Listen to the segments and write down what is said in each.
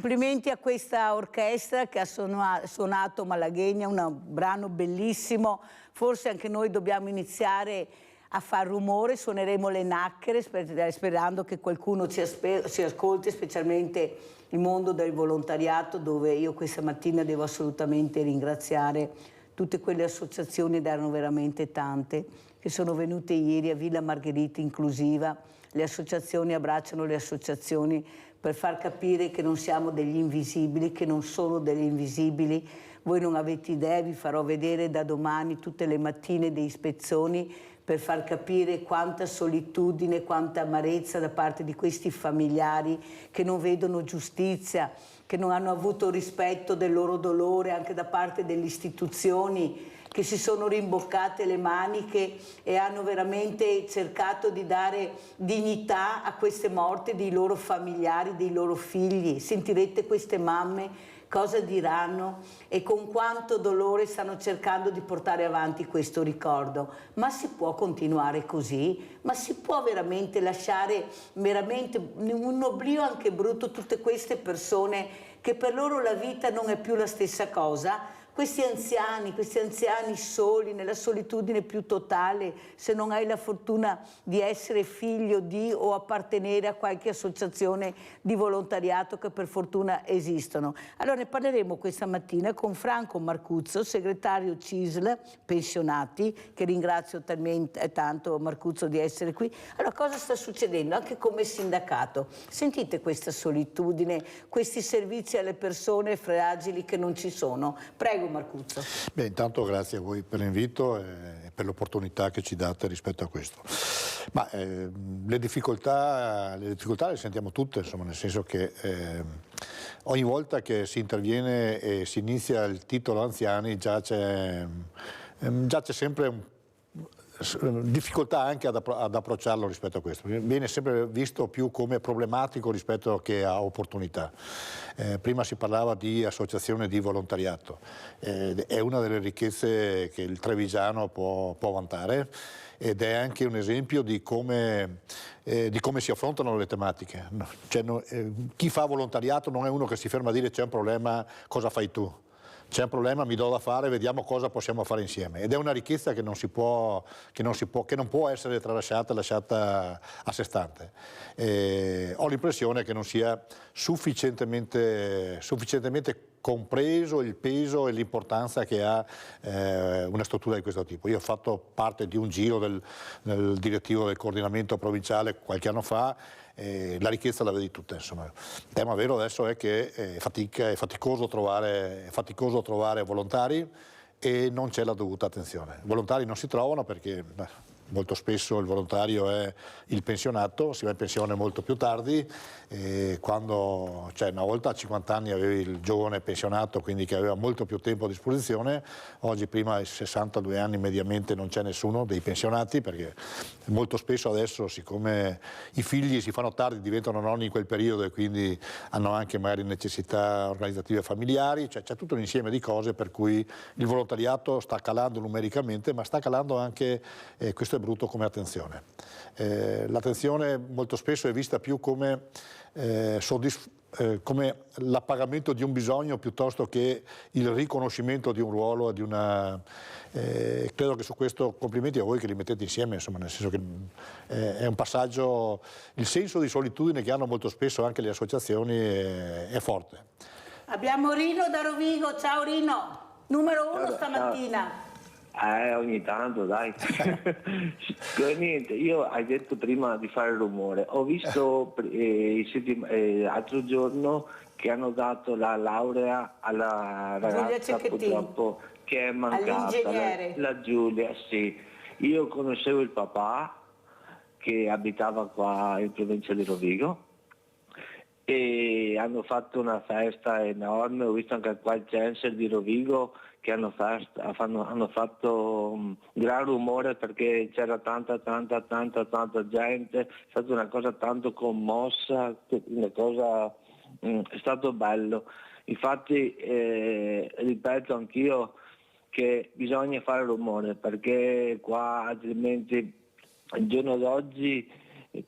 Complimenti a questa orchestra che ha suonato Malagueña, un brano bellissimo. Forse anche noi dobbiamo iniziare a far rumore, suoneremo le nacchere sperando che qualcuno ci ascolti, specialmente il mondo del volontariato, dove io questa mattina devo assolutamente ringraziare tutte quelle associazioni, ed erano veramente tante, che sono venute ieri a Villa Margherita Inclusiva. Le associazioni abbracciano le associazioni per far capire che non siamo degli invisibili, che non sono degli invisibili. Voi non avete idea, vi farò vedere da domani tutte le mattine delle ispezioni per far capire quanta solitudine, quanta amarezza da parte di questi familiari che non vedono giustizia, che non hanno avuto rispetto del loro dolore anche da parte delle istituzioni, che si sono rimboccate le maniche e hanno veramente cercato di dare dignità a queste morti dei loro familiari, dei loro figli. Sentirete queste mamme cosa diranno e con quanto dolore stanno cercando di portare avanti questo ricordo. Ma si può continuare così? Ma si può veramente lasciare un oblio anche brutto tutte queste persone che per loro la vita non è più la stessa cosa? Questi anziani soli, nella solitudine più totale, se non hai la fortuna di essere figlio di o appartenere a qualche associazione di volontariato che per fortuna esistono. Allora ne parleremo questa mattina con Franco Marcuzzo, segretario CISL, pensionati, che ringrazio tanto Marcuzzo di essere qui. Allora cosa sta succedendo anche come sindacato? Sentite questa solitudine, questi servizi alle persone fragili che non ci sono. Prego Marcuzzo. Beh, intanto grazie a voi per l'invito e per l'opportunità che ci date rispetto a questo. Ma le difficoltà le sentiamo tutte, insomma, nel senso che ogni volta che si interviene e si inizia il titolo anziani già c'è sempre difficoltà anche ad approcciarlo rispetto a questo. Viene sempre visto più come problematico rispetto che a opportunità. Prima si parlava di associazione di volontariato, è una delle ricchezze che il trevigiano può vantare ed è anche un esempio di come si affrontano le tematiche. Chi fa volontariato non è uno che si ferma a dire c'è un problema, cosa fai tu? C'è un problema, mi do da fare, vediamo cosa possiamo fare insieme. Ed è una ricchezza che non può essere tralasciata, lasciata a sé stante. Ho l'impressione che non sia sufficientemente compreso il peso e l'importanza che ha una struttura di questo tipo. Io ho fatto parte di un giro del direttivo del coordinamento provinciale qualche anno fa. La ricchezza la vedi tutta, insomma. Il tema vero adesso è che è faticoso trovare volontari e non c'è la dovuta attenzione. I volontari non si trovano perché molto spesso il volontario è il pensionato, si va in pensione molto più tardi, una volta a 50 anni avevi il giovane pensionato, quindi che aveva molto più tempo a disposizione. Oggi prima ai 62 anni mediamente non c'è nessuno dei pensionati, perché molto spesso adesso, siccome i figli si fanno tardi, diventano nonni in quel periodo e quindi hanno anche magari necessità organizzative familiari, c'è tutto un insieme di cose per cui il volontariato sta calando numericamente, ma sta calando anche, questo è brutto, come attenzione. L'attenzione molto spesso è vista più come l'appagamento di un bisogno piuttosto che il riconoscimento di un ruolo, credo che su questo complimenti a voi che li mettete insieme, insomma, nel senso che è un passaggio, il senso di solitudine che hanno molto spesso anche le associazioni è forte. Abbiamo Rino da Rovigo, ciao Rino, numero 1 stamattina. Ogni tanto dai. Niente, io hai detto prima di fare rumore, ho visto l'altro giorno che hanno dato la laurea alla ragazza purtroppo che è mancata, la Giulia, sì. Io conoscevo il papà che abitava qua in provincia di Rovigo e hanno fatto una festa enorme, ho visto anche qua il Censer di Rovigo che hanno fatto un gran rumore perché c'era tanta gente, è stata una cosa tanto commossa, è stato bello. Infatti ripeto anch'io che bisogna fare rumore perché qua altrimenti al giorno d'oggi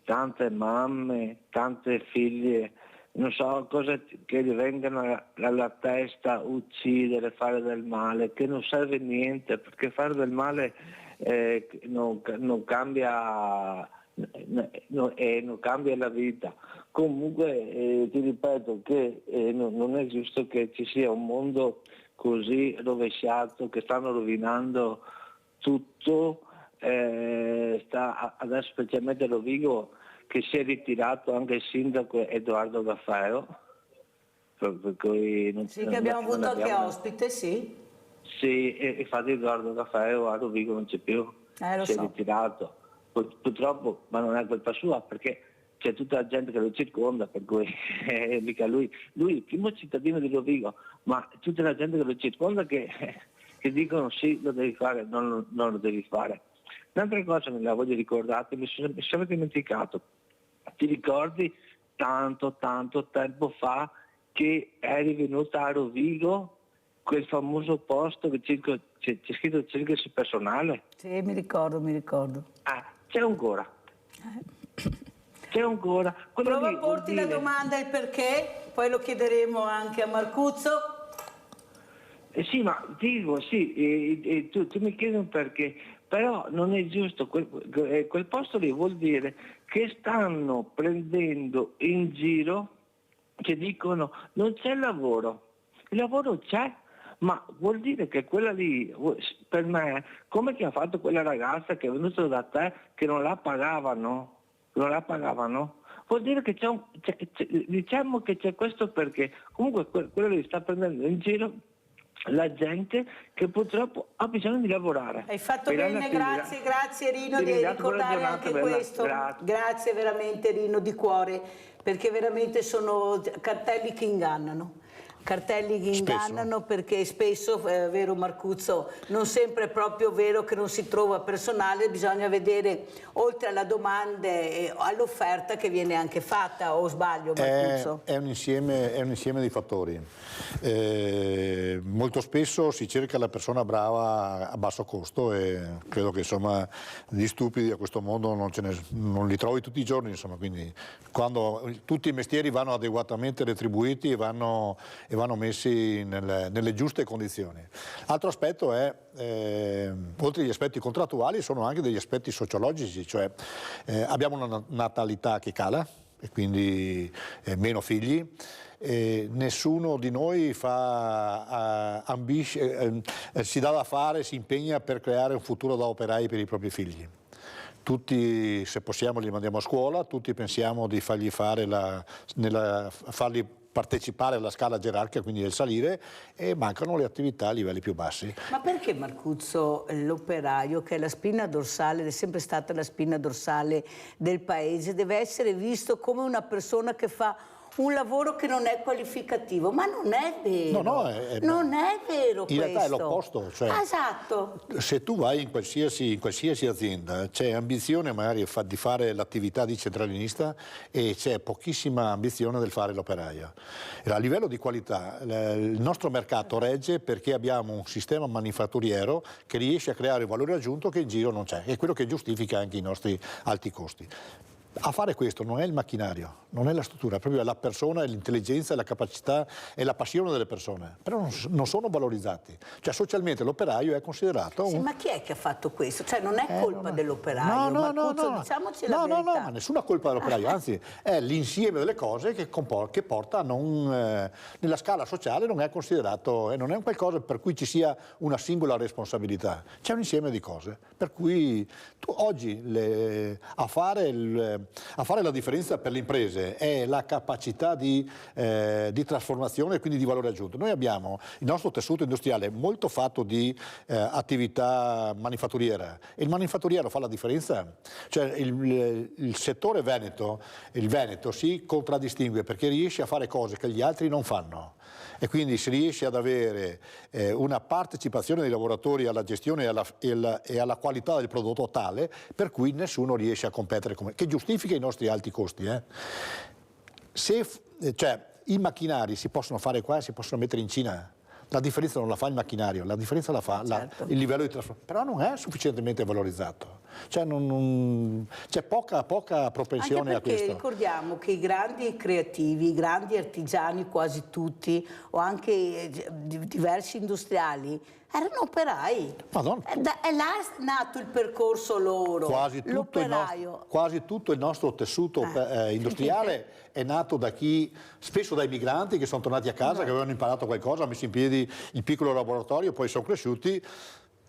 tante mamme, tante figlie non so cosa che gli vengano alla testa, uccidere, fare del male, che non serve niente, perché fare del male non cambia, non cambia la vita. Comunque ti ripeto che non è giusto che ci sia un mondo così rovesciato, che stanno rovinando tutto, adesso specialmente Rovigo, che si è ritirato anche il sindaco Edoardo Gaffeo, per cui sì, che abbiamo avuto anche ospite, sì. Sì, e infatti Edoardo Gaffeo a Rovigo non c'è più, si è ritirato. Purtroppo, ma non è colpa sua, perché c'è tutta la gente che lo circonda, per cui mica lui è il primo cittadino di Rovigo, ma tutta la gente che lo circonda che dicono sì, lo devi fare, non lo devi fare. Un'altra cosa me la voglio ricordare, mi sono dimenticato. Ti ricordi tanto tempo fa che eri venuta a Rovigo, quel famoso posto che c'è scritto cerchio personale? Sì, mi ricordo. C'è ancora. C'è ancora. Prova a porti la domanda il perché, poi lo chiederemo anche a Marcuzzo. Sì, ma dico, sì, tu mi chiedi un perché, però non è giusto, quel posto lì vuol dire che stanno prendendo in giro, che dicono non c'è lavoro, il lavoro c'è, ma vuol dire che quella lì, per me, come che ha fatto quella ragazza che è venuta da te, che non la pagavano, vuol dire che diciamo che c'è questo perché, comunque quello lì sta prendendo in giro la gente che purtroppo ha bisogno di lavorare. Hai fatto bene, grazie Rino di ricordare anche questo. Grazie veramente Rino di cuore, perché veramente sono cartelli che ingannano. Perché spesso, vero Marcuzzo, non sempre è proprio vero che non si trova personale, bisogna vedere oltre alla domanda e all'offerta che viene anche fatta, o sbaglio Marcuzzo? È un insieme di fattori. Molto spesso si cerca la persona brava a basso costo e credo che insomma di stupidi a questo mondo non li trovi tutti i giorni, insomma, quindi quando tutti i mestieri vanno adeguatamente retribuiti e vanno messi nelle giuste condizioni. Altro aspetto è, oltre agli aspetti contrattuali, sono anche degli aspetti sociologici, cioè abbiamo una natalità che cala e quindi meno figli. Nessuno di noi si dà da fare, si impegna per creare un futuro da operai per i propri figli. Tutti, se possiamo, li mandiamo a scuola, tutti pensiamo di fargli partecipare alla scala gerarchica, quindi del salire, e mancano le attività a livelli più bassi. Ma perché Marcuzzo, l'operaio, che è la spina dorsale, è sempre stata la spina dorsale del paese, deve essere visto come una persona che fa un lavoro che non è qualificativo? Ma non è vero. Non è vero questo. In realtà è l'opposto. Cioè, esatto. Se tu vai in qualsiasi azienda, c'è ambizione magari di fare l'attività di centralinista e c'è pochissima ambizione del fare l'operaio. A livello di qualità, il nostro mercato regge perché abbiamo un sistema manifatturiero che riesce a creare valore aggiunto che in giro non c'è. È quello che giustifica anche i nostri alti costi. A fare questo non è il macchinario, non è la struttura, è proprio la persona, è l'intelligenza, è la capacità e la passione delle persone, però non sono valorizzati. Cioè socialmente l'operaio è considerato sì, ma chi è che ha fatto questo? Cioè non è colpa dell'operaio, no, diciamoci la verità. No, nessuna colpa dell'operaio, anzi è l'insieme delle cose che porta a nella scala sociale non è considerato, non è un qualcosa per cui ci sia una singola responsabilità, c'è un insieme di cose, per cui tu oggi a fare la differenza per le imprese è la capacità di trasformazione e quindi di valore aggiunto. Noi abbiamo il nostro tessuto industriale molto fatto di attività manifatturiera e il manifatturiero fa la differenza. Cioè il settore Veneto, il Veneto si contraddistingue perché riesce a fare cose che gli altri non fanno. E quindi si riesce ad avere una partecipazione dei lavoratori alla gestione e alla qualità del prodotto tale per cui nessuno riesce a competere che giustifica i nostri alti costi. Cioè, i macchinari si possono fare qua e si possono mettere in Cina. La differenza non la fa il macchinario, la differenza la fa il livello di trasformazione, però non è sufficientemente valorizzato. Cioè c'è poca propensione Anche a perché questo. ricordiamo che i grandi creativi, i grandi artigiani quasi tutti, o anche diversi industriali, erano operai. Madonna, È là nato il percorso loro, l'operaio. quasi tutto il nostro tessuto industriale è nato da chi, spesso dai migranti che sono tornati a casa, che avevano imparato qualcosa, hanno messo in piedi il piccolo laboratorio, poi sono cresciuti.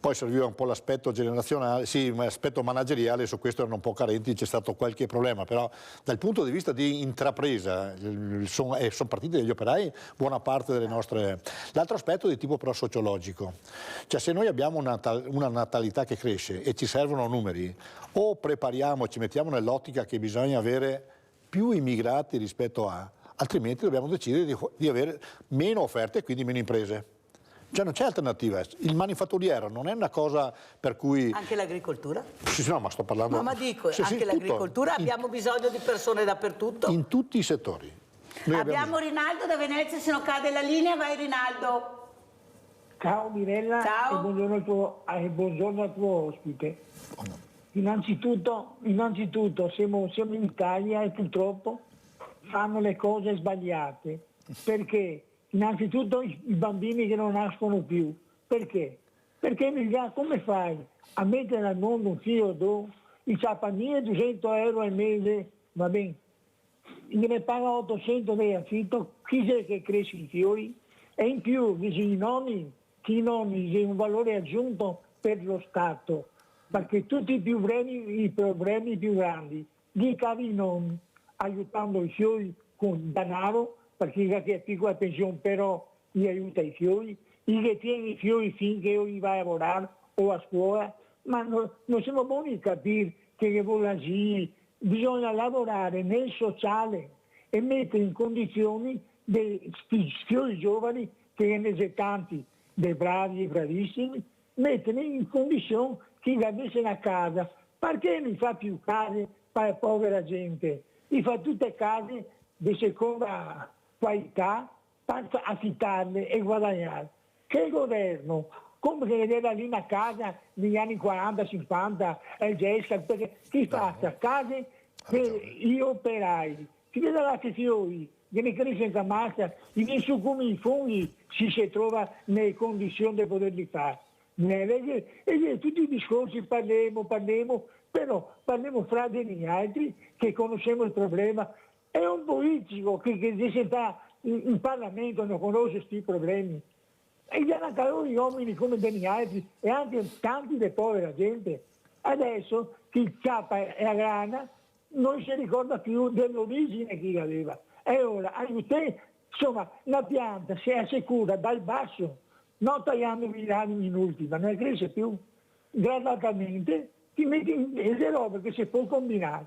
Poi serviva un po' l'aspetto generazionale, sì, l'aspetto manageriale, su questo erano un po' carenti, c'è stato qualche problema, però dal punto di vista di intrapresa sono partiti degli operai buona parte delle nostre. L'altro aspetto è di tipo però sociologico, cioè se noi abbiamo una natalità che cresce e ci servono numeri, o prepariamo, ci mettiamo nell'ottica che bisogna avere più immigrati rispetto a, altrimenti dobbiamo decidere di avere meno offerte e quindi meno imprese. Cioè non c'è alternativa, il manifatturiero non è una cosa per cui... Anche l'agricoltura? Sì, no, ma sto parlando... No, ma dico, anche l'agricoltura abbiamo bisogno di persone dappertutto? In tutti i settori. Abbiamo Rinaldo da Venezia, se non cade la linea, vai Rinaldo. Ciao Mirella. Ciao. E buongiorno al tuo ospite. Innanzitutto siamo in Italia e purtroppo fanno le cose sbagliate. Perché? Innanzitutto i bambini che non nascono più. Perché? Perché come fai a mettere al mondo un figlio do? I ciapa 1.200 euro al mese, va bene, ne paga 800 di affitto, chi è che cresce i fiori? E in più i nonni sono un valore aggiunto per lo Stato, perché tutti i problemi più grandi li cavi non aiutando i fiori con denaro, perché che è piccola pensione però gli aiuta i fiori, gli tiene i fiori finché io va a lavorare o a scuola, ma non siamo buoni a capire che bisogna lavorare nel sociale e mettere in condizioni dei fiori giovani, che ne c'è tanti, dei bravi e bravissimi, mettere in condizione chi va messo a casa, perché non fa più case per la povera gente, li fa tutte case di seconda qualità per affittarle e guadagnare. Che il governo, come che vedeva lì una casa negli anni 40-50, perché chi fa case per gli operai, chi vede che fiori, che ne cresce in massa, in su come i funghi si trova nelle condizioni di poterli fare. E tutti i discorsi parliamo, però parliamo fra degli altri che conosciamo il problema. È un politico che sta in Parlamento non conosce questi problemi. E gli hanno gli uomini come degli altri e anche tanti di povera gente. Adesso chi ciapa e la grana non si ricorda più dell'origine che aveva. E ora, insomma, la pianta si assicura dal basso, non tagliamo i rami in ultima, non cresce più. Gradatamente ti metti in le robe che si può combinare.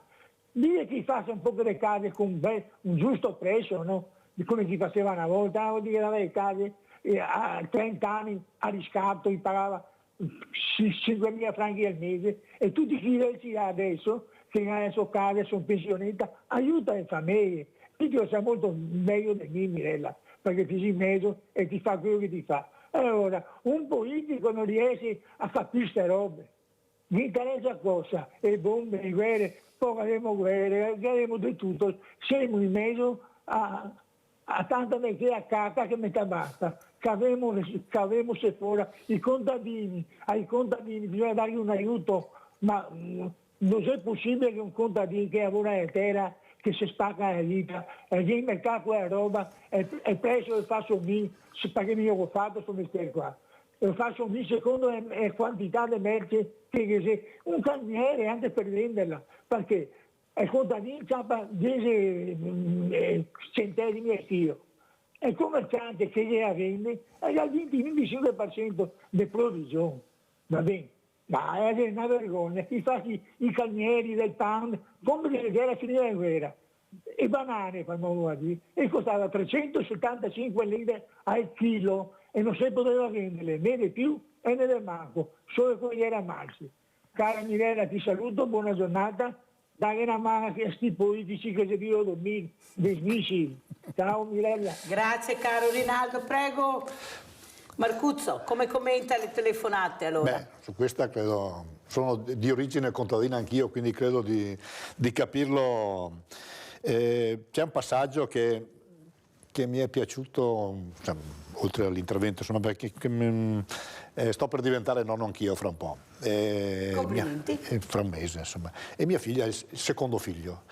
Dire che faccia un po' le case con un giusto prezzo, no? Come si faceva una volta, vuol dire le case a 30 anni a riscatto, gli pagava 5.000 franchi al mese, e tutti chi adesso, che adesso case, sono pensionista, aiuta le famiglie. Io lo sa molto meglio di me, Mirella, perché ti si in mezzo e ti fa quello che ti fa. Allora, un politico non riesce a fare queste robe. Mi interessa cosa? Le bombe, le guerre, poi faremo di tutto. Siamo in mezzo a tanta metà cacca che metà basta. Cavemo se fuori ai contadini bisogna dargli un aiuto, ma non è possibile che un contadino che lavora nella terra, che si spacca la vita, e viene in mercato quella roba e preso e faccio me, perché io ho fatto questo mestiere qua. Lo faccio me secondo la quantità di merce che un carniere anche per venderla, perché il contadino ha 10 centesimi a chilo. E il commerciante che gliela vende ha il 20-25% di provvigione, va bene? Ma è una vergogna, chi fa i carnieri del pan, come che era finita la guerra, e banane, a dire, e costava 375 lire al chilo e non si poteva venderle, né di più e né di manco, solo quelli era marci. Cara Mirella, ti saluto, buona giornata, dai una mano a questi politici che si devono dormire, dismissi. Ciao Mirella. Grazie caro Rinaldo, prego. Marcuzzo, come commenta le telefonate allora? Beh, su questa credo sono di origine contadina anch'io, quindi credo di capirlo. C'è un passaggio che mi è piaciuto, cioè, oltre all'intervento, insomma, perché sto per diventare nonno anch'io fra un po'. Complimenti. Fra un mese, insomma. E mia figlia è il secondo figlio.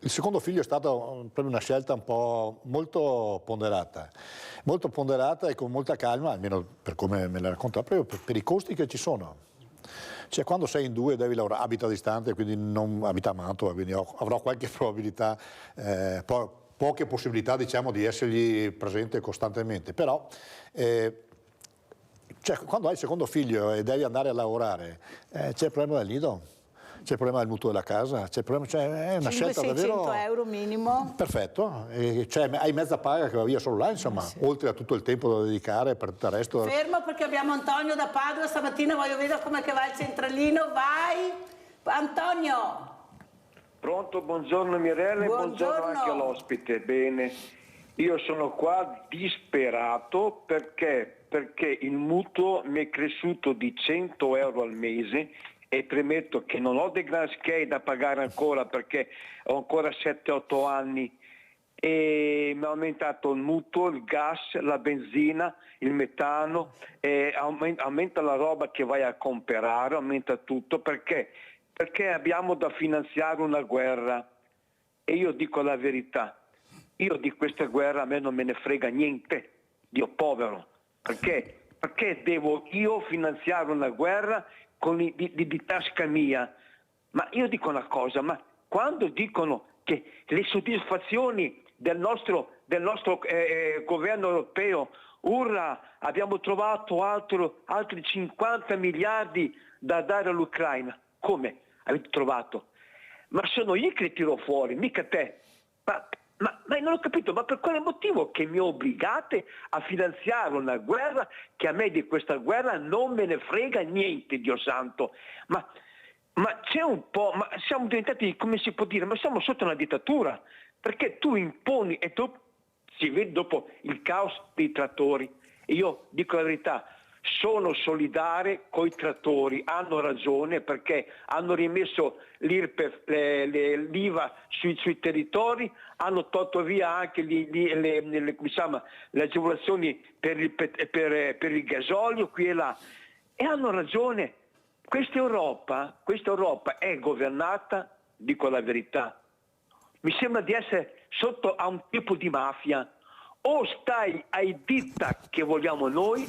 Il secondo figlio è stata proprio una scelta un po' molto ponderata e con molta calma, almeno per come me la racconta, proprio per i costi che ci sono. Cioè, quando sei in due devi lavorare, abita distante, quindi non abita a Mantova, quindi avrò qualche probabilità, poche possibilità, diciamo, di essergli presente costantemente, però cioè, quando hai il secondo figlio e devi andare a lavorare, c'è il problema del nido, c'è il problema del mutuo della casa, c'è il problema, cioè, è una scelta davvero... 500-600 euro minimo. Perfetto, cioè, hai mezza paga che va via solo là, insomma, sì. Oltre a tutto il tempo da dedicare per tutto il resto. Fermo perché abbiamo Antonio da Padova, stamattina voglio vedere come che va il centralino, vai Antonio! Pronto, buongiorno Mirella e buongiorno anche all'ospite. Bene, io sono qua disperato perché il mutuo mi è cresciuto di 100 euro al mese e premetto che non ho dei grand scale da pagare ancora perché ho ancora 7-8 anni e mi ha aumentato il mutuo, il gas, la benzina, il metano, e aumenta la roba che vai a comprare, aumenta tutto perché abbiamo da finanziare una guerra e io dico la verità, io di questa guerra a me non me ne frega niente, Dio povero, perché devo io finanziare una guerra di tasca mia? Ma io dico una cosa, ma quando dicono che le soddisfazioni del nostro governo europeo, urra, abbiamo trovato altri 50 miliardi da dare all'Ucraina, come avete trovato? Ma sono io che li tiro fuori, mica te. Ma non ho capito, ma per quale motivo che mi obbligate a finanziare una guerra che a me di questa guerra non me ne frega niente, Dio santo? Ma c'è un po', ma siamo diventati, come si può dire, ma siamo sotto una dittatura, perché tu imponi e tu si vede dopo il caos dei trattori. E io dico la verità, sono solidale coi trattori, hanno ragione perché hanno rimesso l'IVA sui territori, hanno tolto via anche le agevolazioni per il gasolio qui e là e hanno ragione. Questa Europa è governata, dico la verità, mi sembra di essere sotto a un tipo di mafia, o stai ai diktat che vogliamo noi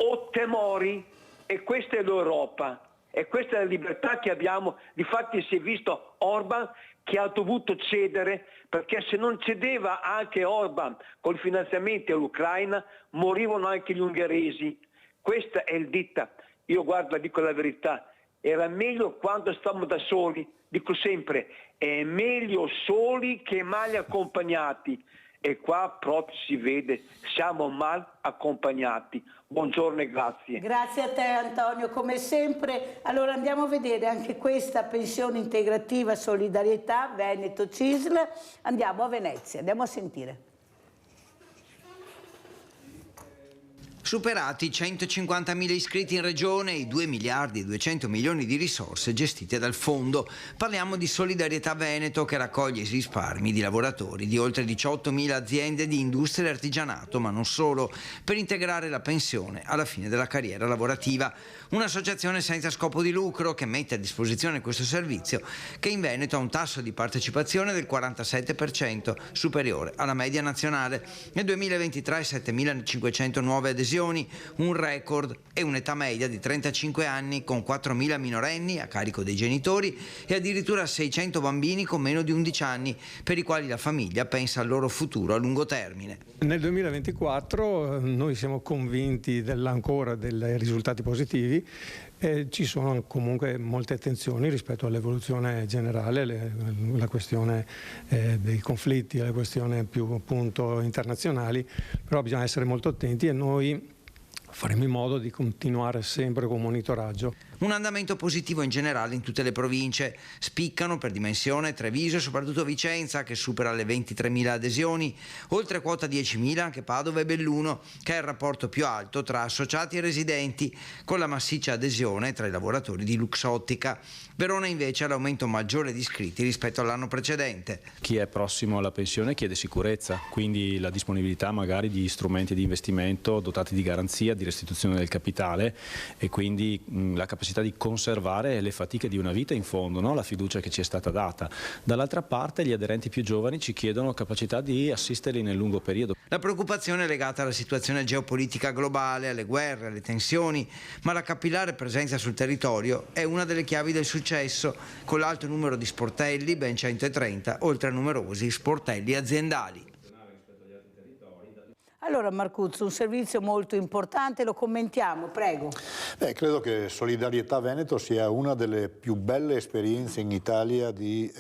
o te mori, e questa è l'Europa e questa è la libertà che abbiamo. Difatti si è visto Orban che ha dovuto cedere, perché se non cedeva anche Orban con i finanziamenti all'Ucraina morivano anche gli ungheresi. Questo è il diktat. Io guarda, dico la verità, era meglio quando stavamo da soli, dico sempre, è meglio soli che male accompagnati. E qua proprio si vede, siamo mal accompagnati. Buongiorno e grazie. Grazie a te Antonio, come sempre. Allora andiamo a vedere anche questa pensione integrativa solidarietà Veneto CISL. Andiamo a Venezia, andiamo a sentire. Superati 150.000 iscritti in regione e i 2 miliardi e 200 milioni di risorse gestite dal fondo. Parliamo di Solidarietà Veneto, che raccoglie i risparmi di lavoratori di oltre 18.000 aziende di industria e artigianato, ma non solo, per integrare la pensione alla fine della carriera lavorativa. Un'associazione senza scopo di lucro che mette a disposizione questo servizio, che in Veneto ha un tasso di partecipazione del 47%, superiore alla media nazionale. Nel 2023 7.500 nuove adesioni, un record, e un'età media di 35 anni con 4.000 minorenni a carico dei genitori e addirittura 600 bambini con meno di 11 anni per i quali la famiglia pensa al loro futuro a lungo termine. Nel 2024 noi siamo convinti ancora dei risultati positivi. Ci sono comunque molte attenzioni rispetto all'evoluzione generale, la questione dei conflitti, la questione più appunto internazionali, però bisogna essere molto attenti e noi faremo in modo di continuare sempre con monitoraggio. Un andamento positivo in generale in tutte le province. Spiccano per dimensione Treviso e soprattutto Vicenza, che supera le 23.000 adesioni, oltre quota 10.000 anche Padova e Belluno, che è il rapporto più alto tra associati e residenti, con la massiccia adesione tra i lavoratori di Luxottica. Verona invece ha l'aumento maggiore di iscritti rispetto all'anno precedente. Chi è prossimo alla pensione chiede sicurezza, quindi la disponibilità magari di strumenti di investimento dotati di garanzia, di restituzione del capitale e quindi la capacità di conservare le fatiche di una vita in fondo, no? La fiducia che ci è stata data. Dall'altra parte gli aderenti più giovani ci chiedono capacità di assisterli nel lungo periodo. La preoccupazione è legata alla situazione geopolitica globale, alle guerre, alle tensioni, ma la capillare presenza sul territorio è una delle chiavi del successo, con l'alto numero di sportelli, ben 130, oltre a numerosi sportelli aziendali. Allora Marcuzzo, un servizio molto importante, lo commentiamo, prego. Credo che Solidarietà Veneto sia una delle più belle esperienze in Italia di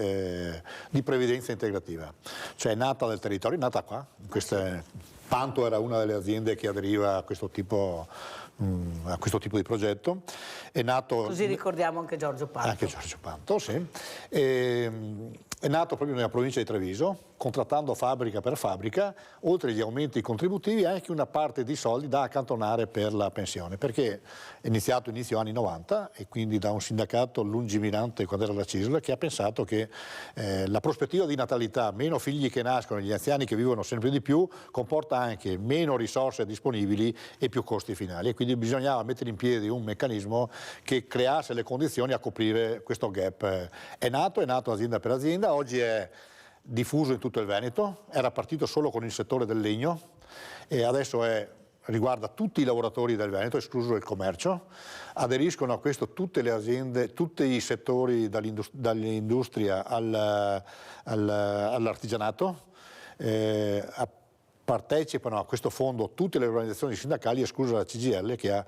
previdenza integrativa. Cioè è nata dal territorio, è nata qua, Panto era una delle aziende che aderiva a questo tipo di progetto. È nato, così ricordiamo anche Giorgio Panto. Anche Giorgio Panto, sì. È nato proprio nella provincia di Treviso, contrattando fabbrica per fabbrica, oltre agli aumenti contributivi anche una parte di soldi da accantonare per la pensione, perché è iniziato inizio anni 90 e quindi da un sindacato lungimirante quando era la CISL che ha pensato che la prospettiva di natalità, meno figli che nascono, gli anziani che vivono sempre di più, comporta anche meno risorse disponibili e più costi finali e quindi bisognava mettere in piedi un meccanismo che creasse le condizioni a coprire questo gap. È nato azienda per azienda, oggi è diffuso in tutto il Veneto, era partito solo con il settore del legno e adesso riguarda tutti i lavoratori del Veneto, escluso il commercio. Aderiscono a questo tutte le aziende, tutti i settori, dall'industria all'artigianato. Partecipano a questo fondo tutte le organizzazioni sindacali, esclusa la CGIL che ha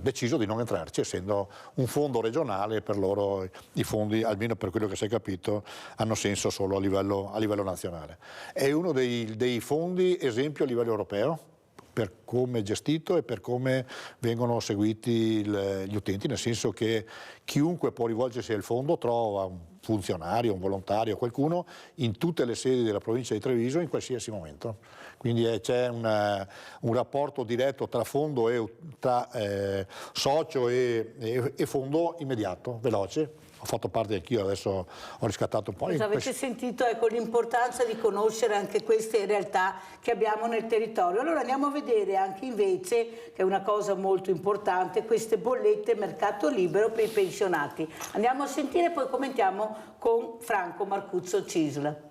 deciso di non entrarci, essendo un fondo regionale. Per loro i fondi, almeno per quello che si è capito, hanno senso solo a livello nazionale. È uno dei fondi esempio a livello europeo per come è gestito e per come vengono seguiti gli utenti, nel senso che chiunque può rivolgersi al fondo trova un funzionario, un volontario, qualcuno in tutte le sedi della provincia di Treviso in qualsiasi momento. Quindi c'è un rapporto diretto tra fondo e tra socio e fondo immediato, veloce. Ho fatto parte anch'io, adesso ho riscattato un po'. Avete sentito l'importanza di conoscere anche queste realtà che abbiamo nel territorio. Allora andiamo a vedere anche invece, che è una cosa molto importante, queste bollette mercato libero per i pensionati. Andiamo a sentire e poi commentiamo con Franco Marcuzzo CISL.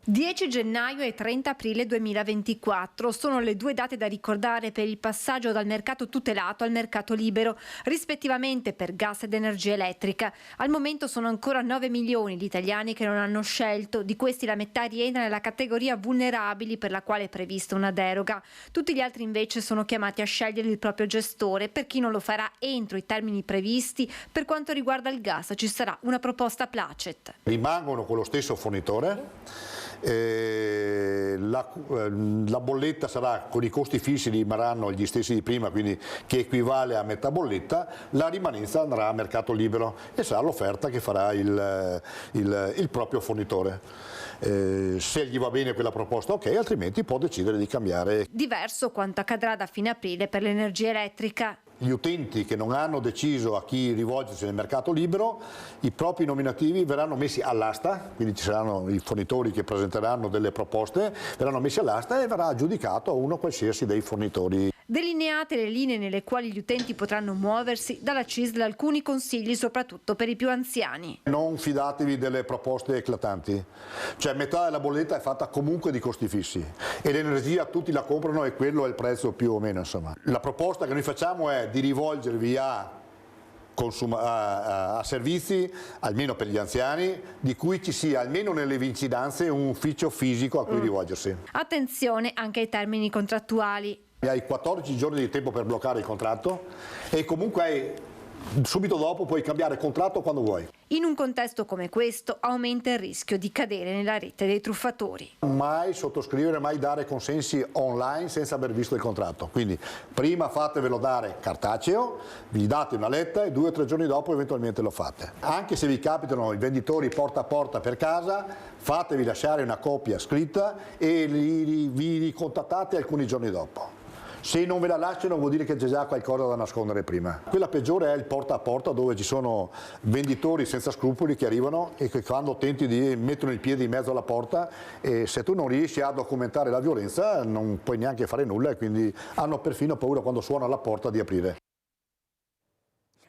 10 gennaio e 30 aprile 2024 sono le due date da ricordare per il passaggio dal mercato tutelato al mercato libero, rispettivamente per gas ed energia elettrica. Al momento sono ancora 9 milioni gli italiani che non hanno scelto, di questi la metà rientra nella categoria vulnerabili per la quale è prevista una deroga. Tutti gli altri invece sono chiamati a scegliere il proprio gestore. Per chi non lo farà entro i termini previsti, per quanto riguarda il gas ci sarà una proposta placet. Rimangono con lo stesso fornitore. La bolletta sarà con i costi fissi, rimarranno gli stessi di prima, quindi che equivale a metà bolletta. La rimanenza andrà a mercato libero e sarà l'offerta che farà il proprio fornitore. Se gli va bene quella proposta, ok, altrimenti può decidere di cambiare. Diverso quanto accadrà da fine aprile per l'energia elettrica. Gli utenti che non hanno deciso a chi rivolgersi nel mercato libero, i propri nominativi verranno messi all'asta, quindi ci saranno i fornitori che presenteranno delle proposte, verranno messi all'asta e verrà aggiudicato a uno qualsiasi dei fornitori. Delineate le linee nelle quali gli utenti potranno muoversi, dalla CISL alcuni consigli soprattutto per i più anziani. Non fidatevi delle proposte eclatanti, cioè metà della bolletta è fatta comunque di costi fissi e l'energia tutti la comprano e quello è il prezzo più o meno, insomma. La proposta che noi facciamo è di rivolgervi a servizi, almeno per gli anziani, di cui ci sia almeno nelle vicinanze un ufficio fisico a cui rivolgersi. Attenzione anche ai termini contrattuali. Hai 14 giorni di tempo per bloccare il contratto e comunque hai subito dopo puoi cambiare contratto quando vuoi. In un contesto come questo aumenta il rischio di cadere nella rete dei truffatori. Mai sottoscrivere, mai dare consensi online senza aver visto il contratto. Quindi prima fatevelo dare cartaceo, vi date una letta e 2 o 3 giorni dopo eventualmente lo fate. Anche se vi capitano i venditori porta a porta per casa, fatevi lasciare una copia scritta e vi ricontattate alcuni giorni dopo. Se non ve la lasciano vuol dire che c'è già qualcosa da nascondere prima. Quella peggiore è il porta a porta, dove ci sono venditori senza scrupoli che arrivano e che quando tenti di mettono il piede in mezzo alla porta, e se tu non riesci a documentare la violenza non puoi neanche fare nulla, e quindi hanno perfino paura quando suona alla porta di aprire.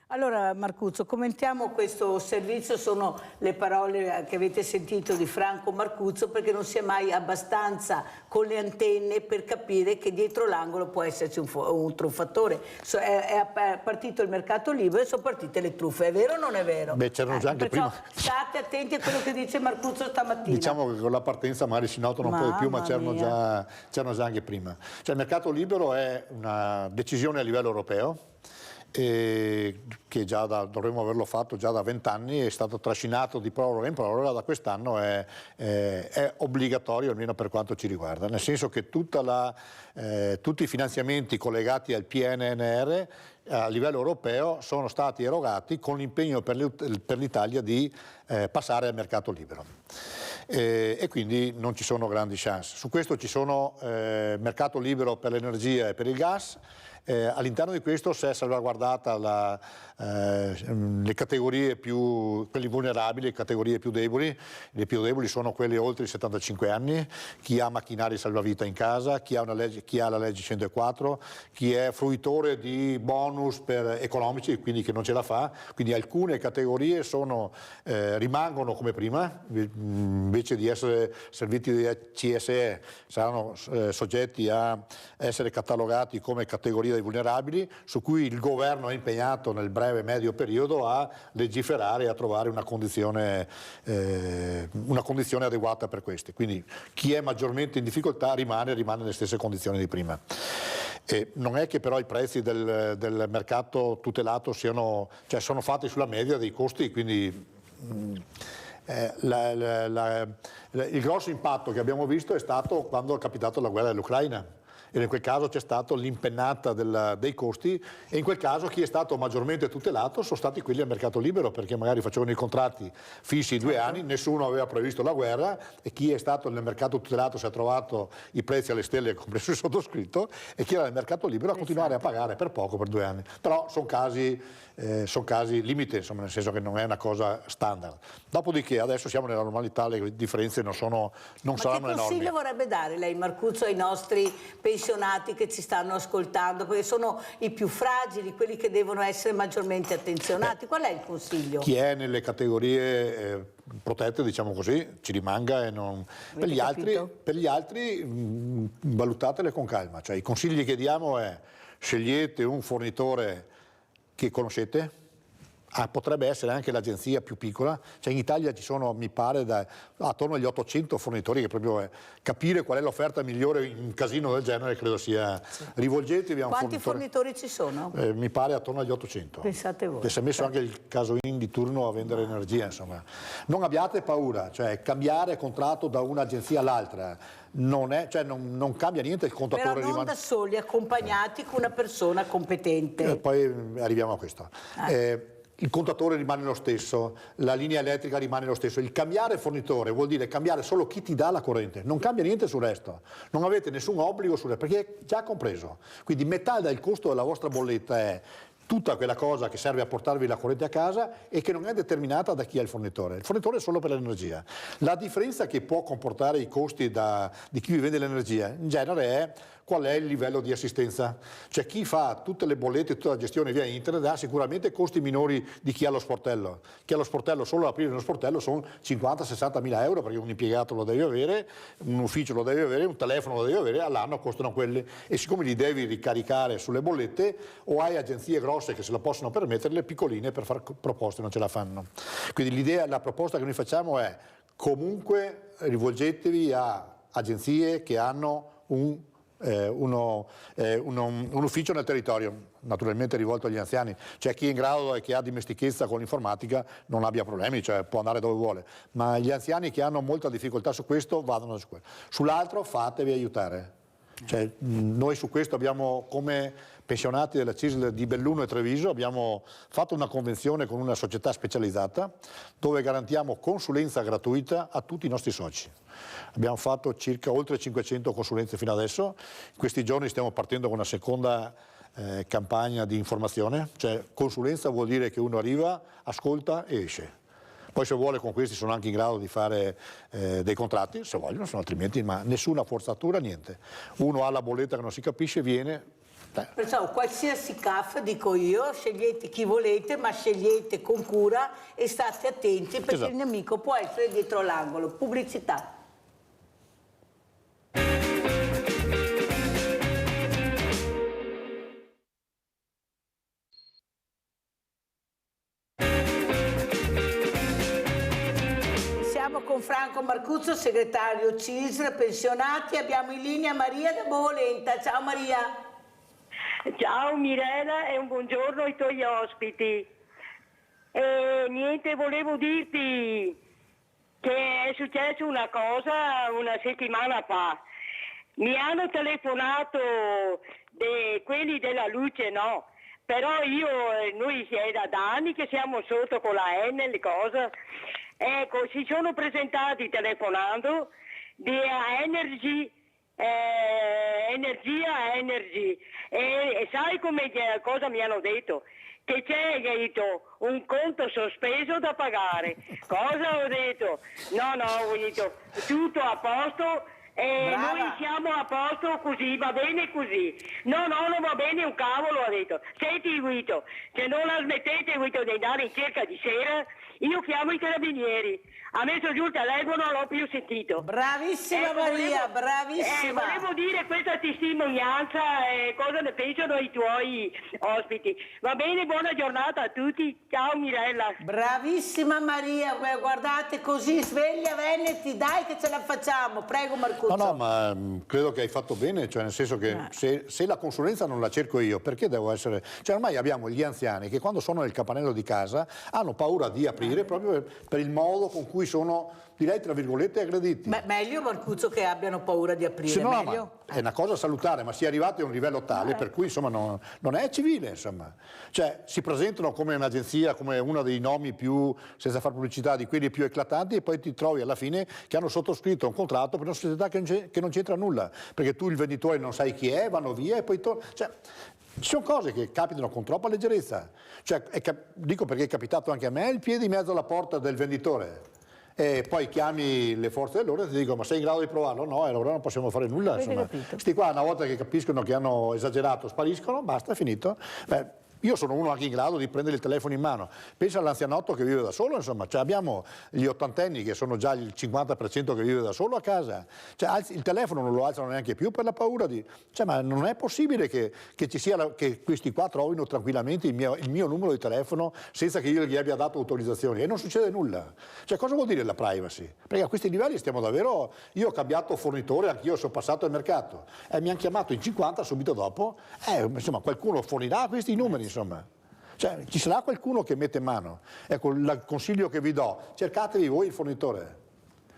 Allora Marcuzzo, commentiamo questo servizio, sono le parole che avete sentito di Franco Marcuzzo, perché non si è mai abbastanza con le antenne per capire che dietro l'angolo può esserci un truffatore. È partito il mercato libero e sono partite le truffe, è vero o non è vero? Beh, c'erano già anche prima. State attenti a quello che dice Marcuzzo stamattina. Diciamo che con la partenza magari si notano un po' di più, ma c'erano già anche prima. Cioè, il mercato libero è una decisione a livello europeo, che già dovremmo averlo fatto già da 20 anni, è stato trascinato di proroga in proroga, da quest'anno è obbligatorio, almeno per quanto ci riguarda, nel senso che tutti i finanziamenti collegati al PNRR a livello europeo sono stati erogati con l'impegno per l'Italia di passare al mercato libero. E quindi non ci sono grandi chance. Su questo ci sono mercato libero per l'energia e per il gas. All'interno di questo si è salvaguardata le categorie quelli vulnerabili, le categorie più deboli. Le più deboli sono quelle oltre i 75 anni, chi ha macchinari salvavita in casa, chi ha la legge 104, chi è fruitore di bonus economici, quindi che non ce la fa. Quindi alcune categorie rimangono come prima, invece di essere serviti di CSE saranno soggetti a essere catalogati come categorie dei vulnerabili, su cui il governo è impegnato nel breve e medio periodo a legiferare e a trovare una condizione adeguata per questi. Quindi chi è maggiormente in difficoltà rimane nelle stesse condizioni di prima. E non è che però i prezzi del mercato tutelato sono fatti sulla media dei costi, quindi il grosso impatto che abbiamo visto è stato quando è capitata la guerra dell'Ucraina. E in quel caso c'è stata l'impennata dei costi, e in quel caso chi è stato maggiormente tutelato sono stati quelli al mercato libero, perché magari facevano i contratti fissi 2 anni, nessuno aveva previsto la guerra, e chi è stato nel mercato tutelato si è trovato i prezzi alle stelle, compreso il sottoscritto, e chi era nel mercato libero a continuare a pagare per poco per 2 anni. Però sono casi limite, insomma, nel senso che non è una cosa standard. Dopodiché adesso siamo nella normalità, le differenze non saranno enormi. Che consiglio vorrebbe dare lei, Marcuzzo, ai nostri pensionati che ci stanno ascoltando, perché sono i più fragili, quelli che devono essere maggiormente attenzionati? Qual è il consiglio? Chi è nelle categorie protette, diciamo così, ci rimanga, e non... per gli altri valutatele con calma. Cioè, i consigli che diamo è: scegliete un fornitore che conoscete. Potrebbe essere anche l'agenzia più piccola, cioè in Italia ci sono, mi pare, attorno agli 800 fornitori, che proprio capire qual è l'offerta migliore in un casino del genere credo sia... Rivolgetevi a un Quanti fornitore. fornitori ci sono? Mi pare attorno agli 800. Pensate voi. E si è messo anche il casoin di turno a vendere energia, insomma. Non abbiate paura, cioè cambiare contratto da un'agenzia all'altra non cambia niente, il contatore rimane... Però non da soli, accompagnati con una persona competente. Poi arriviamo a questo. Il contatore rimane lo stesso, la linea elettrica rimane lo stesso. Il cambiare fornitore vuol dire cambiare solo chi ti dà la corrente, non cambia niente sul resto, non avete nessun obbligo sul resto, perché è già compreso. Quindi metà del costo della vostra bolletta è tutta quella cosa che serve a portarvi la corrente a casa e che non è determinata da chi è il fornitore. Il fornitore è solo per l'energia. La differenza che può comportare i costi di chi vi vende l'energia in genere è qual è il livello di assistenza. Cioè chi fa tutte le bollette, tutta la gestione via internet ha sicuramente costi minori di chi ha lo sportello. Chi ha lo sportello, solo aprire uno sportello sono 50-60 mila euro, perché un impiegato lo devi avere, un ufficio lo devi avere, un telefono lo devi avere, all'anno costano quelli. E siccome li devi ricaricare sulle bollette, o hai agenzie grosse che se la possono permettere, le piccoline per fare proposte non ce la fanno. Quindi la proposta che noi facciamo è: comunque rivolgetevi a agenzie che hanno un ufficio nel territorio. naturalmente rivolto agli anziani, cioè chi è in grado e che ha dimestichezza con l'informatica non abbia problemi, cioè può andare dove vuole, ma gli anziani che hanno molta difficoltà su questo vadano su quello. Sull'altro fatevi aiutare. Cioè, noi su questo abbiamo, come pensionati della CISL di Belluno e Treviso, abbiamo fatto una convenzione con una società specializzata dove garantiamo consulenza gratuita a tutti i nostri soci. Abbiamo fatto circa oltre 500 consulenze fino adesso, in questi giorni stiamo partendo con una seconda campagna di informazione, cioè consulenza vuol dire che uno arriva, ascolta e esce. Poi se vuole con questi sono anche in grado di fare dei contratti, se vogliono, sono altrimenti, ma nessuna forzatura, niente. Uno ha la bolletta che non si capisce, viene. Perciò qualsiasi CAF, dico io, scegliete chi volete, ma scegliete con cura e state attenti perché esatto. Il nemico può essere dietro l'angolo. Pubblicità. Con Franco Marcuzzo, segretario CISL, pensionati. Abbiamo in linea Maria da Bovolenta. Ciao Maria. Ciao Mirella e un buongiorno ai tuoi ospiti. Niente, volevo dirti che è successa una cosa una settimana fa. Mi hanno telefonato quelli della luce, no? Però noi è da anni che siamo sotto con la Enel, cosa. Ecco, si sono presentati telefonando di Energy, e sai cosa mi hanno detto? Che c'è un conto sospeso da pagare. Cosa ho detto? No, ho detto tutto a posto. Noi siamo a posto così, va bene così. No, non va bene un cavolo, ha detto. Senti Guido, se non la smettete Guido di andare in cerca di sera, io chiamo i carabinieri. Ha messo giù il telefono, non l'ho più sentito. Bravissima Maria, bravissima. Volevo dire questa testimonianza e cosa ne pensano i tuoi ospiti. Va bene, buona giornata a tutti. Ciao Mirella. Bravissima Maria, guardate così, sveglia Veneti, dai che ce la facciamo. Prego Marcuzzo. No, ma credo che hai fatto bene, cioè nel senso che se la consulenza non la cerco io, perché devo essere... Cioè ormai abbiamo gli anziani che quando sono nel campanello di casa hanno paura di aprire proprio per il modo con cui sono, direi tra virgolette, aggrediti. Meglio Marcuzzo che abbiano paura di aprire, no, meglio. È una cosa salutare, ma si è arrivati a un livello tale per cui insomma non è civile, insomma. Cioè si presentano come un'agenzia, come uno dei nomi più, senza far pubblicità, di quelli più eclatanti, e poi ti trovi alla fine che hanno sottoscritto un contratto per una società che non c'entra nulla, perché tu il venditore non sai chi è, vanno via e poi cioè, ci sono cose che capitano con troppa leggerezza. Cioè, dico perché è capitato anche a me il piede in mezzo alla porta del venditore. E poi chiami le forze dell'ordine e ti dicono: ma sei in grado di provarlo? No, e allora non possiamo fare nulla. Questi qua una volta che capiscono che hanno esagerato spariscono, basta, è finito. Io sono uno anche in grado di prendere il telefono in mano. Pensa all'anzianotto che vive da solo, insomma, cioè abbiamo gli ottantenni che sono già il 50% che vive da solo a casa. Cioè, il telefono non lo alzano neanche più per la paura di... Cioè, ma non è possibile che ci sia che questi qua trovino tranquillamente il mio numero di telefono senza che io gli abbia dato autorizzazioni e non succede nulla. Cioè, cosa vuol dire la privacy? Perché a questi livelli stiamo davvero... Io ho cambiato fornitore, anch'io sono passato al mercato e mi hanno chiamato in 50 subito dopo. Insomma, qualcuno fornirà questi numeri, insomma. Cioè, ci sarà qualcuno che mette in mano. Ecco, il consiglio che vi do: cercatevi voi il fornitore.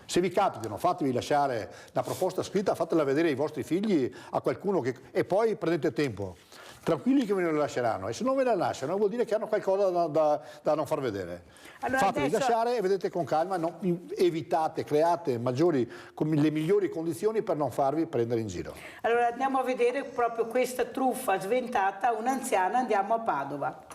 Se vi capitano, fatevi lasciare la proposta scritta, fatela vedere ai vostri figli, a qualcuno e poi prendete tempo. Tranquilli che ve ne lasceranno, e se non ve la lasciano vuol dire che hanno qualcosa da non far vedere. Allora, fatevi lasciare e vedete con calma, evitate, create le migliori condizioni per non farvi prendere in giro. Allora andiamo a vedere proprio questa truffa sventata, un'anziana, andiamo a Padova.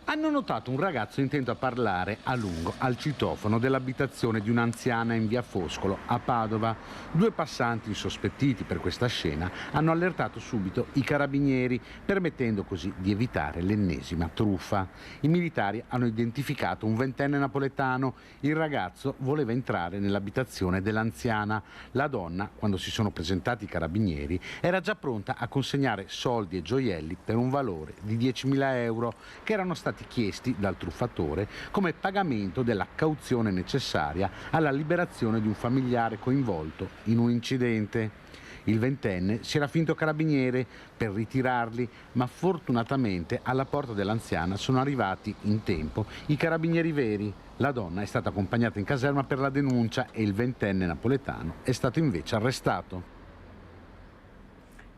Hanno notato un ragazzo intento a parlare a lungo al citofono dell'abitazione di un'anziana in via Foscolo a Padova. Due passanti insospettiti per questa scena hanno allertato subito i carabinieri, permettendo così di evitare l'ennesima truffa. I militari hanno identificato un ventenne napoletano. Il ragazzo voleva entrare nell'abitazione dell'anziana. La donna, quando si sono presentati i carabinieri, era già pronta a consegnare soldi e gioielli per un valore di 10.000 euro che erano stati stati chiesti dal truffatore come pagamento della cauzione necessaria alla liberazione di un familiare coinvolto in un incidente. Il ventenne si era finto carabiniere per ritirarli, ma fortunatamente alla porta dell'anziana sono arrivati in tempo i carabinieri veri. La donna è stata accompagnata in caserma per la denuncia e il ventenne napoletano è stato invece arrestato.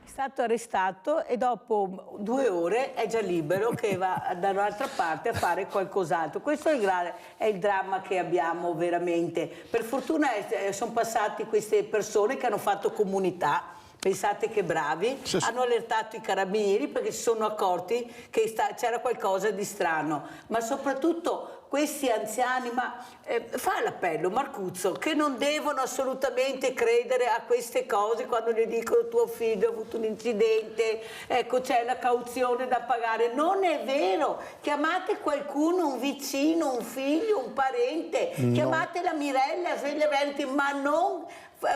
È stato arrestato e dopo 2 ore è già libero che va dall'altra parte a fare qualcos'altro. Questo è il dramma che abbiamo veramente. Per fortuna sono passati queste persone che hanno fatto comunità. Pensate che bravi, hanno allertato i carabinieri perché si sono accorti che c'era qualcosa di strano, ma soprattutto questi anziani, fa l'appello Marcuzzo, che non devono assolutamente credere a queste cose quando gli dicono tuo figlio ha avuto un incidente, ecco c'è la cauzione da pagare. Non è vero, chiamate qualcuno, un vicino, un figlio, un parente, chiamate la Mirella, sveglia Veneti, ma non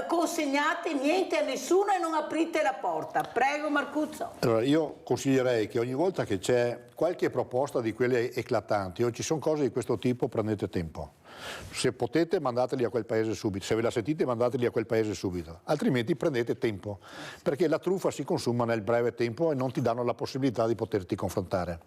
consegnate niente a nessuno e non aprite la porta. Prego Marcuzzo. Allora io consiglierei che ogni volta che c'è qualche proposta di quelle eclatanti o ci sono cose di questo tipo, prendete tempo. Se potete mandateli a quel paese subito, se ve la sentite mandateli a quel paese subito, altrimenti prendete tempo, perché la truffa si consuma nel breve tempo e non ti danno la possibilità di poterti confrontare.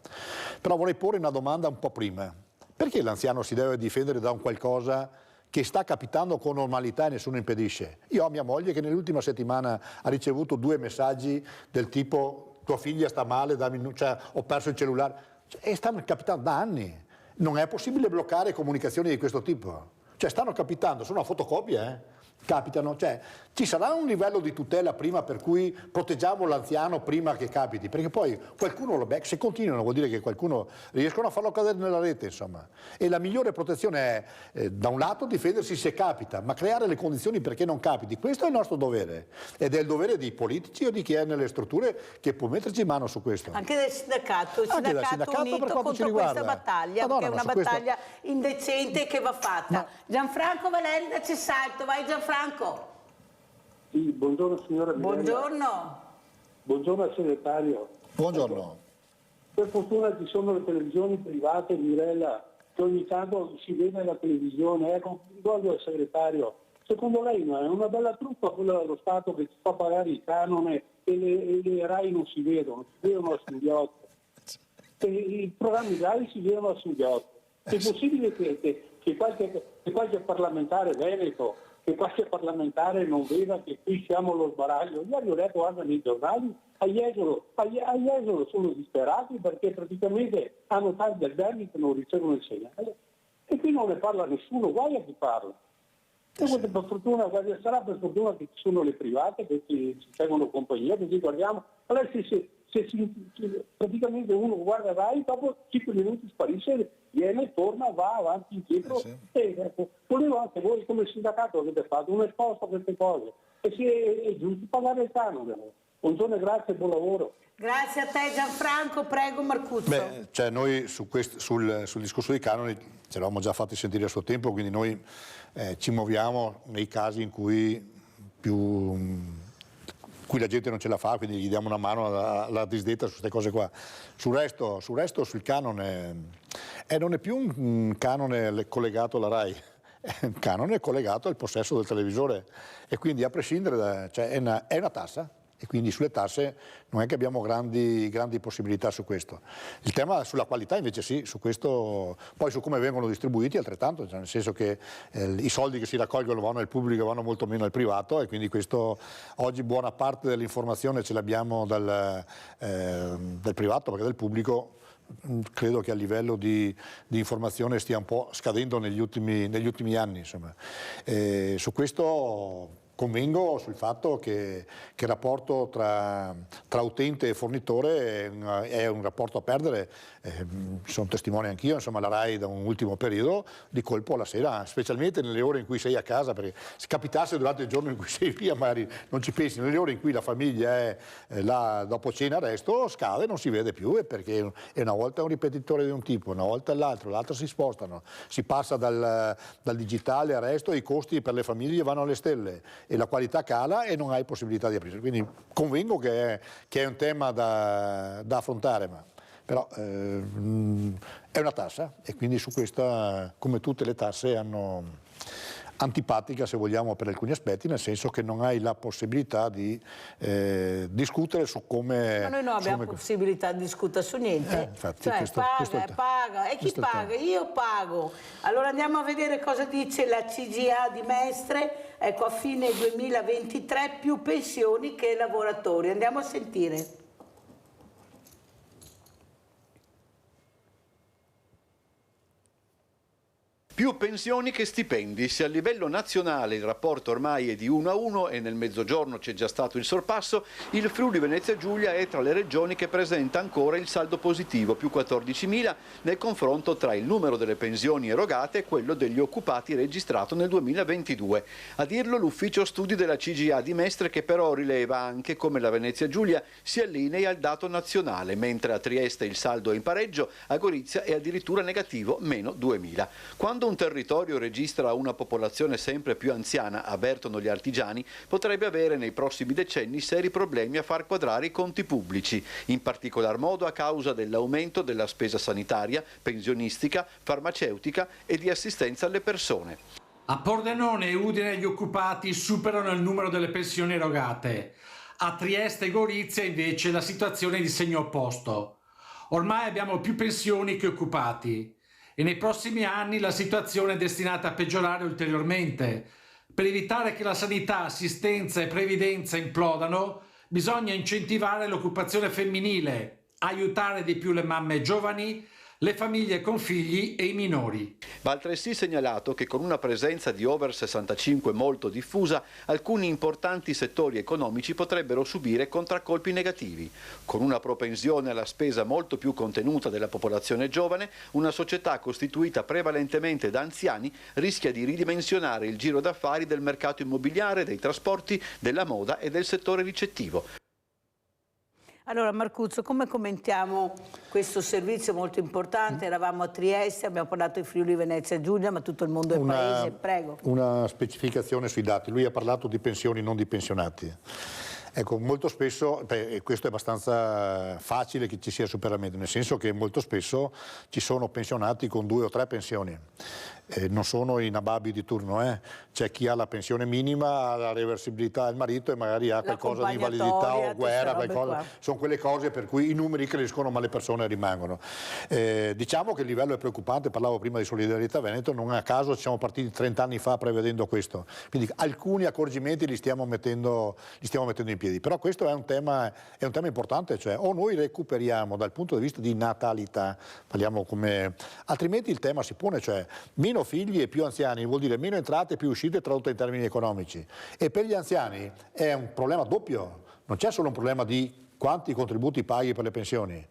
Però vorrei porre una domanda un po' prima. Perché l'anziano si deve difendere da un qualcosa che sta capitando con normalità e nessuno impedisce? Io ho mia moglie che nell'ultima settimana ha ricevuto 2 messaggi del tipo tua figlia sta male, cioè, ho perso il cellulare, e stanno capitando da anni. Non è possibile bloccare comunicazioni di questo tipo, cioè stanno capitando, sono una fotocopia, capitano, cioè ci sarà un livello di tutela prima per cui proteggiamo l'anziano prima che capiti, perché poi qualcuno lo becca, se continuano vuol dire che qualcuno riescono a farlo cadere nella rete, insomma. E la migliore protezione è da un lato difendersi se capita, ma creare le condizioni perché non capiti. Questo è il nostro dovere ed è il dovere dei politici o di chi è nelle strutture che può metterci mano su questo. Anche del sindacato, il sindacato unito contro questa battaglia, Madonna, che è una battaglia indecente che va fatta. Gianfranco Valeri da Cessalto, vai Gianfranco. Sì, buongiorno signora Mirella. Buongiorno. Buongiorno al segretario. Buongiorno. Per fortuna ci sono le televisioni private, Mirella, che ogni tanto si vede alla televisione. Ecco, ricordo al segretario, secondo lei non è una bella truffa quella dello Stato che ci fa pagare il canone e le RAI non si vedono a sughiotto. I programmi RAI si vedono a sughiotto. È possibile che qualche parlamentare veneto, che qualche parlamentare non veda che qui siamo allo sbaraglio? Ieri ho letto anche nei giornali, a Jesolo sono disperati perché praticamente hanno tanti alberghi che non ricevono il segnale e qui non ne parla nessuno, guai a chi parla. E per fortuna, sarà per fortuna che ci sono le private che ci tengono compagnia, così guardiamo. Allora se praticamente uno guarda Rai, dopo 5 minuti sparisce, viene, torna, va avanti, indietro. Ecco, volevo anche voi come sindacato avete fatto un esposto a queste cose e se è giusto pagare il canone. Buongiorno e grazie e buon lavoro. Grazie a te Gianfranco, prego Marcuzzo. Beh, cioè noi sul discorso dei canoni ce l'avevamo già fatti sentire a suo tempo, quindi noi ci muoviamo nei casi in cui la gente non ce la fa, quindi gli diamo una mano alla disdetta su queste cose qua. Sul resto, sul canone, non è più un canone collegato alla RAI, è un canone collegato al possesso del televisore e quindi a prescindere è una tassa. E quindi sulle tasse non è che abbiamo grandi possibilità su questo. Il tema sulla qualità invece sì, su questo, poi su come vengono distribuiti altrettanto, cioè nel senso che i soldi che si raccolgono vanno al pubblico, vanno molto meno al privato e quindi questo oggi buona parte dell'informazione ce l'abbiamo dal privato, perché del pubblico credo che a livello di informazione stia un po' scadendo negli ultimi anni. Insomma. Su questo convengo sul fatto che il rapporto tra utente e fornitore è un rapporto a perdere. Sono testimone anch'io, insomma, la RAI da un ultimo periodo di colpo alla sera, specialmente nelle ore in cui sei a casa, perché se capitasse durante il giorno in cui sei via magari non ci pensi, nelle ore in cui la famiglia è là dopo cena resto scade, non si vede più, perché una volta è un ripetitore di un tipo, una volta è l'altro si spostano, si passa dal digitale al resto, i costi per le famiglie vanno alle stelle e la qualità cala e non hai possibilità di aprire. Quindi convengo che è un tema da affrontare, ma Però è una tassa e quindi su questa, come tutte le tasse, hanno antipatica se vogliamo per alcuni aspetti, nel senso che non hai la possibilità di discutere su come... Ma noi non abbiamo possibilità di discutere su niente, infatti, cioè questo paga, e chi paga? Io pago. Allora andiamo a vedere cosa dice la CGIA di Mestre, ecco, a fine 2023 più pensioni che lavoratori, andiamo a sentire. Più pensioni che stipendi. Se a livello nazionale il rapporto ormai è di 1-1 e nel Mezzogiorno c'è già stato il sorpasso, il Friuli Venezia Giulia è tra le regioni che presenta ancora il saldo positivo, più 14.000, nel confronto tra il numero delle pensioni erogate e quello degli occupati registrato nel 2022. A dirlo l'ufficio studi della CGIA di Mestre, che però rileva anche come la Venezia Giulia si allinei al dato nazionale, mentre a Trieste il saldo è in pareggio, a Gorizia è addirittura negativo, meno 2.000. Quando un territorio registra una popolazione sempre più anziana, avvertono gli artigiani, potrebbe avere nei prossimi decenni seri problemi a far quadrare i conti pubblici, in particolar modo a causa dell'aumento della spesa sanitaria, pensionistica, farmaceutica e di assistenza alle persone. A Pordenone e Udine gli occupati superano il numero delle pensioni erogate. A Trieste e Gorizia invece la situazione è di segno opposto. Ormai abbiamo più pensioni che occupati. E nei prossimi anni la situazione è destinata a peggiorare ulteriormente. Per evitare che la sanità, assistenza e previdenza implodano, bisogna incentivare l'occupazione femminile, aiutare di più le mamme giovani, le famiglie con figli e i minori. Va altresì segnalato che con una presenza di over 65 molto diffusa, alcuni importanti settori economici potrebbero subire contraccolpi negativi. Con una propensione alla spesa molto più contenuta della popolazione giovane, una società costituita prevalentemente da anziani rischia di ridimensionare il giro d'affari del mercato immobiliare, dei trasporti, della moda e del settore ricettivo. Allora Marcuzzo, come commentiamo questo servizio molto importante? Eravamo a Trieste, abbiamo parlato di Friuli Venezia Giulia, ma tutto il mondo è paese, prego. Una specificazione sui dati, lui ha parlato di pensioni, non di pensionati. Ecco, molto spesso, e questo è abbastanza facile che ci sia superamento, nel senso che molto spesso ci sono pensionati con 2 o 3 pensioni. Non sono i nababi di turno, c'è chi ha la pensione minima, ha la reversibilità del marito e magari ha qualcosa di invalidità o guerra, qualcosa. Sono quelle cose per cui i numeri crescono ma le persone rimangono. Diciamo che il livello è preoccupante, parlavo prima di Solidarietà Veneto, non a caso ci siamo partiti 30 anni fa prevedendo questo, quindi alcuni accorgimenti li stiamo mettendo in piedi, però questo è un tema importante, cioè o noi recuperiamo dal punto di vista di natalità, parliamo come, altrimenti il tema si pone, cioè meno figli e più anziani vuol dire meno entrate e più uscite tradotte in termini economici, e per gli anziani è un problema doppio, non c'è solo un problema di quanti contributi paghi per le pensioni,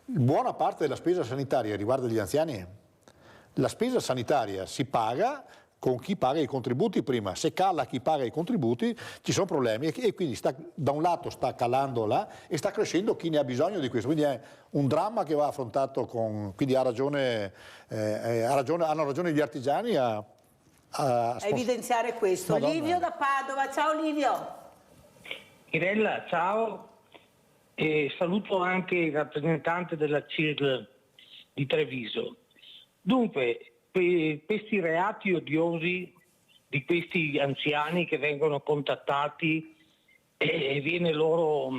buona parte della spesa sanitaria riguarda gli anziani, la spesa sanitaria si paga con chi paga i contributi prima, se cala chi paga i contributi ci sono problemi e quindi da un lato sta calando là e sta crescendo chi ne ha bisogno di questo, quindi è un dramma che va affrontato quindi hanno ragione gli artigiani a evidenziare questo. Madonna. Livio da Padova, ciao Livio. Mirella, ciao, e saluto anche il rappresentante della CIRL di Treviso. Dunque, questi reati odiosi di questi anziani che vengono contattati e viene loro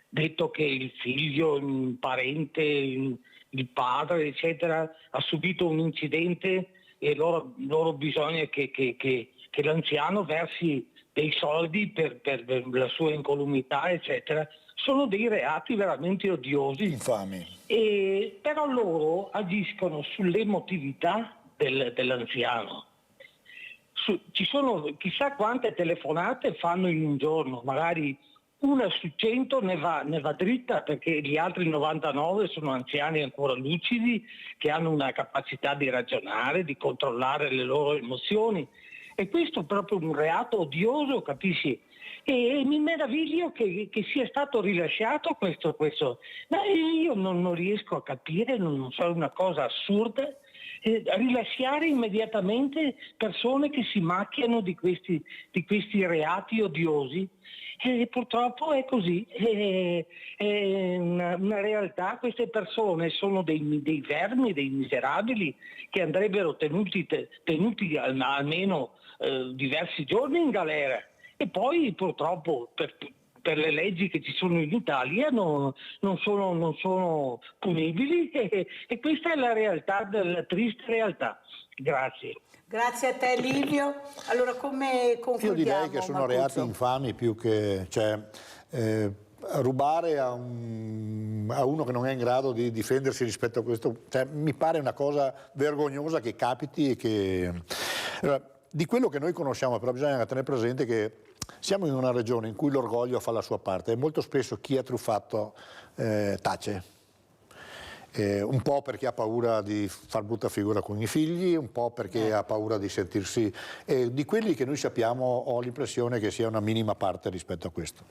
detto che il figlio, il parente, il padre, eccetera, ha subito un incidente e loro bisogna che l'anziano versi dei soldi per la sua incolumità, eccetera, sono dei reati veramente odiosi. Infami. Però loro agiscono sull'emotività dell'anziano. Ci sono chissà quante telefonate fanno in un giorno, magari una su 100 ne va dritta perché gli altri 99 sono anziani ancora lucidi, che hanno una capacità di ragionare, di controllare le loro emozioni. E questo è proprio un reato odioso, capisci? E mi meraviglio che sia stato rilasciato questo. Ma io non riesco a capire, non so, è una cosa assurda. rilasciare immediatamente persone che si macchiano di questi reati odiosi. Purtroppo è così, è una realtà. Queste persone sono dei vermi, dei miserabili che andrebbero tenuti almeno diversi giorni in galera, e poi purtroppo per le leggi che ci sono in Italia non sono punibili, e questa è la realtà, la triste realtà. Grazie. Grazie a te Livio. Allora come concludiamo? Io direi che sono reati infami più che... rubare a uno che non è in grado di difendersi rispetto a questo, mi pare una cosa vergognosa che capiti e che... Allora, di quello che noi conosciamo però bisogna tenere presente che siamo in una regione in cui l'orgoglio fa la sua parte e molto spesso chi è truffato tace. Un po' perché ha paura di far brutta figura con i figli, un po' perché ha paura di sentirsi... di quelli che noi sappiamo ho l'impressione che sia una minima parte rispetto a questo.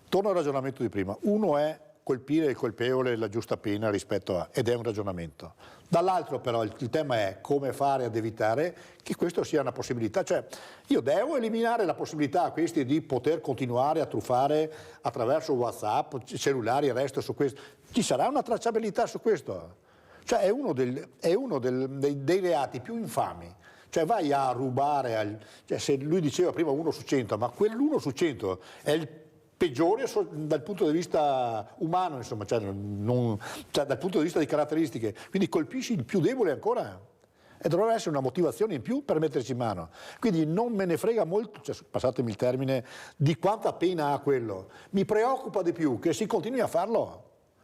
Torno al ragionamento di prima. Uno è colpire il colpevole la giusta pena rispetto a... ed è un ragionamento. Dall'altro però il tema è come fare ad evitare che questo sia una possibilità. Cioè io devo eliminare la possibilità a questi di poter continuare a truffare attraverso WhatsApp, cellulari, il resto su questo. Ci sarà una tracciabilità su questo? Cioè è uno dei reati più infami. Cioè vai a rubare, se lui diceva prima 1 su 100, ma quell'1 su 100 è il peggiore dal punto di vista umano, insomma, dal punto di vista di caratteristiche, quindi colpisci il più debole ancora e dovrebbe essere una motivazione in più per metterci in mano. Quindi non me ne frega molto, passatemi il termine, di quanta pena ha quello, mi preoccupa di più che si continui a farlo.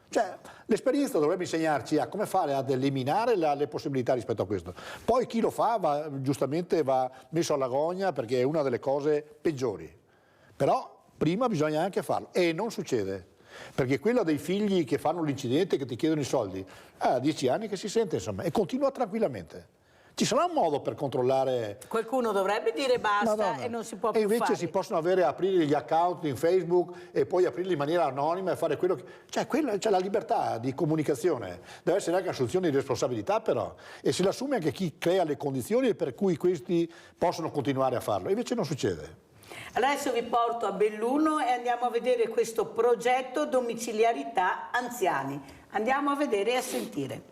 Cioè, l'esperienza dovrebbe insegnarci a come fare ad eliminare le possibilità rispetto a questo. Poi chi lo fa giustamente va messo alla gogna perché è una delle cose peggiori. Però prima bisogna anche farlo e non succede, perché quella dei figli che fanno l'incidente, che ti chiedono i soldi, ha 10 anni che si sente, insomma, e continua tranquillamente. Ci sarà un modo per controllare... Qualcuno dovrebbe dire basta e non si può più fare. E invece fare. si possono aprire gli account in Facebook e poi aprirli in maniera anonima e fare quello che... Cioè la libertà di comunicazione deve essere anche un'assunzione di responsabilità però, e se l'assume anche chi crea le condizioni per cui questi possono continuare a farlo, invece non succede. Adesso vi porto a Belluno e andiamo a vedere questo progetto domiciliarità anziani. Andiamo a vedere e a sentire.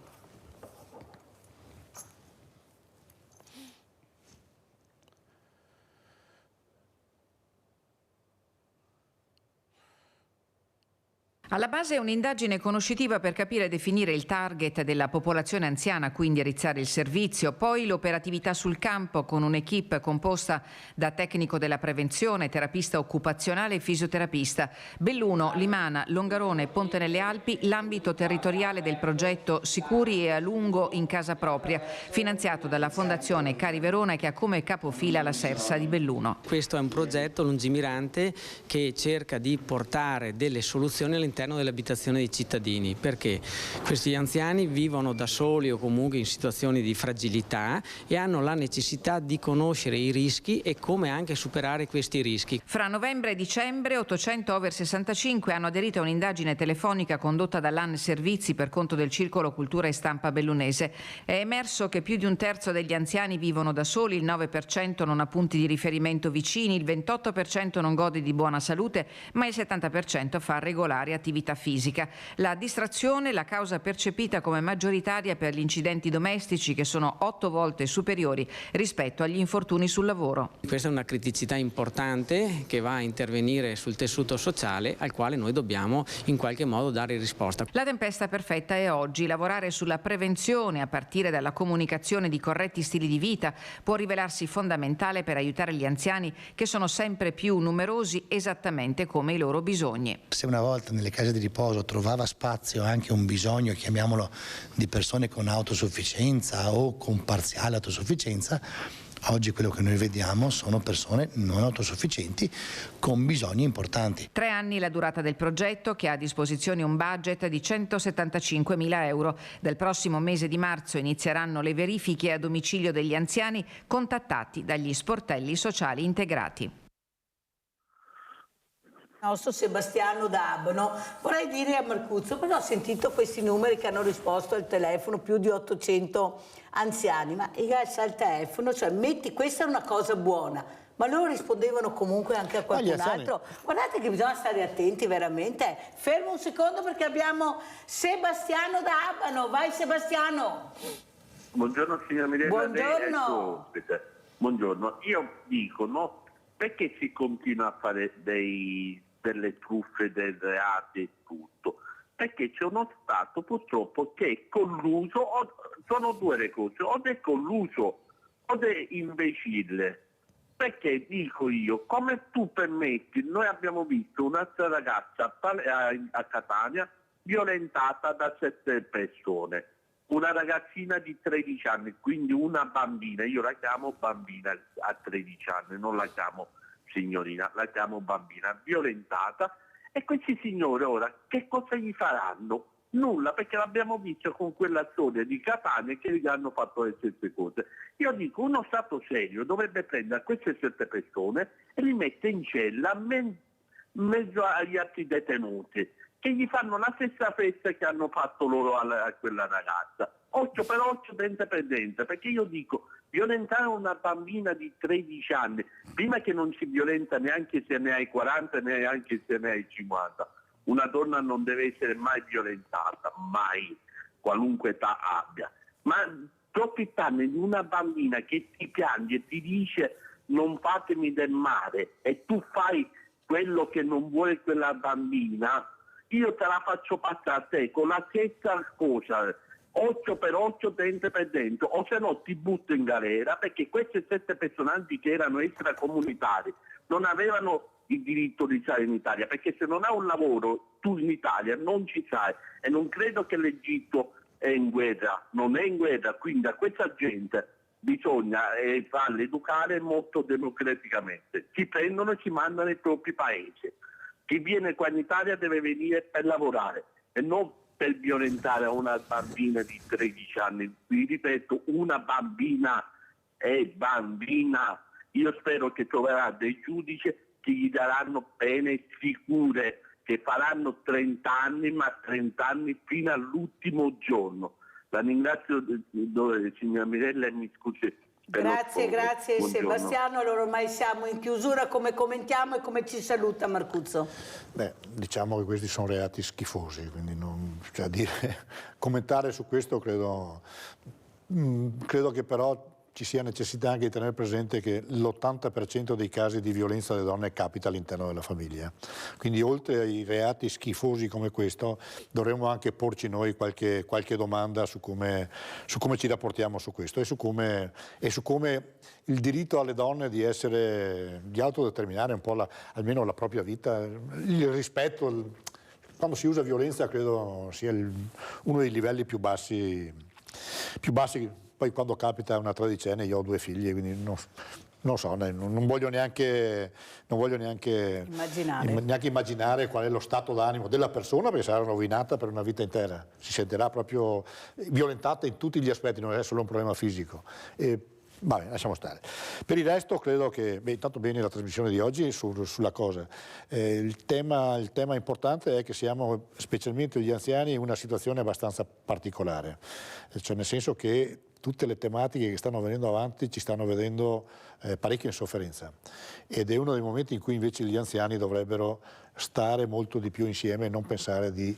Alla base è un'indagine conoscitiva per capire e definire il target della popolazione anziana, quindi indirizzare il servizio, poi l'operatività sul campo con un'equipe composta da tecnico della prevenzione, terapista occupazionale e fisioterapista. Belluno, Limana, Longarone e Ponte nelle Alpi, l'ambito territoriale del progetto Sicuri e a lungo in casa propria, finanziato dalla Fondazione Cari Verona che ha come capofila la Sersa di Belluno. Questo è un progetto lungimirante che cerca di portare delle soluzioni all'interno dell'abitazione dei cittadini, perché questi anziani vivono da soli o comunque in situazioni di fragilità e hanno la necessità di conoscere i rischi e come anche superare questi rischi. Fra novembre e dicembre 800 over 65 hanno aderito a un'indagine telefonica condotta dall'AN Servizi per conto del Circolo Cultura e Stampa bellunese. È emerso che più di un terzo degli anziani vivono da soli, il 9% non ha punti di riferimento vicini, il 28% non gode di buona salute, ma il 70% fa regolari attività fisica. La distrazione, la causa percepita come maggioritaria per gli incidenti domestici, che sono 8 volte superiori rispetto agli infortuni sul lavoro. Questa è una criticità importante che va a intervenire sul tessuto sociale al quale noi dobbiamo in qualche modo dare risposta. La tempesta perfetta è oggi. Lavorare sulla prevenzione a partire dalla comunicazione di corretti stili di vita può rivelarsi fondamentale per aiutare gli anziani che sono sempre più numerosi esattamente come i loro bisogni. Se una volta nelle case di riposo trovava spazio anche un bisogno, chiamiamolo, di persone con autosufficienza o con parziale autosufficienza, oggi quello che noi vediamo sono persone non autosufficienti con bisogni importanti. 3 anni la durata del progetto, che ha a disposizione un budget di 175.000 euro. Dal prossimo mese di marzo inizieranno le verifiche a domicilio degli anziani contattati dagli sportelli sociali integrati. nostro Sebastiano da Abano. Vorrei dire a Marcuzzo, però ho sentito questi numeri che hanno risposto al telefono, più di 800 anziani, ma i gas al telefono, cioè questa è una cosa buona, ma loro rispondevano comunque anche a qualcun altro. Guardate che bisogna stare attenti veramente. Fermo un secondo perché abbiamo Sebastiano da Abano. Vai Sebastiano. Buongiorno signora Mirella. Buongiorno. Buongiorno. Io dico, no, perché si continua a fare delle truffe, dei reati e tutto? Perché c'è uno Stato purtroppo che è colluso, sono due le cose, o è colluso o è imbecille. Perché dico io, come tu permetti, noi abbiamo visto un'altra ragazza a Catania violentata da 7 persone, una ragazzina di 13 anni, quindi una bambina, io la chiamo bambina a 13 anni, non la chiamo signorina, la chiamo bambina, violentata, e questi signori ora che cosa gli faranno? Nulla, perché l'abbiamo visto con quella storia di Catania che gli hanno fatto le stesse cose. Io dico, uno Stato serio dovrebbe prendere queste 7 persone e li mette in cella in mezzo agli altri detenuti, che gli fanno la stessa festa che hanno fatto loro a quella ragazza. 8 per 8, dente per dente, perché io dico, violentare una bambina di 13 anni, prima che non si violenta neanche se ne hai 40, neanche se ne hai 50. Una donna non deve essere mai violentata, mai, qualunque età abbia. Ma approfittare di una bambina che ti piange e ti dice non fatemi del male e tu fai quello che non vuole quella bambina, io te la faccio passare a te con la stessa cosa, 8 per 8, dente per dente, o se no ti butto in galera, perché questi 7 personaggi che erano extracomunitari non avevano il diritto di stare in Italia, perché se non hai un lavoro tu in Italia non ci sai, e non credo che l'Egitto è in guerra, non è in guerra, quindi a questa gente bisogna farla educare molto democraticamente, si prendono e si mandano nei propri paesi. Chi viene qua in Italia deve venire per lavorare e non per violentare una bambina di 13 anni. Vi ripeto, una bambina è bambina. Io spero che troverà dei giudici che gli daranno pene sicure, che faranno 30 anni, ma 30 anni fino all'ultimo giorno. La ringrazio, signora Mirella, e mi scusi. Grazie Sebastiano. Allora ormai siamo in chiusura, come commentiamo e come ci saluta Marcuzzo? Beh, diciamo che questi sono reati schifosi, quindi commentare su questo credo che però ci sia necessità anche di tenere presente che l'80% dei casi di violenza delle donne capita all'interno della famiglia. Quindi oltre ai reati schifosi come questo dovremmo anche porci noi qualche domanda su come ci rapportiamo su questo e su come il diritto alle donne di autodeterminare un po' almeno la propria vita, il rispetto. Quando si usa violenza credo sia uno dei livelli più bassi. Poi quando capita una tredicenne, io ho 2 figli, quindi non so, non voglio neanche immaginare qual è lo stato d'animo della persona, perché sarà rovinata per una vita intera, si sentirà proprio violentata in tutti gli aspetti, non è solo un problema fisico. Vabbè, lasciamo stare. Per il resto credo che, intanto bene la trasmissione di oggi sulla cosa. Il tema importante è che siamo, specialmente gli anziani, in una situazione abbastanza particolare, cioè nel senso che tutte le tematiche che stanno venendo avanti ci stanno vedendo parecchio in sofferenza, ed è uno dei momenti in cui invece gli anziani dovrebbero stare molto di più insieme e non pensare di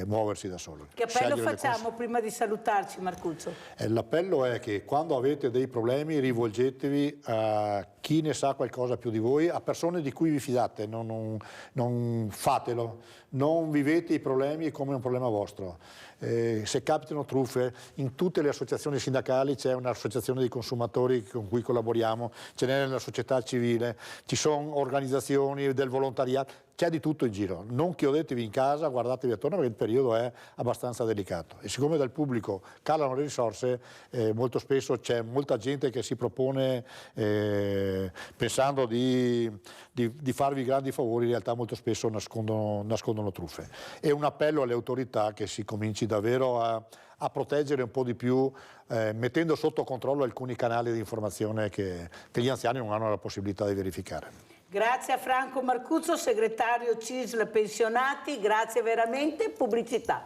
muoversi da soli. Che appello facciamo prima di salutarci, Marcuzzo? L'appello è che quando avete dei problemi rivolgetevi a chi ne sa qualcosa più di voi, a persone di cui vi fidate, non fatelo, non vivete i problemi come un problema vostro. Se capitano truffe, in tutte le associazioni sindacali c'è un'associazione di consumatori con cui collaboriamo, ce n'è nella società civile, ci sono organizzazioni del volontariato, c'è di tutto in giro. Non chiodetevi in casa, guardatevi attorno perché il periodo è abbastanza delicato, e siccome dal pubblico calano le risorse, molto spesso c'è molta gente che si propone pensando di farvi grandi favori, in realtà molto spesso nascondono truffe. È un appello alle autorità che si cominci davvero a proteggere un po' di più, mettendo sotto controllo alcuni canali di informazione che gli anziani non hanno la possibilità di verificare. Grazie a Franco Marcuzzo, segretario CISL pensionati, grazie veramente, pubblicità.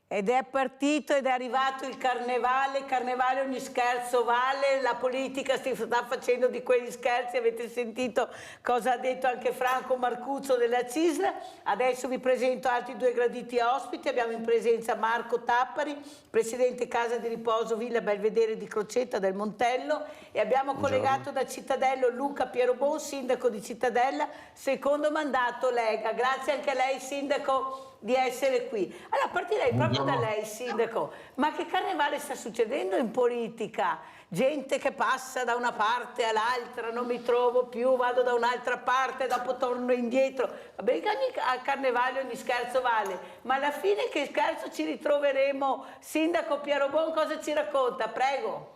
Ed è partito ed è arrivato il carnevale ogni scherzo vale, la politica si sta facendo di quegli scherzi, avete sentito cosa ha detto anche Franco Marcuzzo della CISL. Adesso vi presento altri due graditi ospiti, abbiamo in presenza Marco Tappari, presidente Casa di Riposo Villa Belvedere di Crocetta del Montello, e abbiamo collegato da Cittadello Luca Pierobon, sindaco di Cittadella, secondo mandato Lega. Grazie anche a lei, sindaco, di essere qui. Allora partirei proprio da lei, sindaco, ma che carnevale sta succedendo in politica? Gente che passa da una parte all'altra, non mi trovo più, vado da un'altra parte, dopo torno indietro. Va bene che a carnevale ogni scherzo vale, ma alla fine che scherzo ci ritroveremo? Sindaco Pierobon, cosa ci racconta? Prego.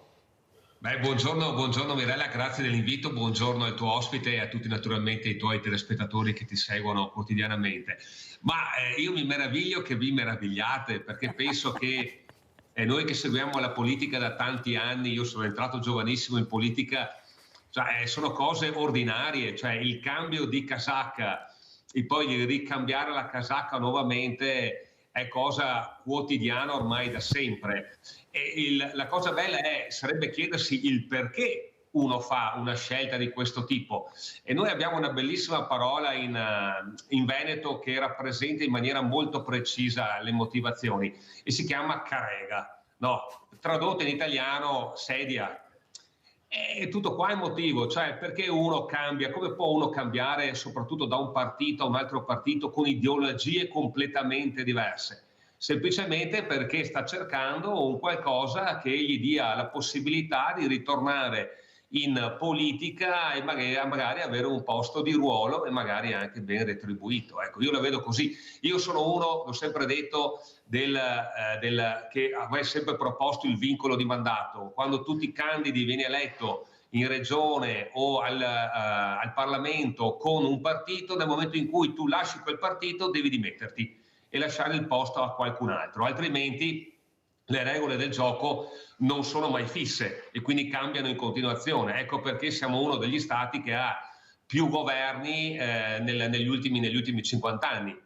Beh, buongiorno Mirella, grazie dell'invito, buongiorno al tuo ospite e a tutti naturalmente i tuoi telespettatori che ti seguono quotidianamente. Ma io mi meraviglio che vi meravigliate, perché penso che noi che seguiamo la politica da tanti anni, io sono entrato giovanissimo in politica, cioè, sono cose ordinarie, cioè il cambio di casacca e poi ricambiare la casacca nuovamente è cosa quotidiana ormai da sempre. E la cosa bella sarebbe chiedersi il perché uno fa una scelta di questo tipo. E noi abbiamo una bellissima parola in Veneto che rappresenta in maniera molto precisa le motivazioni e si chiama carega, no? Tradotto in italiano sedia. E tutto qua è motivo, cioè perché uno cambia, come può uno cambiare soprattutto da un partito a un altro partito con ideologie completamente diverse? Semplicemente perché sta cercando un qualcosa che gli dia la possibilità di ritornare in politica e magari avere un posto di ruolo e magari anche ben retribuito. Ecco, io la vedo così. Io sono uno, l'ho sempre detto, che avrei sempre proposto il vincolo di mandato. Quando tu ti candidi, vieni eletto in regione o al Parlamento con un partito, nel momento in cui tu lasci quel partito devi dimetterti e lasciare il posto a qualcun altro, altrimenti le regole del gioco non sono mai fisse e quindi cambiano in continuazione. Ecco perché siamo uno degli stati che ha più governi negli ultimi 50 anni.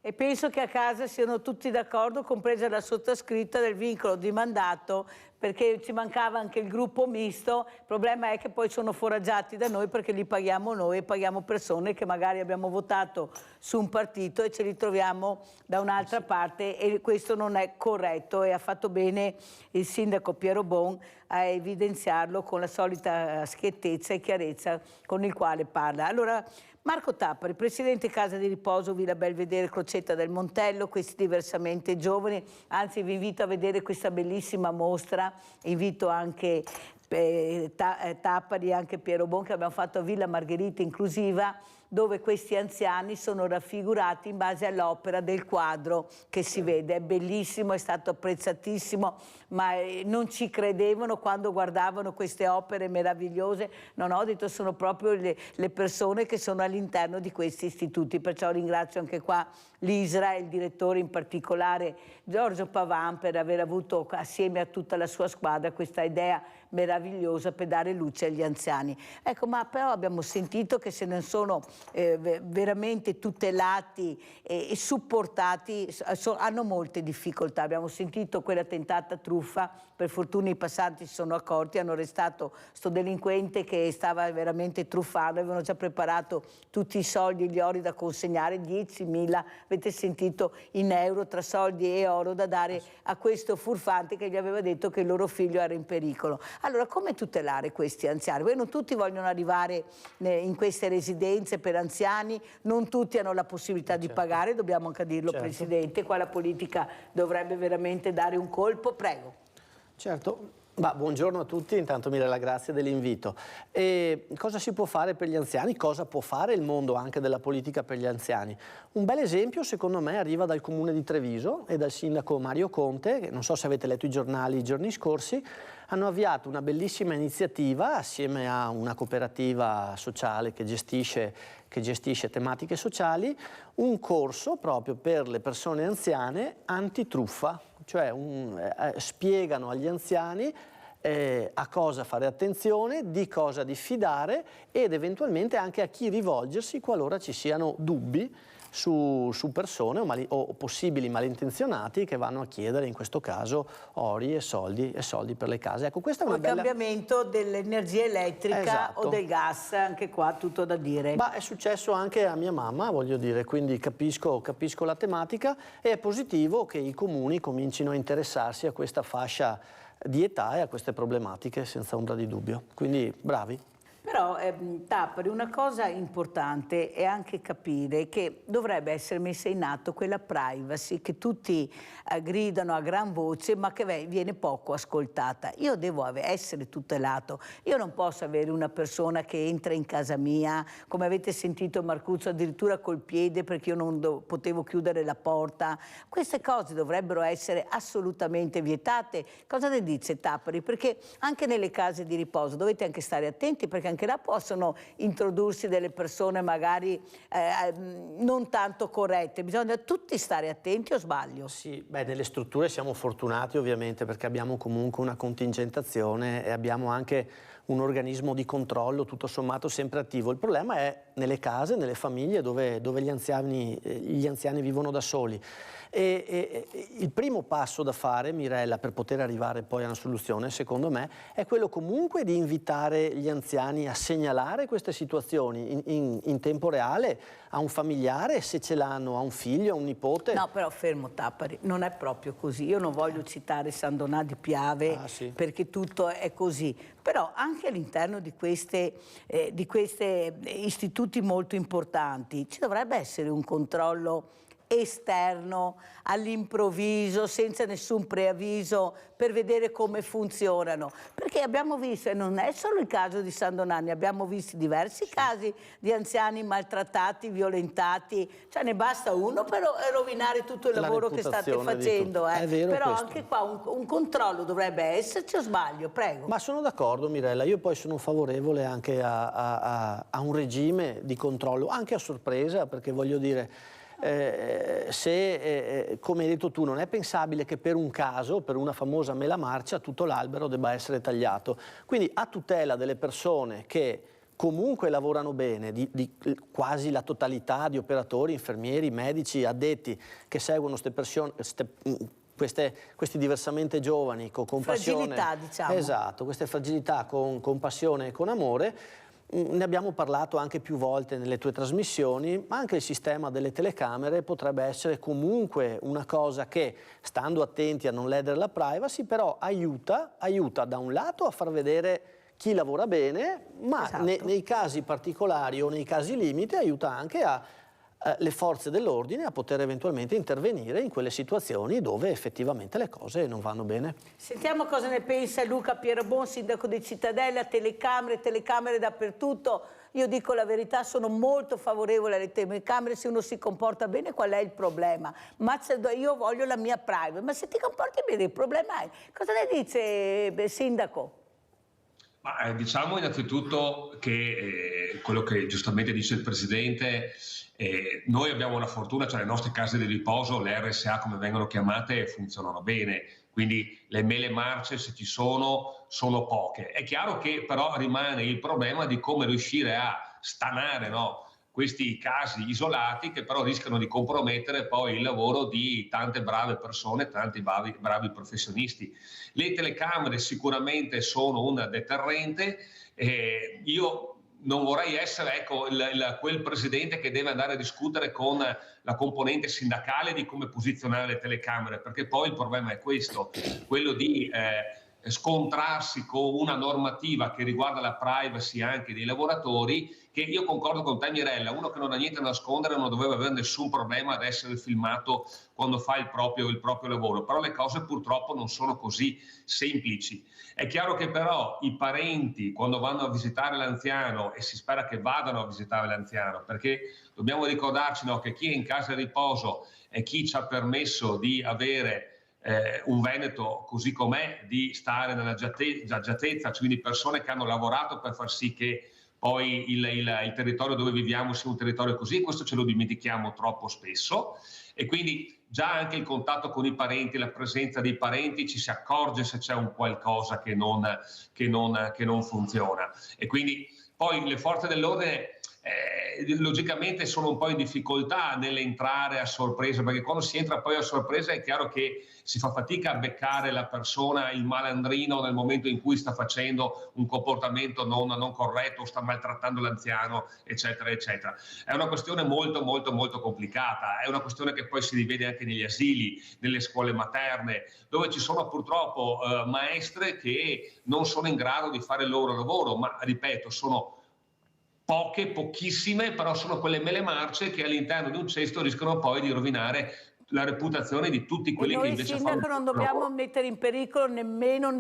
E penso che a casa siano tutti d'accordo, compresa la sottoscritta, del vincolo di mandato, perché ci mancava anche il gruppo misto. Il problema è che poi sono foraggiati da noi perché li paghiamo noi e paghiamo persone che magari abbiamo votato su un partito e ce li troviamo da un'altra parte, e questo non è corretto, e ha fatto bene il sindaco Pierobon a evidenziarlo con la solita schiettezza e chiarezza con il quale parla. Allora, Marco Tappari, presidente Casa di Riposo Villa Belvedere Crocetta del Montello, questi diversamente giovani, anzi vi invito a vedere questa bellissima mostra, invito anche Tappari e anche Pierobon che abbiamo fatto a Villa Margherita Inclusiva, dove questi anziani sono raffigurati in base all'opera del quadro che si vede. È bellissimo, è stato apprezzatissimo, ma non ci credevano quando guardavano queste opere meravigliose. Non ho detto, sono proprio le persone che sono all'interno di questi istituti, perciò ringrazio anche qua l'ISRA e il direttore, in particolare Giorgio Pavan, per aver avuto assieme a tutta la sua squadra questa idea meravigliosa per dare luce agli anziani. Ecco, ma però abbiamo sentito che se ne sono veramente tutelati e supportati, hanno molte difficoltà. Abbiamo sentito quella tentata truffa, per fortuna i passanti si sono accorti, hanno arrestato sto delinquente che stava veramente truffando, avevano già preparato tutti i soldi, gli ori da consegnare, 10.000, avete sentito, in euro tra soldi e oro da dare a questo furfante che gli aveva detto che il loro figlio era in pericolo. Allora, come tutelare questi anziani? Poi non tutti vogliono arrivare in queste residenze per anziani, non tutti hanno la possibilità di pagare, dobbiamo anche dirlo, Presidente, qua la politica dovrebbe veramente dare un colpo, prego. Certo, buongiorno a tutti, intanto Mirella, grazie dell'invito. Cosa si può fare per gli anziani? Cosa può fare il mondo anche della politica per gli anziani? Un bel esempio secondo me arriva dal comune di Treviso e dal sindaco Mario Conte, che non so se avete letto i giornali i giorni scorsi, hanno avviato una bellissima iniziativa assieme a una cooperativa sociale che gestisce tematiche sociali, un corso proprio per le persone anziane antitruffa, cioè spiegano agli anziani a cosa fare attenzione, di cosa diffidare ed eventualmente anche a chi rivolgersi qualora ci siano dubbi su persone o possibili malintenzionati che vanno a chiedere in questo caso ori e soldi per le case. Ecco, questa è una bella... cambiamento dell'energia elettrica o del gas, anche qua tutto da dire. Ma è successo anche a mia mamma, voglio dire, quindi capisco la tematica e è positivo che i comuni comincino a interessarsi a questa fascia di età e a queste problematiche senza ombra di dubbio. Quindi bravi. Però Tapari, una cosa importante è anche capire che dovrebbe essere messa in atto quella privacy che tutti gridano a gran voce ma che viene poco ascoltata. Io devo essere tutelato, io non posso avere una persona che entra in casa mia, come avete sentito Marcuzzo, addirittura col piede perché io non potevo chiudere la porta. Queste cose dovrebbero essere assolutamente vietate. Cosa ne dice Tapari? Perché anche nelle case di riposo dovete anche stare attenti, perché anche là possono introdursi delle persone magari non tanto corrette. Bisogna tutti stare attenti, o sbaglio? Sì, nelle strutture siamo fortunati ovviamente perché abbiamo comunque una contingentazione e abbiamo anche un organismo di controllo tutto sommato sempre attivo. Il problema è nelle case, nelle famiglie dove gli anziani vivono da soli. E il primo passo da fare, Mirella, per poter arrivare poi a una soluzione, secondo me, è quello comunque di invitare gli anziani a segnalare queste situazioni in tempo reale a un familiare, se ce l'hanno, a un figlio, a un nipote. No, però fermo Tapari, non è proprio così. Io non voglio citare San Donà di Piave perché tutto è così. Però anche all'interno di questi istituti molto importanti ci dovrebbe essere un controllo esterno, all'improvviso, senza nessun preavviso, per vedere come funzionano. Perché abbiamo visto, e non è solo il caso di San Donà, abbiamo visto diversi casi di anziani maltrattati, violentati, cioè ne basta uno per rovinare tutto il lavoro che state facendo. È vero. Però questo. anche qua un controllo dovrebbe esserci, o sbaglio? Prego. Ma sono d'accordo, Mirella, io poi sono favorevole anche a un regime di controllo, anche a sorpresa, perché voglio dire, come hai detto tu, non è pensabile che per un caso, per una famosa mela marcia, tutto l'albero debba essere tagliato. Quindi a tutela delle persone che comunque lavorano bene, di quasi la totalità di operatori, infermieri, medici, addetti che seguono questi diversamente giovani con passione, fragilità, diciamo. Esatto, queste fragilità con passione e con amore. Ne abbiamo parlato anche più volte nelle tue trasmissioni, ma anche il sistema delle telecamere potrebbe essere comunque una cosa che, stando attenti a non ledere la privacy, però aiuta da un lato a far vedere chi lavora bene, ma nei casi particolari o nei casi limite aiuta anche le forze dell'ordine a poter eventualmente intervenire in quelle situazioni dove effettivamente le cose non vanno bene. Sentiamo cosa ne pensa Luca Pierabon, sindaco di Cittadella. Telecamere dappertutto. Io dico la verità, sono molto favorevole alle telecamere se uno si comporta bene. Qual è il problema? Ma io voglio la mia privacy, ma se ti comporti bene il problema è. Cosa ne dice sindaco? Ma, diciamo innanzitutto che quello che giustamente dice il Presidente, noi abbiamo la fortuna, cioè le nostre case di riposo, le RSA come vengono chiamate, funzionano bene, quindi le mele marce, se ci sono poche. È chiaro che però rimane il problema di come riuscire a stanare, no, questi casi isolati che però rischiano di compromettere poi il lavoro di tante brave persone, tanti bravi professionisti. Le telecamere sicuramente sono un deterrente. Io non vorrei essere quel presidente che deve andare a discutere con la componente sindacale di come posizionare le telecamere, perché poi il problema è questo, quello di scontrarsi con una normativa che riguarda la privacy anche dei lavoratori, che io concordo con te Mirella, uno che non ha niente da nascondere non doveva avere nessun problema ad essere filmato quando fa il proprio lavoro, però le cose purtroppo non sono così semplici. È chiaro che però i parenti quando vanno a visitare l'anziano, e si spera che vadano a visitare l'anziano, perché dobbiamo ricordarci, no, che chi è in casa di riposo è chi ci ha permesso di avere un Veneto così com'è, di stare nella agiatezza, quindi persone che hanno lavorato per far sì che poi il territorio dove viviamo sia un territorio così. Questo ce lo dimentichiamo troppo spesso, e quindi già anche il contatto con i parenti, la presenza dei parenti, ci si accorge se c'è un qualcosa che non funziona, e quindi poi le forze dell'ordine logicamente sono un po' in difficoltà nell'entrare a sorpresa, perché quando si entra poi a sorpresa è chiaro che si fa fatica a beccare la persona, il malandrino, nel momento in cui sta facendo un comportamento non corretto, sta maltrattando l'anziano, eccetera, eccetera. È una questione molto, molto, molto complicata, è una questione che poi si rivede anche negli asili, nelle scuole materne, dove ci sono purtroppo maestre che non sono in grado di fare il loro lavoro, ma ripeto, sono pochissime, però sono quelle mele marce che all'interno di un cesto rischiano poi di rovinare la reputazione di tutti quelli che invece fanno. Sindaco, non dobbiamo mettere in pericolo nemmeno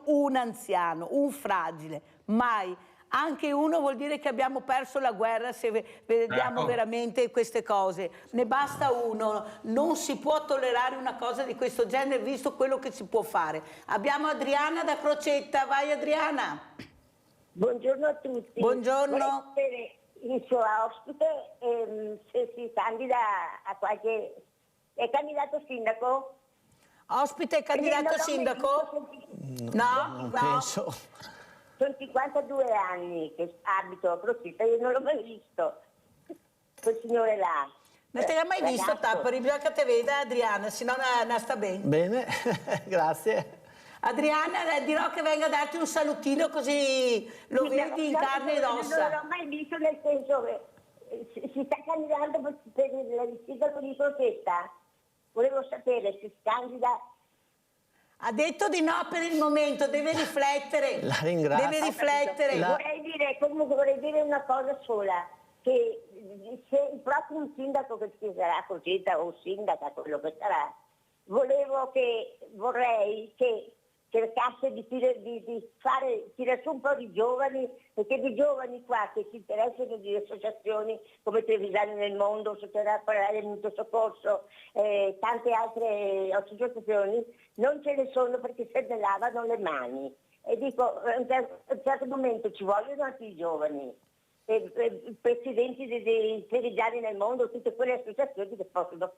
un anziano, un fragile, mai. Anche uno vuol dire che abbiamo perso la guerra se vediamo veramente queste cose. Ne basta uno, non si può tollerare una cosa di questo genere visto quello che si può fare. Abbiamo Adriana da Crocetta, vai Adriana. Buongiorno a tutti. Buongiorno. Vorrei sapere il suo ospite se si candida a qualche... È candidato sindaco? Ospite è candidato sindaco? No, penso. Sono 52 anni che abito a Crocetta, io non l'ho mai visto, quel signore là. Non te l'ha mai visto, Tappari? Bisogna che te veda Adriana, se no non sta bene. Bene, grazie. Adriana, dirò che venga a darti un salutino così lo vedi in carne ed ossa. Non l'ho mai visto, nel senso che si sta candidando per il sindaco di Crocetta. Volevo sapere se si candida. Ha detto di no per il momento, deve riflettere. La ringrazio. Deve riflettere. Vorrei dire una cosa sola, che se il prossimo sindaco che ci sarà Crocetta o sindaca, quello che sarà, vorrei che cercasse di tirare su un po' di giovani, perché di giovani qua che si interessano di associazioni come Trevisani nel Mondo, Società Parallele del Mutuo Soccorso, tante altre associazioni, non ce ne sono perché se ne lavano le mani. E dico, a un certo momento ci vogliono anche i giovani, presidenti dei Trevisani nel Mondo, tutte quelle associazioni che possono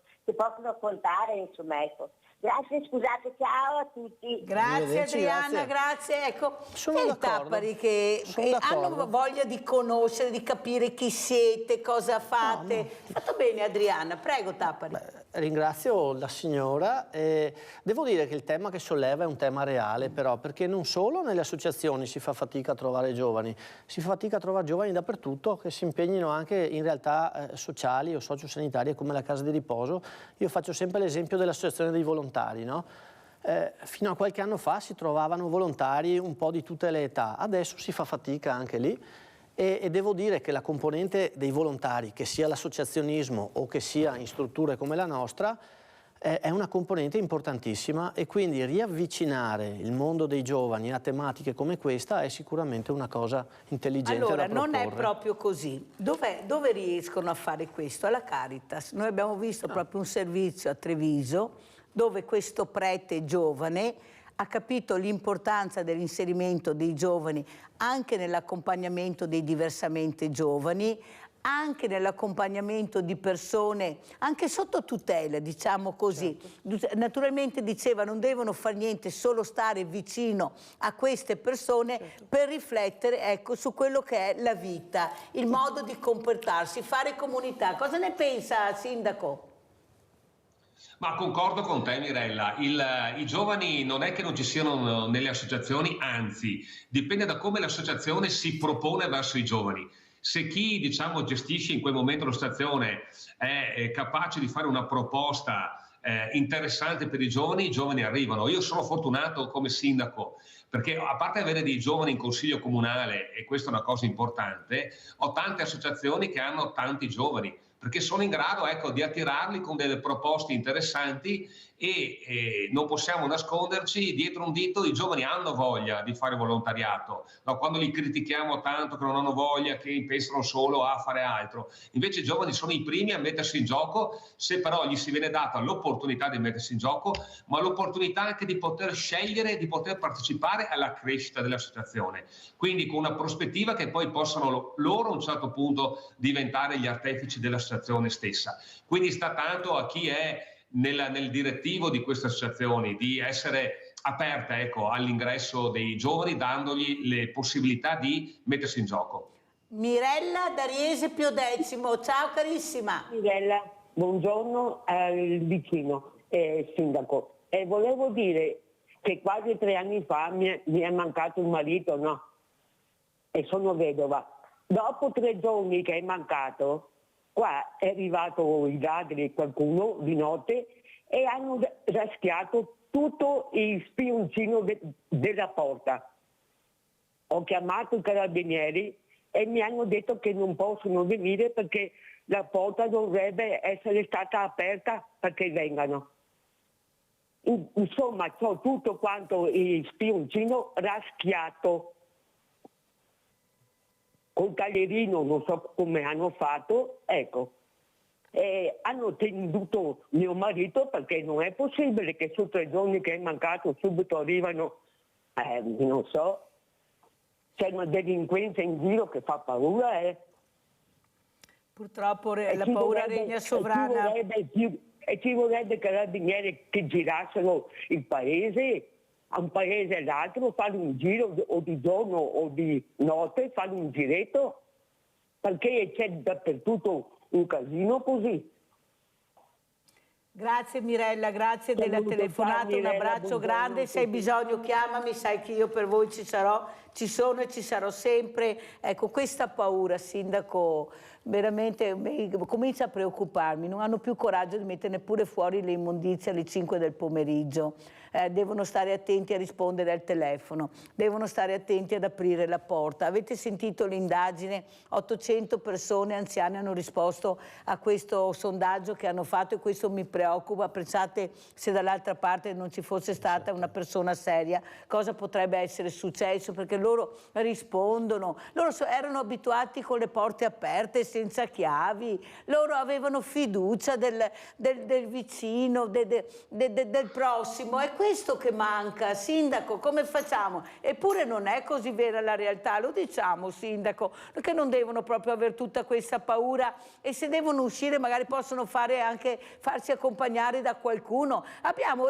contare, insomma, ecco. Grazie, scusate, ciao a tutti. Grazie Adriana, grazie. Ecco, sono i Tappari che hanno voglia di conoscere, di capire chi siete, cosa fate. Hai fatto bene Adriana, prego Tappari. Ringrazio la signora. Devo dire che il tema che solleva è un tema reale, però, perché non solo nelle associazioni si fa fatica a trovare giovani, si fa fatica a trovare giovani dappertutto che si impegnino anche in realtà sociali o sociosanitarie come la casa di riposo. Io faccio sempre l'esempio dell'associazione dei volontari, no? Fino a qualche anno fa si trovavano volontari un po' di tutte le età, adesso si fa fatica anche lì. E devo dire che la componente dei volontari, che sia l'associazionismo o che sia in strutture come la nostra, è una componente importantissima, e quindi riavvicinare il mondo dei giovani a tematiche come questa è sicuramente una cosa intelligente da proporre. Non è proprio così. Dove riescono a fare questo? Alla Caritas. Noi abbiamo visto proprio un servizio a Treviso dove questo prete giovane ha capito l'importanza dell'inserimento dei giovani anche nell'accompagnamento dei diversamente giovani, anche nell'accompagnamento di persone, anche sotto tutela, diciamo così. Certo. Naturalmente diceva non devono fare niente, solo stare vicino a queste persone, certo, per riflettere, ecco, su quello che è la vita, il modo di comportarsi, fare comunità. Cosa ne pensa, Sindaco? Ma concordo con te, Mirella, i giovani non è che non ci siano nelle associazioni, anzi dipende da come l'associazione si propone verso i giovani. Se chi, diciamo, gestisce in quel momento l'associazione è capace di fare una proposta interessante per i giovani arrivano. Io sono fortunato come sindaco perché, a parte avere dei giovani in consiglio comunale, e questa è una cosa importante, ho tante associazioni che hanno tanti giovani, perché sono in grado, ecco, di attirarli con delle proposte interessanti e non possiamo nasconderci dietro un dito. I giovani hanno voglia di fare volontariato, no? Quando li critichiamo tanto che non hanno voglia, che pensano solo a fare altro, invece i giovani sono i primi a mettersi in gioco, se però gli si viene data l'opportunità di mettersi in gioco, ma l'opportunità anche di poter scegliere, di poter partecipare alla crescita dell'associazione, quindi con una prospettiva che poi possano loro a un certo punto diventare gli artefici dell'associazione stessa. Quindi sta tanto a chi è nel direttivo di queste associazioni di essere aperta, ecco, all'ingresso dei giovani, dandogli le possibilità di mettersi in gioco. Mirella D'Ariese Piodecimo, ciao carissima. Mirella, buongiorno al vicino sindaco. Volevo dire che quasi 3 anni fa mi è mancato un marito, no? E sono vedova. Dopo 3 giorni che è mancato, qua è arrivato il ladri, qualcuno di notte, e hanno raschiato tutto il spioncino della porta. Ho chiamato i carabinieri e mi hanno detto che non possono venire perché la porta dovrebbe essere stata aperta perché vengano. Insomma, c'ho tutto quanto il spioncino raschiato. Col taglierino non so come hanno fatto, ecco. Hanno tenuto mio marito perché non è possibile che su 3 giorni che è mancato subito arrivano, non so, c'è una delinquenza in giro che fa paura. Purtroppo la paura regna sovrana. E ci vorrebbe carabinieri che girassero il paese, a un paese all'altro, fare un giro o di giorno o di notte, fare un giretto, perché c'è dappertutto un casino così. Grazie Mirella, grazie della telefonata, un abbraccio grande, se hai bisogno chiamami, sai che io per voi ci sono e ci sarò sempre. Ecco, questa paura, sindaco, veramente comincia a preoccuparmi, non hanno più coraggio di mettere neppure fuori le immondizie alle 5 del pomeriggio. Devono stare attenti a rispondere al telefono, devono stare attenti ad aprire la porta. Avete sentito l'indagine? 800 persone anziane hanno risposto a questo sondaggio che hanno fatto e questo mi preoccupa. Pensate se dall'altra parte non ci fosse stata una persona seria, cosa potrebbe essere successo? Perché loro rispondono, loro erano abituati con le porte aperte, senza chiavi, loro avevano fiducia del vicino, del prossimo. È questo che manca, sindaco, come facciamo? Eppure non è così vera la realtà, lo diciamo, sindaco, perché non devono proprio avere tutta questa paura e se devono uscire magari possono farsi accompagnare da qualcuno.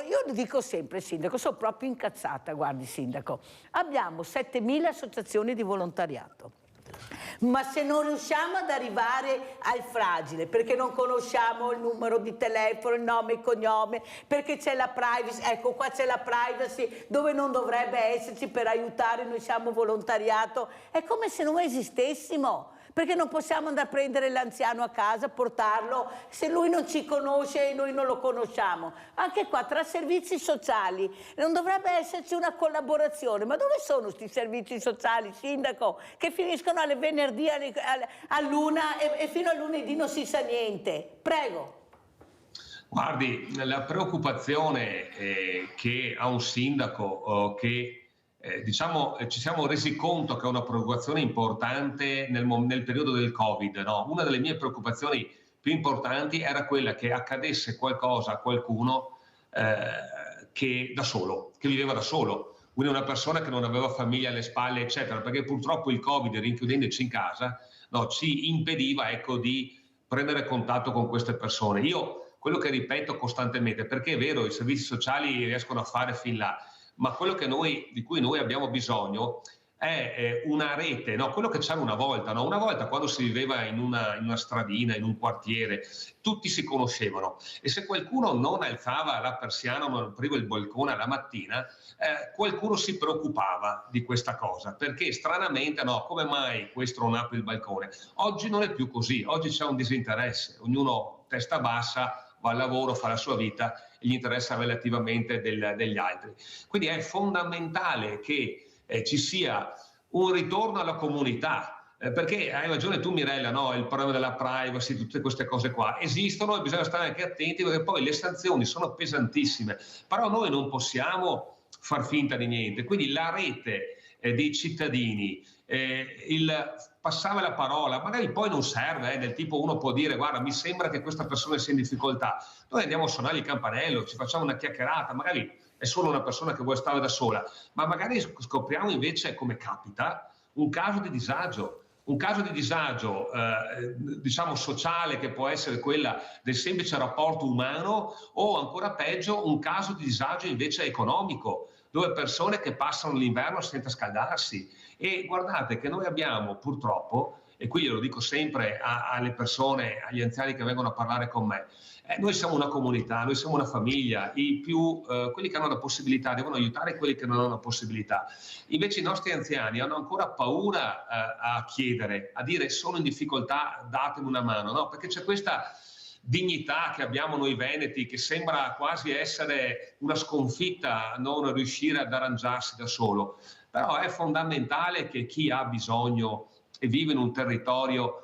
Io lo dico sempre, sindaco, sono proprio incazzata, guardi sindaco, abbiamo 7.000 associazioni di volontariato. Ma se non riusciamo ad arrivare al fragile, perché non conosciamo il numero di telefono, il nome e il cognome, perché c'è la privacy, ecco qua c'è la privacy dove non dovrebbe esserci per aiutare, noi siamo volontariato, è come se non esistessimo. Perché non possiamo andare a prendere l'anziano a casa, portarlo, se lui non ci conosce e noi non lo conosciamo. Anche qua tra servizi sociali non dovrebbe esserci una collaborazione. Ma dove sono questi servizi sociali, sindaco, che finiscono alle venerdì all'una e fino a lunedì non si sa niente? Prego. Guardi, la preoccupazione che ha un sindaco che diciamo, ci siamo resi conto che è una preoccupazione importante nel periodo del Covid, no? Una delle mie preoccupazioni più importanti era quella che accadesse qualcosa a qualcuno che viveva da solo, quindi una persona che non aveva famiglia alle spalle, eccetera, perché purtroppo il Covid, rinchiudendoci in casa, no, ci impediva, ecco, di prendere contatto con queste persone. Io quello che ripeto costantemente, perché è vero, i servizi sociali riescono a fare fin là, ma quello di cui noi abbiamo bisogno è una rete, no? Quello che c'era una volta, no? Una volta quando si viveva in una stradina, in un quartiere, tutti si conoscevano, e se qualcuno non alzava la persiana, non apriva il balcone alla mattina, qualcuno si preoccupava di questa cosa, perché stranamente, no, come mai questo non apre il balcone? Oggi non è più così, oggi c'è un disinteresse, ognuno testa bassa, va al lavoro, fa la sua vita e gli interessa relativamente degli altri. Quindi è fondamentale che ci sia un ritorno alla comunità, perché hai ragione tu Mirella, no? Il problema della privacy, tutte queste cose qua esistono e bisogna stare anche attenti, perché poi le sanzioni sono pesantissime, però noi non possiamo far finta di niente, quindi la rete dei cittadini, il passare la parola, magari poi non serve, del tipo uno può dire guarda mi sembra che questa persona sia in difficoltà, noi andiamo a suonare il campanello, ci facciamo una chiacchierata, magari è solo una persona che vuole stare da sola, ma magari scopriamo invece, come capita, un caso di disagio, diciamo sociale, che può essere quella del semplice rapporto umano, o ancora peggio un caso di disagio invece economico, dove persone che passano l'inverno senza scaldarsi. E guardate che noi abbiamo purtroppo, e qui glielo dico sempre alle persone, agli anziani che vengono a parlare con me, noi siamo una comunità, noi siamo una famiglia, quelli che hanno la possibilità devono aiutare quelli che non hanno la possibilità. Invece i nostri anziani hanno ancora paura a chiedere, a dire sono in difficoltà, datemi una mano, no? Perché c'è questa dignità che abbiamo noi veneti, che sembra quasi essere una sconfitta non riuscire ad arrangiarsi da solo. Però è fondamentale che chi ha bisogno e vive in un territorio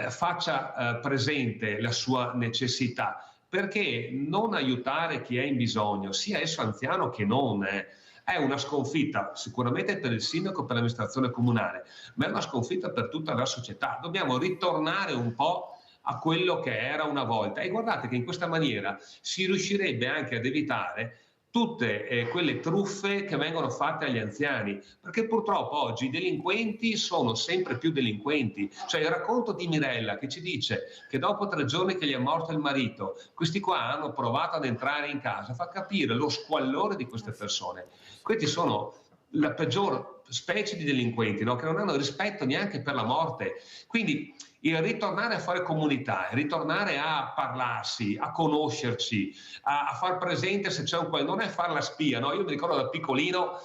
faccia presente la sua necessità, perché non aiutare chi è in bisogno, sia esso anziano che non, è una sconfitta sicuramente per il sindaco e per l'amministrazione comunale, ma è una sconfitta per tutta la società. Dobbiamo ritornare un po' a quello che era una volta, e guardate che in questa maniera si riuscirebbe anche ad evitare tutte quelle truffe che vengono fatte agli anziani, perché purtroppo oggi i delinquenti sono sempre più delinquenti. Cioè il racconto di Mirella che ci dice che dopo 3 giorni che gli è morto il marito, questi qua hanno provato ad entrare in casa, fa capire lo squallore di queste persone. Questi sono la peggior specie di delinquenti, no? Che non hanno rispetto neanche per la morte. Quindi il ritornare a fare comunità, ritornare a parlarsi, a conoscerci, a far presente se c'è non è fare la spia, no? Io mi ricordo da piccolino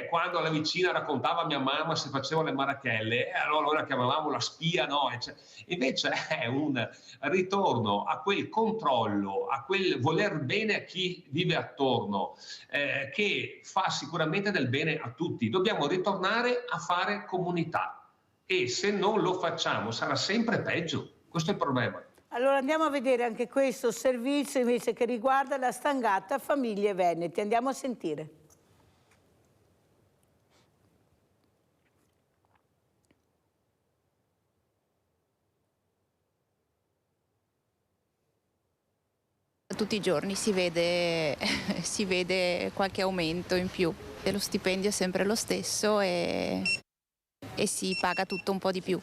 quando la vicina raccontava a mia mamma se faceva le marachelle, allora la chiamavamo la spia, no? Invece è un ritorno a quel controllo, a quel voler bene a chi vive attorno, che fa sicuramente del bene a tutti. Dobbiamo ritornare a fare comunità. E se non lo facciamo sarà sempre peggio, questo è il problema. Allora andiamo a vedere anche questo servizio invece che riguarda la stangata Famiglie Veneti, andiamo a sentire. Tutti i giorni si vede qualche aumento in più e lo stipendio è sempre lo stesso e si paga tutto un po' di più,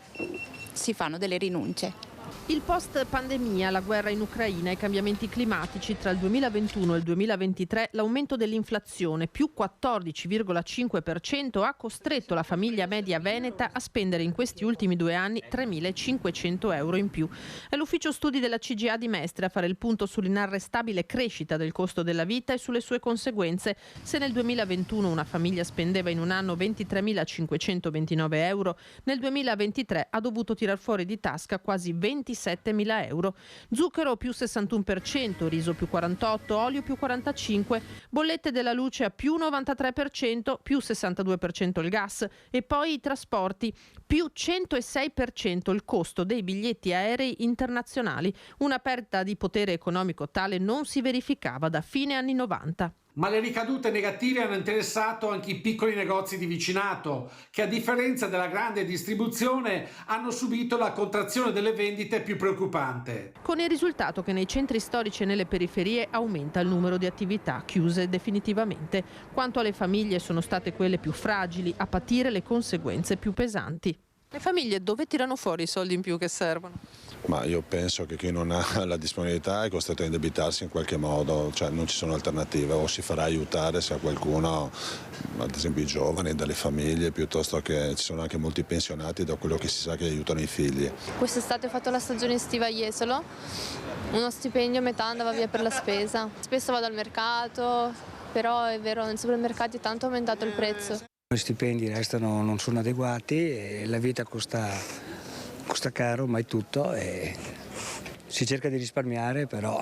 si fanno delle rinunce. Il post-pandemia, la guerra in Ucraina e i cambiamenti climatici, tra il 2021 e il 2023 l'aumento dell'inflazione, più 14,5%, ha costretto la famiglia media veneta a spendere in questi ultimi 2 anni 3.500 euro in più. È l'ufficio studi della CGIA di Mestre a fare il punto sull'inarrestabile crescita del costo della vita e sulle sue conseguenze. Se nel 2021 una famiglia spendeva in un anno 23.529 euro, nel 2023 ha dovuto tirar fuori di tasca quasi 27.000 euro. Zucchero più 61%, riso più 48%, olio più 45%, bollette della luce a più 93%, più 62% il gas e poi i trasporti, più 106% il costo dei biglietti aerei internazionali. Una perdita di potere economico tale non si verificava da fine anni 90. Ma le ricadute negative hanno interessato anche i piccoli negozi di vicinato, che a differenza della grande distribuzione hanno subito la contrazione delle vendite più preoccupante. Con il risultato che nei centri storici e nelle periferie aumenta il numero di attività chiuse definitivamente. Quanto alle famiglie sono state quelle più fragili a patire le conseguenze più pesanti. Le famiglie dove tirano fuori i soldi in più che servono? Ma io penso che chi non ha la disponibilità è costretto a indebitarsi in qualche modo, cioè non ci sono alternative, o si farà aiutare se a qualcuno, ad esempio i giovani, dalle famiglie, piuttosto che ci sono anche molti pensionati, da quello che si sa che aiutano i figli. Quest'estate ho fatto la stagione estiva a Jesolo, uno stipendio metà andava via per la spesa. Spesso vado al mercato, però è vero, nei supermercati è tanto aumentato il prezzo. Gli stipendi restano, non sono adeguati e la vita costa caro, mai tutto, e si cerca di risparmiare, però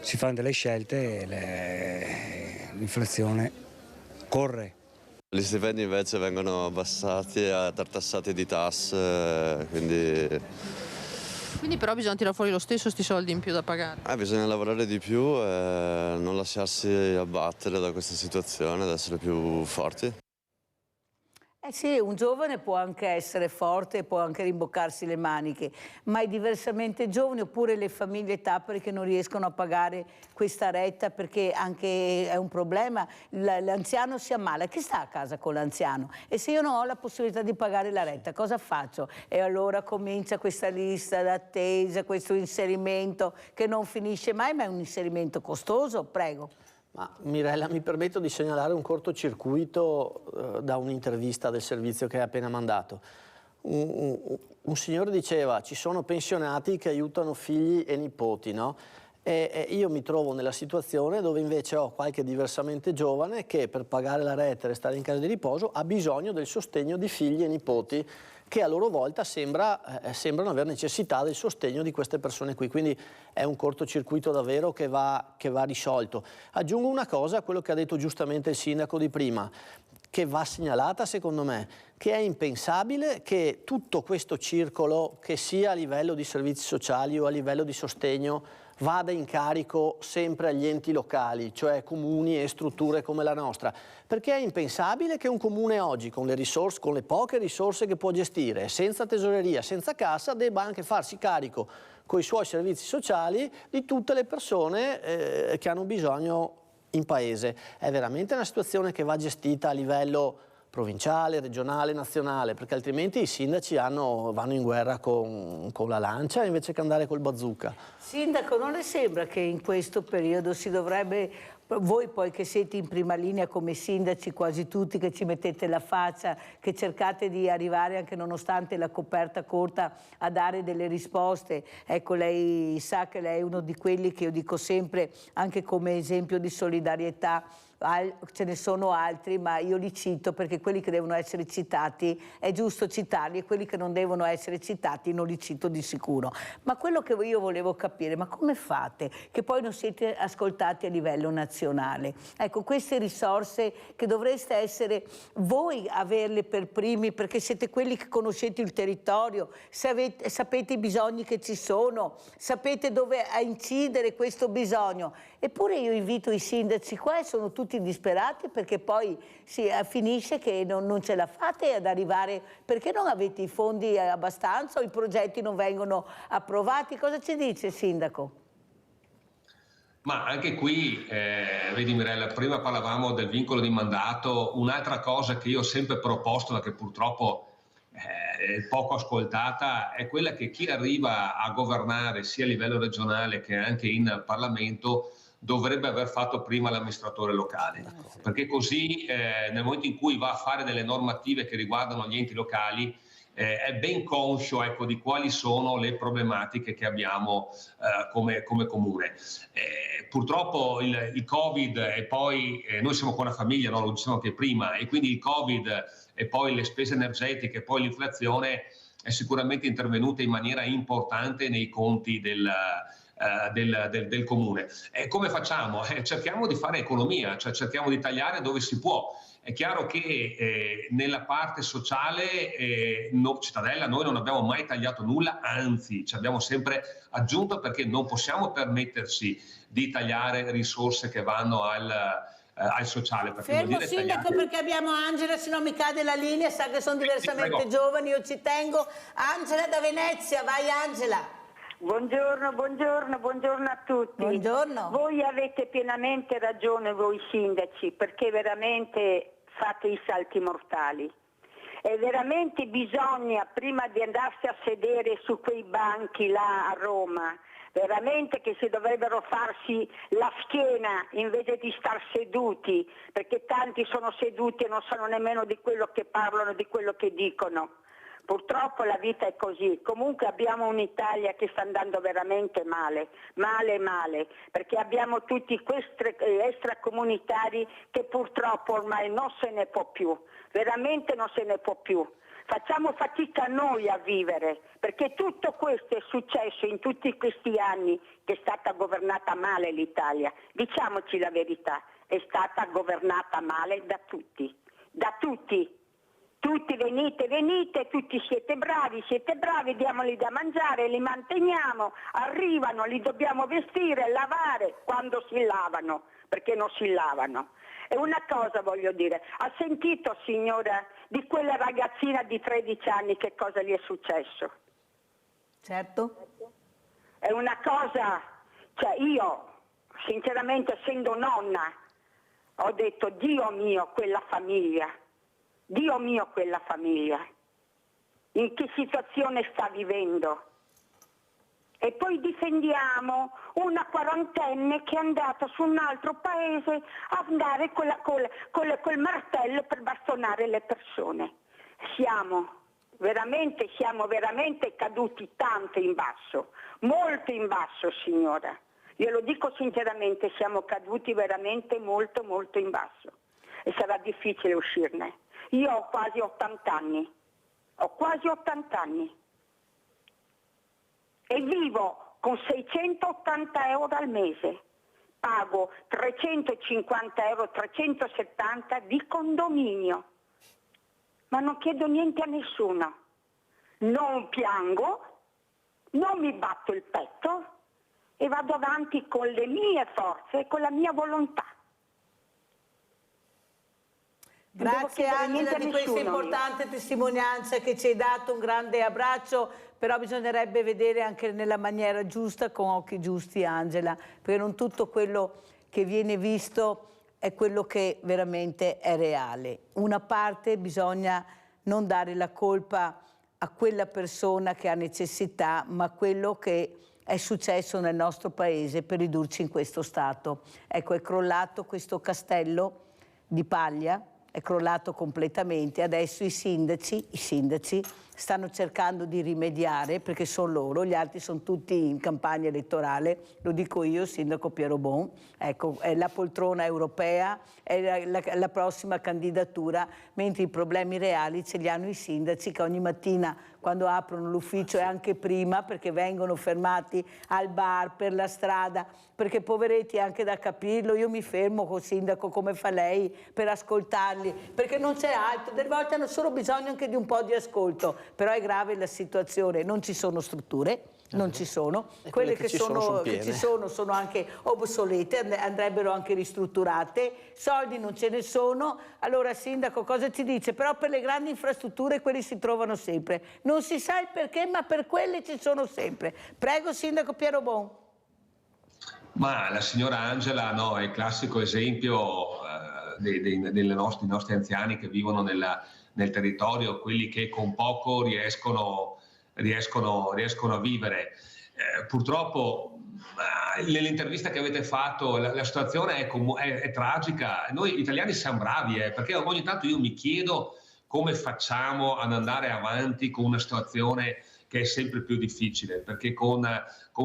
si fanno delle scelte e l'inflazione corre. Gli stipendi invece vengono abbassati e tartassati di tasse, Quindi però bisogna tirare fuori lo stesso sti soldi in più da pagare. Bisogna lavorare di più e non lasciarsi abbattere da questa situazione, ad essere più forti. Eh sì, un giovane può anche essere forte, può anche rimboccarsi le maniche, ma i diversamente giovani oppure le famiglie tappere che non riescono a pagare questa retta, perché anche è un problema, l'anziano si ammala, chi sta a casa con l'anziano? E se io non ho la possibilità di pagare la retta, cosa faccio? E allora comincia questa lista d'attesa, questo inserimento che non finisce mai, ma è un inserimento costoso, prego. Ma Mirella, mi permetto di segnalare un cortocircuito da un'intervista del servizio che hai appena mandato. Un signore diceva: ci sono pensionati che aiutano figli e nipoti, no? E io mi trovo nella situazione dove invece ho qualche diversamente giovane che per pagare la retta e restare in casa di riposo ha bisogno del sostegno di figli e nipoti, che a loro volta sembrano aver necessità del sostegno di queste persone qui. Quindi è un cortocircuito davvero che va risolto. Aggiungo una cosa a quello che ha detto giustamente il sindaco di prima, che va segnalata secondo me, che è impensabile che tutto questo circolo, che sia a livello di servizi sociali o a livello di sostegno, vada in carico sempre agli enti locali, cioè comuni e strutture come la nostra, perché è impensabile che un comune oggi con le poche risorse che può gestire, senza tesoreria, senza cassa, debba anche farsi carico con i suoi servizi sociali di tutte le persone che hanno bisogno in paese. È veramente una situazione che va gestita a livello provinciale, regionale, nazionale, perché altrimenti i sindaci vanno in guerra con la lancia invece che andare col bazooka. Sindaco, non le sembra che in questo periodo si dovrebbe, voi poi che siete in prima linea come sindaci quasi tutti, che ci mettete la faccia, che cercate di arrivare anche nonostante la coperta corta a dare delle risposte, ecco, lei sa che lei è uno di quelli che io dico sempre anche come esempio di solidarietà. Ce ne sono altri, ma io li cito perché quelli che devono essere citati è giusto citarli e quelli che non devono essere citati non li cito di sicuro. Ma quello che io volevo capire, ma come fate che poi non siete ascoltati a livello nazionale? Ecco, queste risorse che dovreste essere voi averle per primi, perché siete quelli che conoscete il territorio, sapete i bisogni che ci sono, sapete dove incidere questo bisogno. Eppure io invito i sindaci qua e sono tutti disperati perché poi finisce che non ce la fate ad arrivare, perché non avete i fondi abbastanza o i progetti non vengono approvati. Cosa ci dice il sindaco? Ma anche qui, vedi Mirella, prima parlavamo del vincolo di mandato, un'altra cosa che io ho sempre proposto, ma che purtroppo è poco ascoltata, è quella che chi arriva a governare sia a livello regionale che anche in Parlamento dovrebbe aver fatto prima l'amministratore locale, perché così nel momento in cui va a fare delle normative che riguardano gli enti locali è ben conscio, ecco, di quali sono le problematiche che abbiamo come comune. Purtroppo il Covid e poi noi siamo con la famiglia, no? Lo diciamo anche prima, e quindi il Covid e poi le spese energetiche e poi l'inflazione è sicuramente intervenuta in maniera importante nei conti del comune. E come facciamo? Cerchiamo di fare economia, cioè cerchiamo di tagliare dove si può. È chiaro che nella parte sociale Cittadella noi non abbiamo mai tagliato nulla, anzi ci abbiamo sempre aggiunto, perché non possiamo permetterci di tagliare risorse che vanno al sociale. Fermo sindaco, perché abbiamo Angela, se no mi cade la linea, sa che sono diversamente giovani, io ci tengo. Angela da Venezia, vai Angela. Buongiorno, buongiorno, buongiorno a tutti. Buongiorno. Voi avete pienamente ragione, voi sindaci, perché veramente fate i salti mortali. E veramente bisogna, prima di andarsi a sedere su quei banchi là a Roma, veramente che si dovrebbero farsi la schiena invece di star seduti, perché tanti sono seduti e non sanno nemmeno di quello che parlano, di quello che dicono. Purtroppo la vita è così. Comunque abbiamo un'Italia che sta andando veramente male, perché abbiamo tutti questi extracomunitari che purtroppo ormai non se ne può più, veramente non se ne può più. Facciamo fatica noi a vivere, perché tutto questo è successo in tutti questi anni che è stata governata male l'Italia. Diciamoci la verità, è stata governata male da tutti, da tutti. Tutti venite, tutti siete bravi, diamoli da mangiare, li manteniamo, arrivano, li dobbiamo vestire, lavare quando si lavano, perché non si lavano. E una cosa voglio dire, ha sentito, signora, di quella ragazzina di 13 anni che cosa gli è successo? Certo. È una cosa, cioè io, sinceramente essendo nonna, ho detto, Dio mio, quella famiglia, in che situazione sta vivendo? E poi difendiamo una quarantenne che è andata su un altro paese a andare col martello per bastonare le persone. Siamo veramente caduti tanto in basso, molto in basso, signora. Io lo dico sinceramente, siamo caduti veramente molto, molto in basso e sarà difficile uscirne. Io ho quasi 80 anni, e vivo con 680 euro al mese, pago 350 euro, 370 di condominio, ma non chiedo niente a nessuno, non piango, non mi batto il petto e vado avanti con le mie forze e con la mia volontà. Grazie Angela di questa importante testimonianza che ci hai dato, un grande abbraccio, però bisognerebbe vedere anche nella maniera giusta, con occhi giusti, Angela, perché non tutto quello che viene visto è quello che veramente è reale. Una parte bisogna non dare la colpa a quella persona che ha necessità, ma a quello che è successo nel nostro paese per ridurci in questo stato. Ecco, è crollato questo castello di paglia, è crollato completamente, adesso i sindaci stanno cercando di rimediare, perché sono loro, gli altri sono tutti in campagna elettorale, lo dico io, sindaco Piero Bon, ecco, è la poltrona europea, è la prossima candidatura, mentre i problemi reali ce li hanno i sindaci che ogni mattina quando aprono l'ufficio e anche prima, perché vengono fermati al bar, per la strada, perché poveretti, anche da capirlo, io mi fermo col sindaco come fa lei per ascoltarli, perché non c'è altro, delle volte hanno solo bisogno anche di un po' di ascolto, però è grave la situazione, non ci sono strutture, non ci sono, quelle che ci sono anche obsolete, andrebbero anche ristrutturate, soldi non ce ne sono. Allora sindaco, cosa ci dice? Però per le grandi infrastrutture quelli si trovano sempre, non si sa il perché, ma per quelle ci sono sempre. Prego sindaco Piero Bon. Ma la signora Angela è il classico esempio dei nostri anziani che vivono nel territorio, quelli che con poco riescono a vivere. Purtroppo nell'intervista che avete fatto la situazione è tragica. Noi italiani siamo bravi, perché ogni tanto io mi chiedo come facciamo ad andare avanti con una situazione che è sempre più difficile, perché con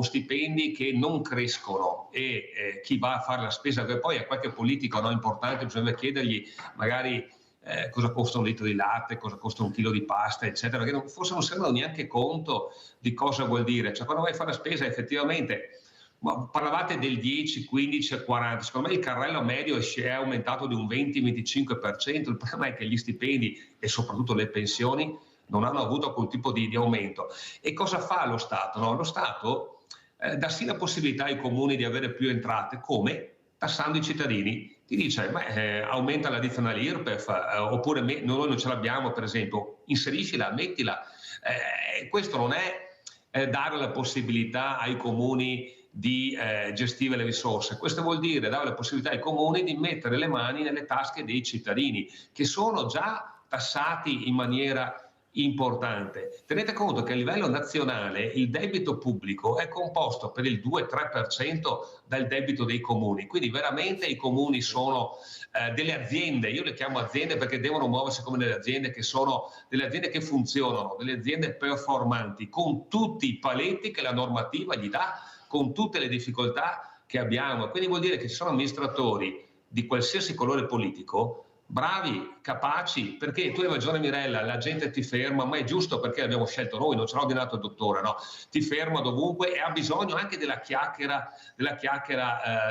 stipendi che non crescono e chi va a fare la spesa, che poi a qualche politico importante bisogna chiedergli magari cosa costa un litro di latte, cosa costa un chilo di pasta, eccetera, perché forse non si rendono neanche conto di cosa vuol dire. Cioè, quando vai a fare la spesa, effettivamente, parlavate del 10, 15, 40, secondo me il carrello medio è aumentato di un 20-25%, il problema è che gli stipendi e soprattutto le pensioni non hanno avuto quel tipo di aumento. E cosa fa lo Stato? Lo Stato dà sì la possibilità ai comuni di avere più entrate, come? Tassando i cittadini. Ti dice, aumenta l'addizionale IRPEF, oppure noi non ce l'abbiamo, per esempio, inseriscila, mettila. Questo non è dare la possibilità ai comuni di gestire le risorse, questo vuol dire dare la possibilità ai comuni di mettere le mani nelle tasche dei cittadini, che sono già tassati in maniera importante. Tenete conto che a livello nazionale il debito pubblico è composto per il 2-3% dal debito dei comuni, quindi veramente i comuni sono delle aziende, io le chiamo aziende perché devono muoversi come delle aziende che sono delle aziende che funzionano, delle aziende performanti, con tutti i paletti che la normativa gli dà, con tutte le difficoltà che abbiamo. Quindi vuol dire che ci sono amministratori di qualsiasi colore politico bravi, capaci, perché tu hai ragione Mirella, la gente ti ferma, ma è giusto perché l'abbiamo scelto noi, non ce l'ha ordinato il dottore, no? Ti ferma dovunque e ha bisogno anche della chiacchiera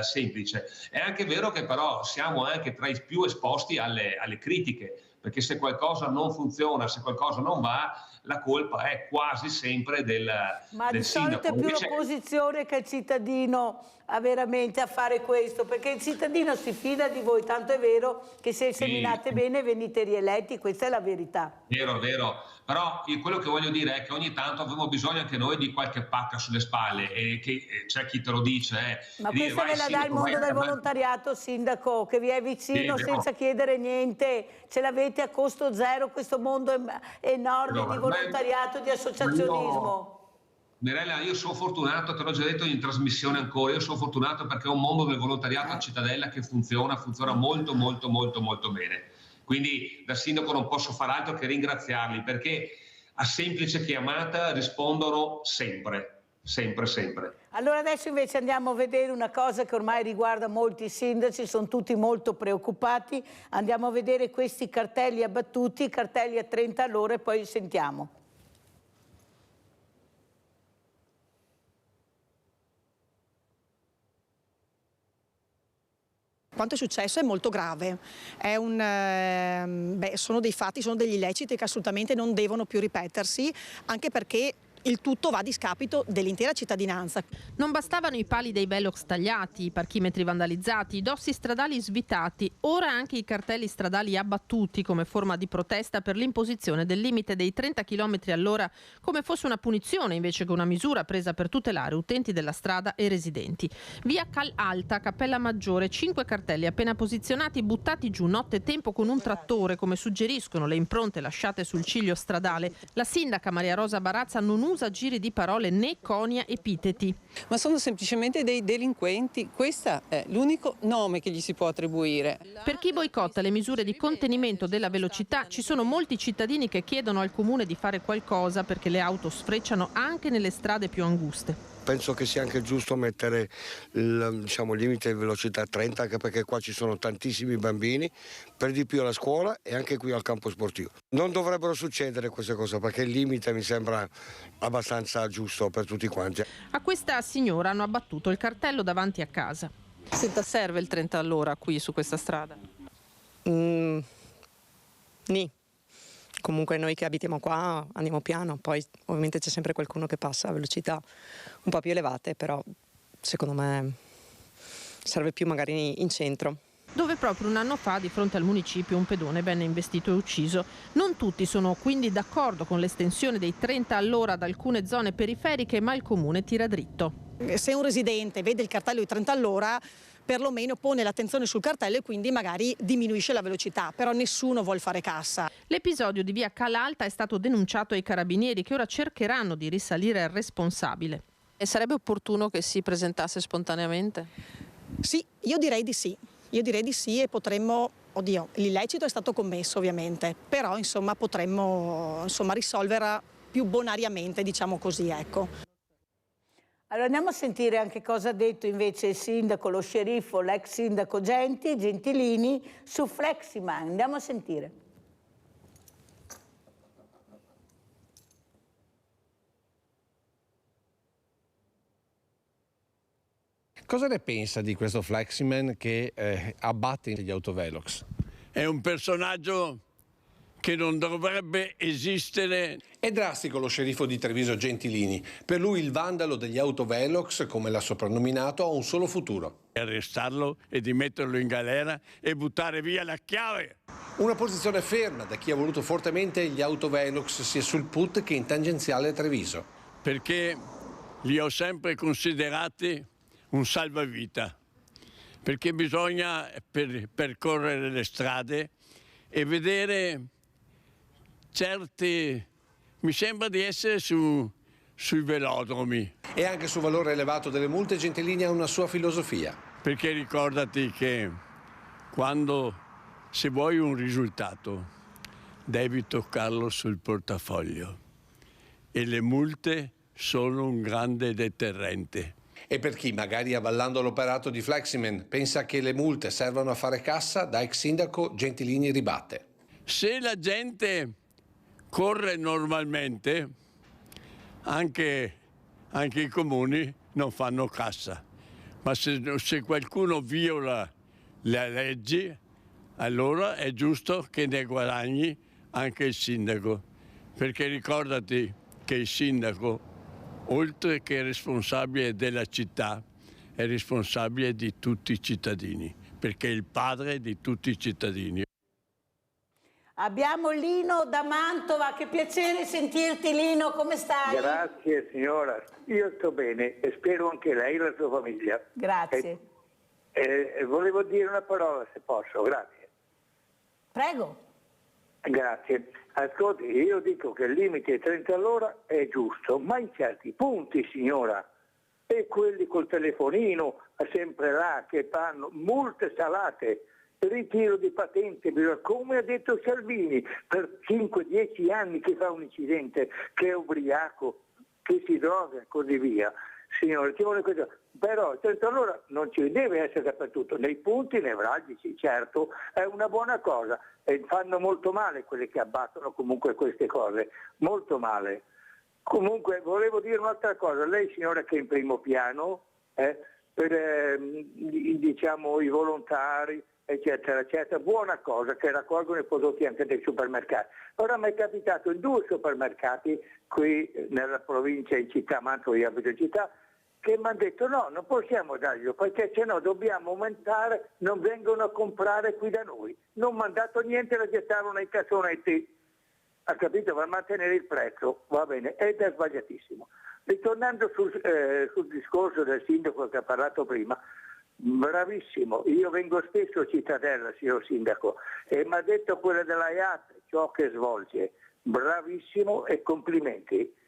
semplice. È anche vero che però siamo anche tra i più esposti alle critiche, perché se qualcosa non funziona, se qualcosa non va, la colpa è quasi sempre del Ma di solito sindaco. è più l'opposizione che il cittadino veramente a fare questo, perché il cittadino si fida di voi, tanto è vero che se seminate bene venite rieletti, questa è la verità. Vero, però quello che voglio dire è che ogni tanto abbiamo bisogno anche noi di qualche pacca sulle spalle e che c'è chi te lo dice. Ma questa ve la dà il mondo del volontariato, sindaco, che vi è vicino senza chiedere niente, ce l'avete a costo zero questo mondo enorme di volontariato, di associazionismo. Mirella, io sono fortunato, te l'ho già detto in trasmissione ancora, io sono fortunato perché ho un mondo del volontariato a Cittadella che funziona molto bene. Quindi da sindaco non posso far altro che ringraziarli perché a semplice chiamata rispondono sempre. Allora adesso invece andiamo a vedere una cosa che ormai riguarda molti sindaci, sono tutti molto preoccupati, andiamo a vedere questi cartelli abbattuti, cartelli a 30 all'ora e poi sentiamo. Quanto è successo è molto grave, sono dei fatti, sono degli illeciti che assolutamente non devono più ripetersi, anche perché il tutto va a discapito dell'intera cittadinanza. Non bastavano i pali dei velox tagliati, i parchimetri vandalizzati, i dossi stradali svitati, ora anche i cartelli stradali abbattuti come forma di protesta per l'imposizione del limite dei 30 km all'ora come fosse una punizione invece che una misura presa per tutelare utenti della strada e residenti. Via Cal Alta, Cappella Maggiore, 5 cartelli appena posizionati buttati giù nottetempo con un trattore come suggeriscono le impronte lasciate sul ciglio stradale. La sindaca Maria Rosa Barazza non usa giri di parole né conia epiteti. Ma sono semplicemente dei delinquenti, questo è l'unico nome che gli si può attribuire. Per chi boicotta le misure di contenimento della velocità ci sono molti cittadini che chiedono al comune di fare qualcosa perché le auto sfrecciano anche nelle strade più anguste. Penso che sia anche giusto mettere il limite di velocità a 30, anche perché qua ci sono tantissimi bambini, per di più alla scuola e anche qui al campo sportivo. Non dovrebbero succedere queste cose perché il limite mi sembra abbastanza giusto per tutti quanti. A questa signora hanno abbattuto il cartello davanti a casa. Senta, serve il 30 all'ora qui su questa strada? Nì. Comunque noi che abitiamo qua andiamo piano, poi ovviamente c'è sempre qualcuno che passa a velocità un po' più elevate, però secondo me serve più magari in centro. Dove proprio un anno fa di fronte al municipio un pedone venne investito e ucciso. Non tutti sono quindi d'accordo con l'estensione dei 30 all'ora ad alcune zone periferiche, ma il comune tira dritto. Se un residente vede il cartello di 30 all'ora, perlomeno pone l'attenzione sul cartello e quindi magari diminuisce la velocità, però nessuno vuol fare cassa. L'episodio di via Calalta è stato denunciato ai carabinieri che ora cercheranno di risalire al responsabile. E sarebbe opportuno che si presentasse spontaneamente? Sì, io direi di sì. Io direi di sì e potremmo, l'illecito è stato commesso ovviamente, però potremmo risolverla più bonariamente, diciamo così, ecco. Allora andiamo a sentire anche cosa ha detto invece il sindaco, lo sceriffo, l'ex sindaco Gentilini su Fleximan. Andiamo a sentire. Cosa ne pensa di questo Fleximan che abbatte gli autovelox? È un personaggio che non dovrebbe esistere. È drastico lo sceriffo di Treviso Gentilini. Per lui il vandalo degli autovelox, come l'ha soprannominato, ha un solo futuro. Arrestarlo e di metterlo in galera e buttare via la chiave. Una posizione ferma da chi ha voluto fortemente gli autovelox sia sul PUT che in tangenziale a Treviso. Perché li ho sempre considerati un salvavita. Perché bisogna percorrere le strade e vedere mi sembra di essere sui velodromi. E anche sul valore elevato delle multe Gentilini ha una sua filosofia. Perché ricordati che se vuoi un risultato devi toccarlo sul portafoglio e le multe sono un grande deterrente. E per chi, magari avallando l'operato di Fleximan, pensa che le multe servano a fare cassa, da ex sindaco Gentilini ribatte. Se la gente corre normalmente, anche i comuni non fanno cassa. Ma se qualcuno viola le leggi, allora è giusto che ne guadagni anche il sindaco. Perché ricordati che il sindaco, oltre che responsabile della città, è responsabile di tutti i cittadini, perché è il padre di tutti i cittadini. Abbiamo Lino da Mantova, che piacere sentirti Lino, come stai? Grazie signora, io sto bene e spero anche lei e la sua famiglia. Grazie. Volevo dire una parola se posso, grazie. Prego. Grazie. Ascolti, io dico che il limite 30 all'ora è giusto, ma in certi punti signora, e quelli col telefonino sempre là che fanno multe salate, ritiro di patente, come ha detto Salvini, per 5-10 anni che fa un incidente, che è ubriaco, che si droga e così via. Signore, ci vuole questo. Però il 30 all'ora non ci deve essere dappertutto, nei punti nevralgici, certo, è una buona cosa e fanno molto male quelli che abbattono comunque queste cose, molto male. Comunque volevo dire un'altra cosa, lei signora che è in primo piano, per diciamo i volontari, eccetera, eccetera, buona cosa che raccolgono i prodotti anche dei supermercati. Ora mi è capitato in 2 supermercati qui nella provincia, in città, Mantova, io abito in città, che mi hanno detto no, non possiamo darglielo perché se no dobbiamo aumentare, non vengono a comprare qui da noi. Non mi hanno dato niente, la gettavano nei cassonetti. Ha capito? Per mantenere il prezzo, va bene, ed è sbagliatissimo. Ritornando sul discorso del sindaco che ha parlato prima, bravissimo, io vengo spesso a Cittadella, signor sindaco, e mi ha detto quella della IAT, ciò che svolge, bravissimo e complimenti.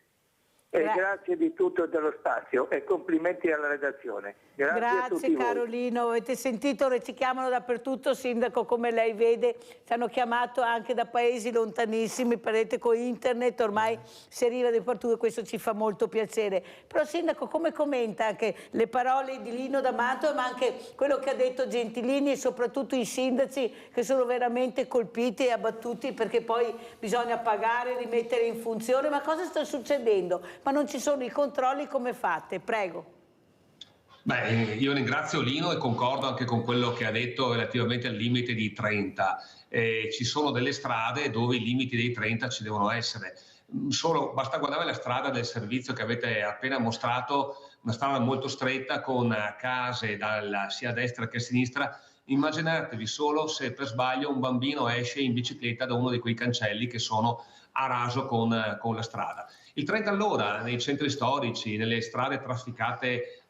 E grazie di tutto dello spazio e complimenti alla redazione. Grazie a tutti Carolino, avete sentito, ci chiamano dappertutto, sindaco, come lei vede, ci hanno chiamato anche da paesi lontanissimi, per rete con internet, ormai si arriva dappertutto e questo ci fa molto piacere. Però sindaco, come commenta anche le parole di Lino da Mantova, ma anche quello che ha detto Gentilini e soprattutto i sindaci che sono veramente colpiti e abbattuti perché poi bisogna pagare, rimettere in funzione, ma cosa sta succedendo? Ma non ci sono i controlli, come fate? Prego. Beh, io ringrazio Lino e concordo anche con quello che ha detto relativamente al limite di 30. Ci sono delle strade dove i limiti dei 30 ci devono essere. Basta guardare la strada del servizio che avete appena mostrato, una strada molto stretta con case sia a destra che a sinistra. Immaginatevi solo se per sbaglio un bambino esce in bicicletta da uno di quei cancelli che sono a raso con la strada. Il 30 all'ora nei centri storici, nelle strade trafficate,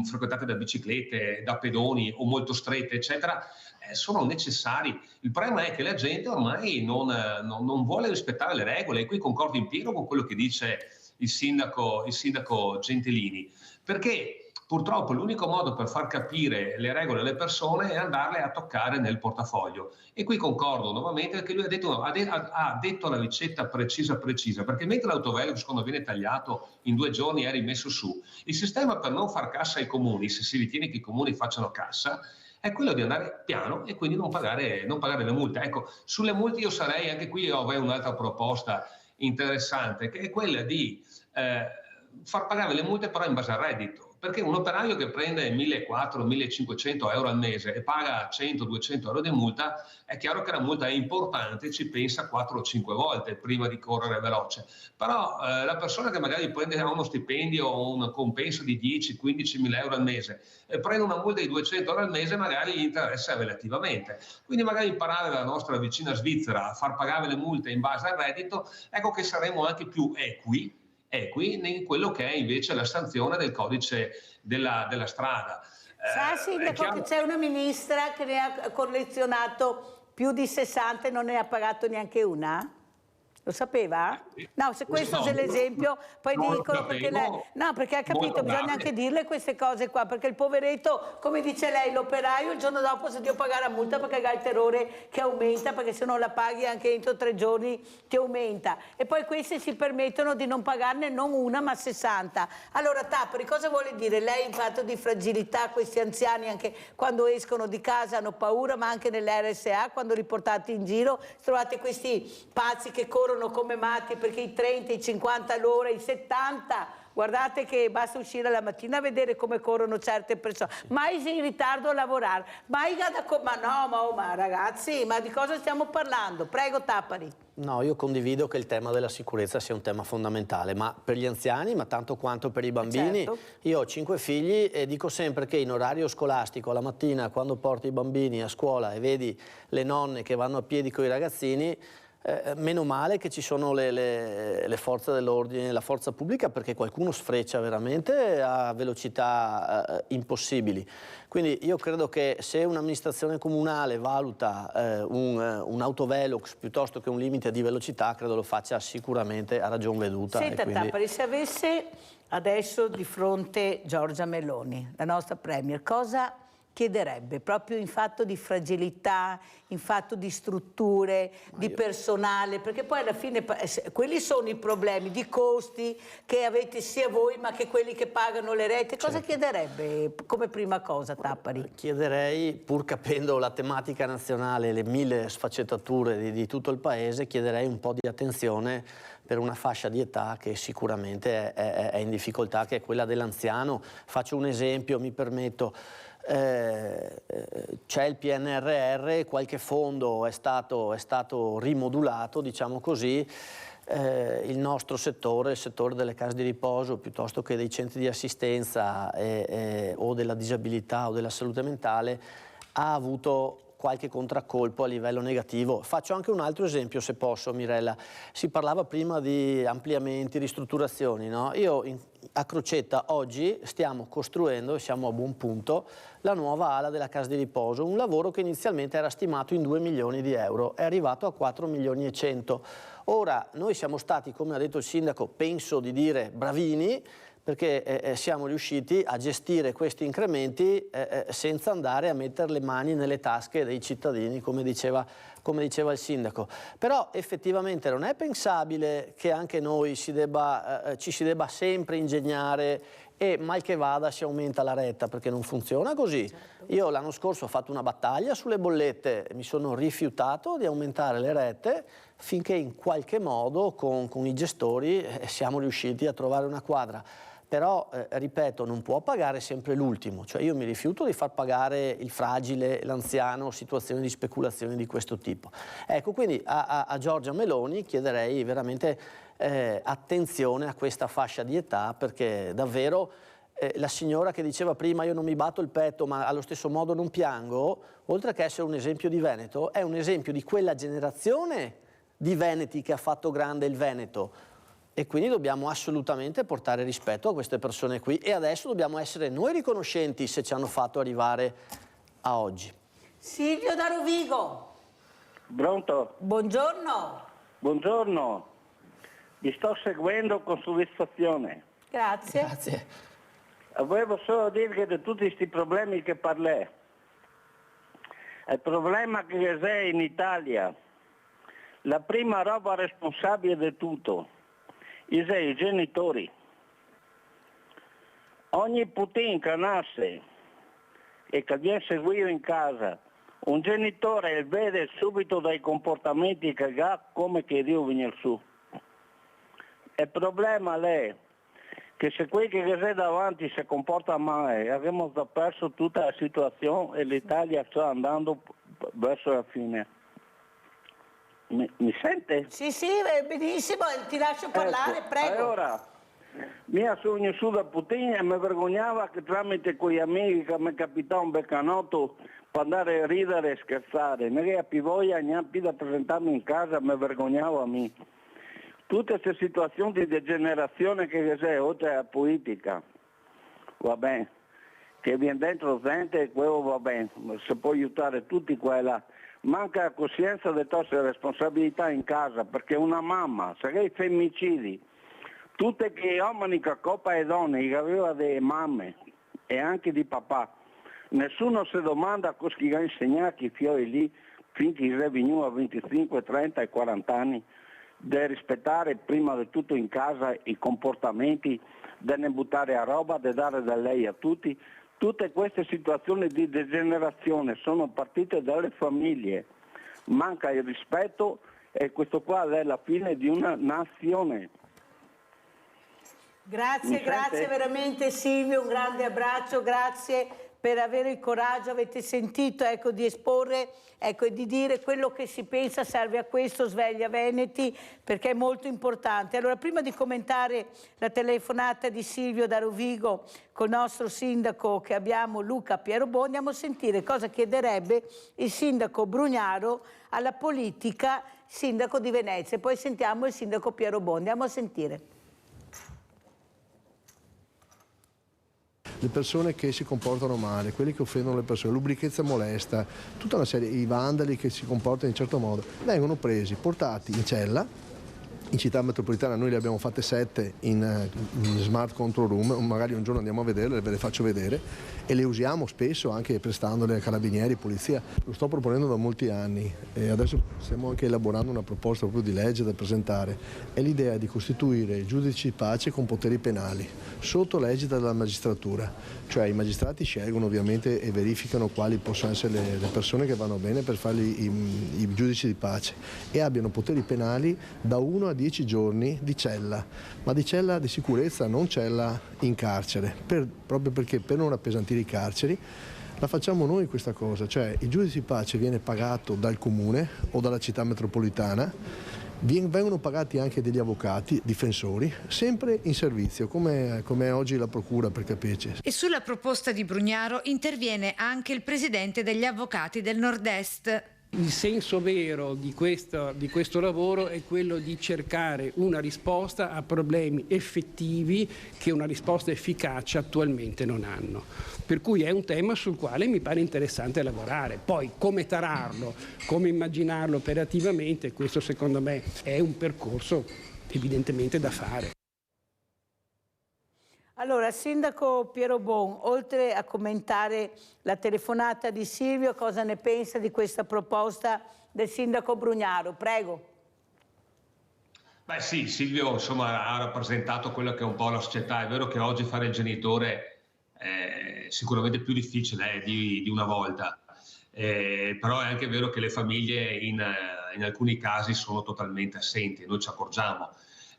frequentate da biciclette, da pedoni o molto strette, eccetera, sono necessari. Il problema è che la gente ormai non vuole rispettare le regole, e qui concordo in pieno con quello che dice il sindaco Gentilini, perché purtroppo l'unico modo per far capire le regole alle persone è andarle a toccare nel portafoglio. E qui concordo nuovamente perché lui ha detto la ricetta precisa, perché mentre l'autovelox quando viene tagliato in 2 giorni è rimesso su, il sistema per non far cassa ai comuni, se si ritiene che i comuni facciano cassa, è quello di andare piano e quindi non pagare le multe. Ecco, sulle multe io avrei un'altra proposta interessante, che è quella di far pagare le multe però in base al reddito. Perché un operaio che prende 1.400-1.500 euro al mese e paga 100-200 euro di multa, è chiaro che la multa è importante, ci pensa 4 o 5 volte prima di correre veloce. Però la persona che magari ha uno stipendio o un compenso di 10-15 mila euro al mese e prende una multa di 200 euro al mese, magari gli interessa relativamente. Quindi magari imparare dalla nostra vicina Svizzera a far pagare le multe in base al reddito, ecco che saremo anche più equi in quello che è invece la sanzione del codice della strada. Sa, sindaco, che c'è una ministra che ne ha collezionato più di 60 e non ne ha pagato neanche una? Lo sapeva? No, se questo è l'esempio, poi dicono perché lei... No, perché ha capito, bisogna anche dirle queste cose qua, perché il poveretto, come dice lei, l'operaio il giorno dopo si deve pagare la multa perché ha il terrore che aumenta, perché se non la paghi anche entro 3 giorni ti aumenta. E poi questi si permettono di non pagarne non una ma 60. Allora Tappari, cosa vuole dire? Lei in fatto di fragilità, questi anziani anche quando escono di casa hanno paura, ma anche nell'RSA, quando li portate in giro, trovate questi pazzi che corrono come matti perché i 30, i 50 all'ora, i 70, guardate che basta uscire la mattina a vedere come corrono certe persone, mai in ritardo a lavorare, mai ma ragazzi, ma di cosa stiamo parlando? Prego Tappari. No, io condivido che il tema della sicurezza sia un tema fondamentale, ma per gli anziani, ma tanto quanto per i bambini. Certo. Io ho 5 figli e dico sempre che in orario scolastico, la mattina, quando porti i bambini a scuola e vedi le nonne che vanno a piedi con i ragazzini, meno male che ci sono le forze dell'ordine, la forza pubblica, perché qualcuno sfreccia veramente a velocità impossibili. Quindi io credo che se un'amministrazione comunale valuta un autovelox piuttosto che un limite di velocità, credo lo faccia sicuramente a ragion veduta. Senta quindi... Tappari, se avesse adesso di fronte Giorgia Meloni, la nostra Premier, cosa chiederebbe proprio in fatto di fragilità, in fatto di strutture, di personale, perché poi alla fine quelli sono i problemi di costi che avete sia voi ma che quelli che pagano le rete. Cosa chiederebbe come prima cosa Tappari? Chiederei, pur capendo la tematica nazionale, le 1000 sfaccettature di tutto il paese, chiederei un po' di attenzione per una fascia di età che sicuramente è in difficoltà, che è quella dell'anziano. Faccio un esempio, mi permetto. C'è il PNRR, qualche fondo è stato rimodulato, diciamo così. Il nostro settore, il settore delle case di riposo piuttosto che dei centri di assistenza o della disabilità o della salute mentale, ha avuto qualche contraccolpo a livello negativo. Faccio anche un altro esempio, se posso, Mirella. Si parlava prima di ampliamenti, ristrutturazioni, no? A Crocetta oggi stiamo costruendo, e siamo a buon punto, la nuova ala della casa di riposo, un lavoro che inizialmente era stimato in 2 milioni di euro, è arrivato a 4 milioni e 100. Ora, noi siamo stati, come ha detto il sindaco, penso di dire bravini, perché siamo riusciti a gestire questi incrementi senza andare a mettere le mani nelle tasche dei cittadini, come diceva il sindaco. Però effettivamente non è pensabile che anche noi ci si debba sempre ingegnare e mal che vada si aumenta la retta, perché non funziona così. Io l'anno scorso ho fatto una battaglia sulle bollette, mi sono rifiutato di aumentare le rette finché in qualche modo con i gestori siamo riusciti a trovare una quadra. Però, ripeto, non può pagare sempre l'ultimo, cioè io mi rifiuto di far pagare il fragile, l'anziano, situazioni di speculazione di questo tipo. Ecco, quindi a Giorgia Meloni chiederei veramente attenzione a questa fascia di età, perché davvero la signora che diceva prima io non mi batto il petto ma allo stesso modo non piango, oltre che essere un esempio di Veneto, è un esempio di quella generazione di veneti che ha fatto grande il Veneto. E quindi dobbiamo assolutamente portare rispetto a queste persone qui e adesso dobbiamo essere noi riconoscenti se ci hanno fatto arrivare a oggi. Silvio da Rovigo. Pronto? Buongiorno. Buongiorno. Vi sto seguendo con soddisfazione. Grazie. Grazie. Volevo solo dire che di tutti questi problemi che parlè, il problema che c'è in Italia, la prima roba responsabile di tutto, i genitori. Ogni putin che nasce e che viene seguito in casa, un genitore vede subito dai comportamenti che ha come che Dio viene su. Il problema è che se quelli che c'è davanti si comporta male, avremo già perso tutta la situazione e l'Italia sta andando verso la fine. Mi sente? Sì, benissimo, ti lascio parlare, ecco, prego. Allora, mi sono su da Putin e mi vergognava che tramite quegli amici che mi capitava un beccanotto per andare a ridere e scherzare. Non avevo più voglia neanche più da presentarmi in casa, mi vergognavo a me. Tutte queste situazioni di degenerazione che c'è oltre alla politica, va bene, che viene dentro gente, quello va bene, se può aiutare tutti quella. Manca la coscienza delle nostre responsabilità in casa, perché una mamma, se lei femminicidi, tutte che uomini che coppa e donne, che aveva delle mamme e anche di papà, nessuno si domanda cosa che ha insegnato i fiori lì, finché si è venuto a 25, 30 e 40 anni, di rispettare prima di tutto in casa i comportamenti, di non buttare a roba, di dare da lei a tutti. Tutte queste situazioni di degenerazione sono partite dalle famiglie, manca il rispetto e questo qua è la fine di una nazione. Grazie veramente Silvio, un grande abbraccio, grazie per avere il coraggio, avete sentito, ecco, di esporre, ecco, e di dire quello che si pensa, serve a questo Sveglia Veneti, perché è molto importante. Allora, prima di commentare la telefonata di Silvio da Rovigo col nostro sindaco che abbiamo, Luca Pierobon, andiamo a sentire cosa chiederebbe il sindaco Brugnaro alla politica, sindaco di Venezia. Poi sentiamo il sindaco Pierobon, andiamo a sentire. Le persone che si comportano male, quelli che offendono le persone, l'ubrichezza molesta, tutta una serie, i vandali che si comportano in un certo modo, vengono presi, portati in cella. In città metropolitana noi le abbiamo fatte 7 in smart control room, magari un giorno andiamo a vederle, ve le faccio vedere, e le usiamo spesso anche prestandole a carabinieri, polizia. Lo sto proponendo da molti anni e adesso stiamo anche elaborando una proposta proprio di legge da presentare. È l'idea di costituire giudici di pace con poteri penali, sotto l'egida della magistratura. Cioè i magistrati scelgono ovviamente e verificano quali possono essere le persone che vanno bene per farli i giudici di pace e abbiano poteri penali da 1 a 10 giorni di cella, ma di cella di sicurezza, non cella in carcere, proprio perché per non appesantire i carceri la facciamo noi questa cosa, cioè il giudice di pace viene pagato dal comune o dalla città metropolitana, vengono pagati anche degli avvocati, difensori, sempre in servizio, come è oggi la procura, per capirci. E sulla proposta di Brugnaro interviene anche il presidente degli avvocati del Nord-Est. Il senso vero di questo lavoro è quello di cercare una risposta a problemi effettivi che una risposta efficace attualmente non hanno. Per cui è un tema sul quale mi pare interessante lavorare. Poi come tararlo, come immaginarlo operativamente, questo secondo me è un percorso evidentemente da fare. Allora, sindaco Pierobon, oltre a commentare la telefonata di Silvio, cosa ne pensa di questa proposta del sindaco Brugnaro? Prego. Beh sì, Silvio insomma ha rappresentato quello che è un po' la società. È vero che oggi fare il genitore è sicuramente più difficile di una volta, però è anche vero che le famiglie in alcuni casi sono totalmente assenti, noi ci accorgiamo.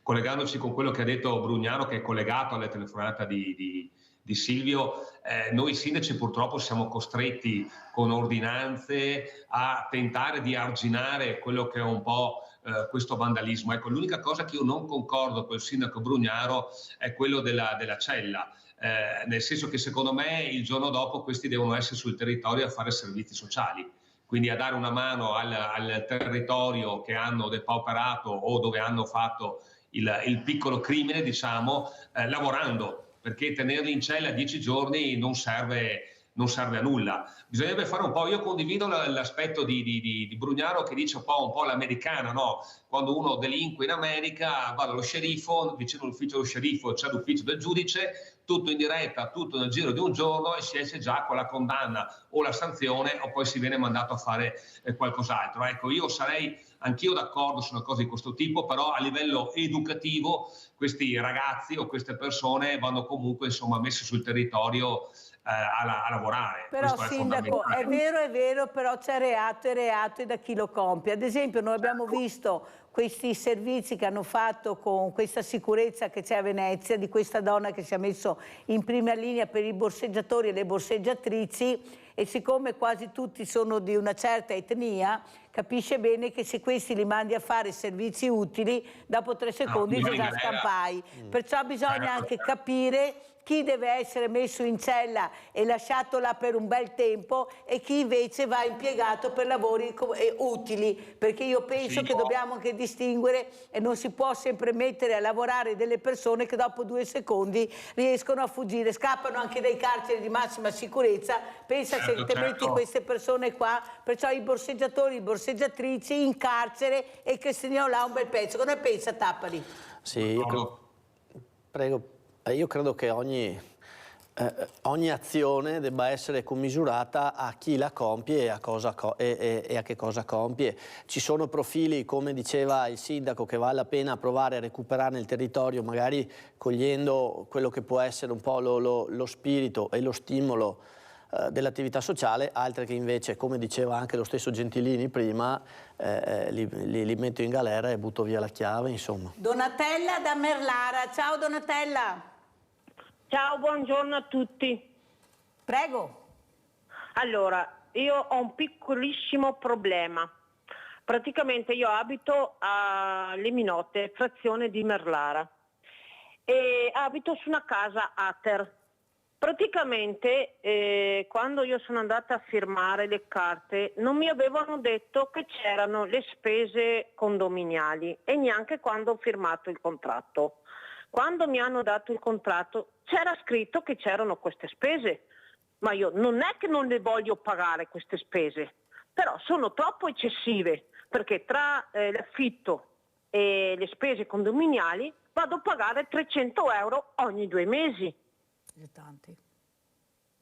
Collegandoci con quello che ha detto Brugnaro, che è collegato alla telefonata di Silvio, noi sindaci purtroppo siamo costretti con ordinanze a tentare di arginare quello che è un po' questo vandalismo. Ecco, l'unica cosa che io non concordo con il sindaco Brugnaro è quello della cella, nel senso che secondo me il giorno dopo questi devono essere sul territorio a fare servizi sociali. Quindi a dare una mano al territorio che hanno depauperato o dove hanno fatto il piccolo crimine, diciamo, lavorando, perché tenerli in cella 10 giorni non serve a nulla. Bisognerebbe fare un po', io condivido l'aspetto di Brugnaro che dice un po' l'americana, no? Quando uno delinque in America va dallo sceriffo, vicino all'ufficio dello sceriffo c'è l'ufficio del giudice, tutto in diretta, tutto nel giro di un giorno e si esce già con la condanna o la sanzione o poi si viene mandato a fare qualcos'altro. Ecco, io sarei anch'io d'accordo su una cosa di questo tipo, però a livello educativo questi ragazzi o queste persone vanno comunque insomma messi sul territorio a lavorare. Però questo sindaco, è vero, però c'è reato e da chi lo compie. Ad esempio noi abbiamo visto questi servizi che hanno fatto con questa sicurezza che c'è a Venezia, di questa donna che si è messo in prima linea per i borseggiatori e le borseggiatrici, e siccome quasi tutti sono di una certa etnia, capisce bene che se questi li mandi a fare servizi utili, dopo 3 secondi già scampai. Perciò bisogna anche capire chi deve essere messo in cella e lasciato là per un bel tempo e chi invece va impiegato per lavori utili, perché io penso che dobbiamo anche distinguere e non si può sempre mettere a lavorare delle persone che dopo 2 secondi riescono a fuggire, scappano anche dai carceri di massima sicurezza. Pensa se te metti queste persone qua, perciò i borseggiatori, le borseggiatrici in carcere e che segnano là un bel pezzo. Cosa ne pensa Tappari? Sì, io credo che ogni azione debba essere commisurata a chi la compie e a che cosa compie. Ci sono profili, come diceva il sindaco, che vale la pena provare a recuperare nel territorio, magari cogliendo quello che può essere un po' lo spirito e lo stimolo dell'attività sociale, altre che invece, come diceva anche lo stesso Gentilini prima, li metto in galera e butto via la chiave, insomma. Donatella da Merlara. Ciao Donatella. Ciao, buongiorno a tutti. Prego. Allora, io ho un piccolissimo problema. Praticamente io abito a Leminote, frazione di Merlara, e abito su una casa Ater. Praticamente quando io sono andata a firmare le carte non mi avevano detto che c'erano le spese condominiali e neanche quando ho firmato il contratto. Quando mi hanno dato il contratto c'era scritto che c'erano queste spese, ma io non è che non le voglio pagare queste spese, però sono troppo eccessive, perché tra l'affitto e le spese condominiali vado a pagare 300 euro ogni 2 mesi.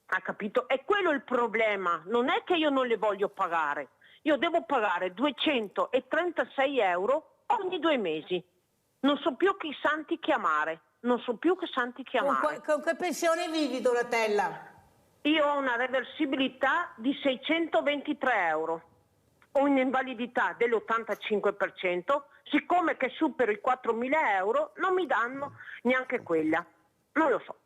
Ha capito? È quello il problema, non è che io non le voglio pagare, io devo pagare 236 euro ogni 2 mesi. Non so più che santi chiamare, non so più che santi chiamare. Con che pensione vivi, Donatella? Io ho una reversibilità di 623 euro, ho un'invalidità dell'85%, siccome che supero i 4.000 euro non mi danno neanche quella, non lo so.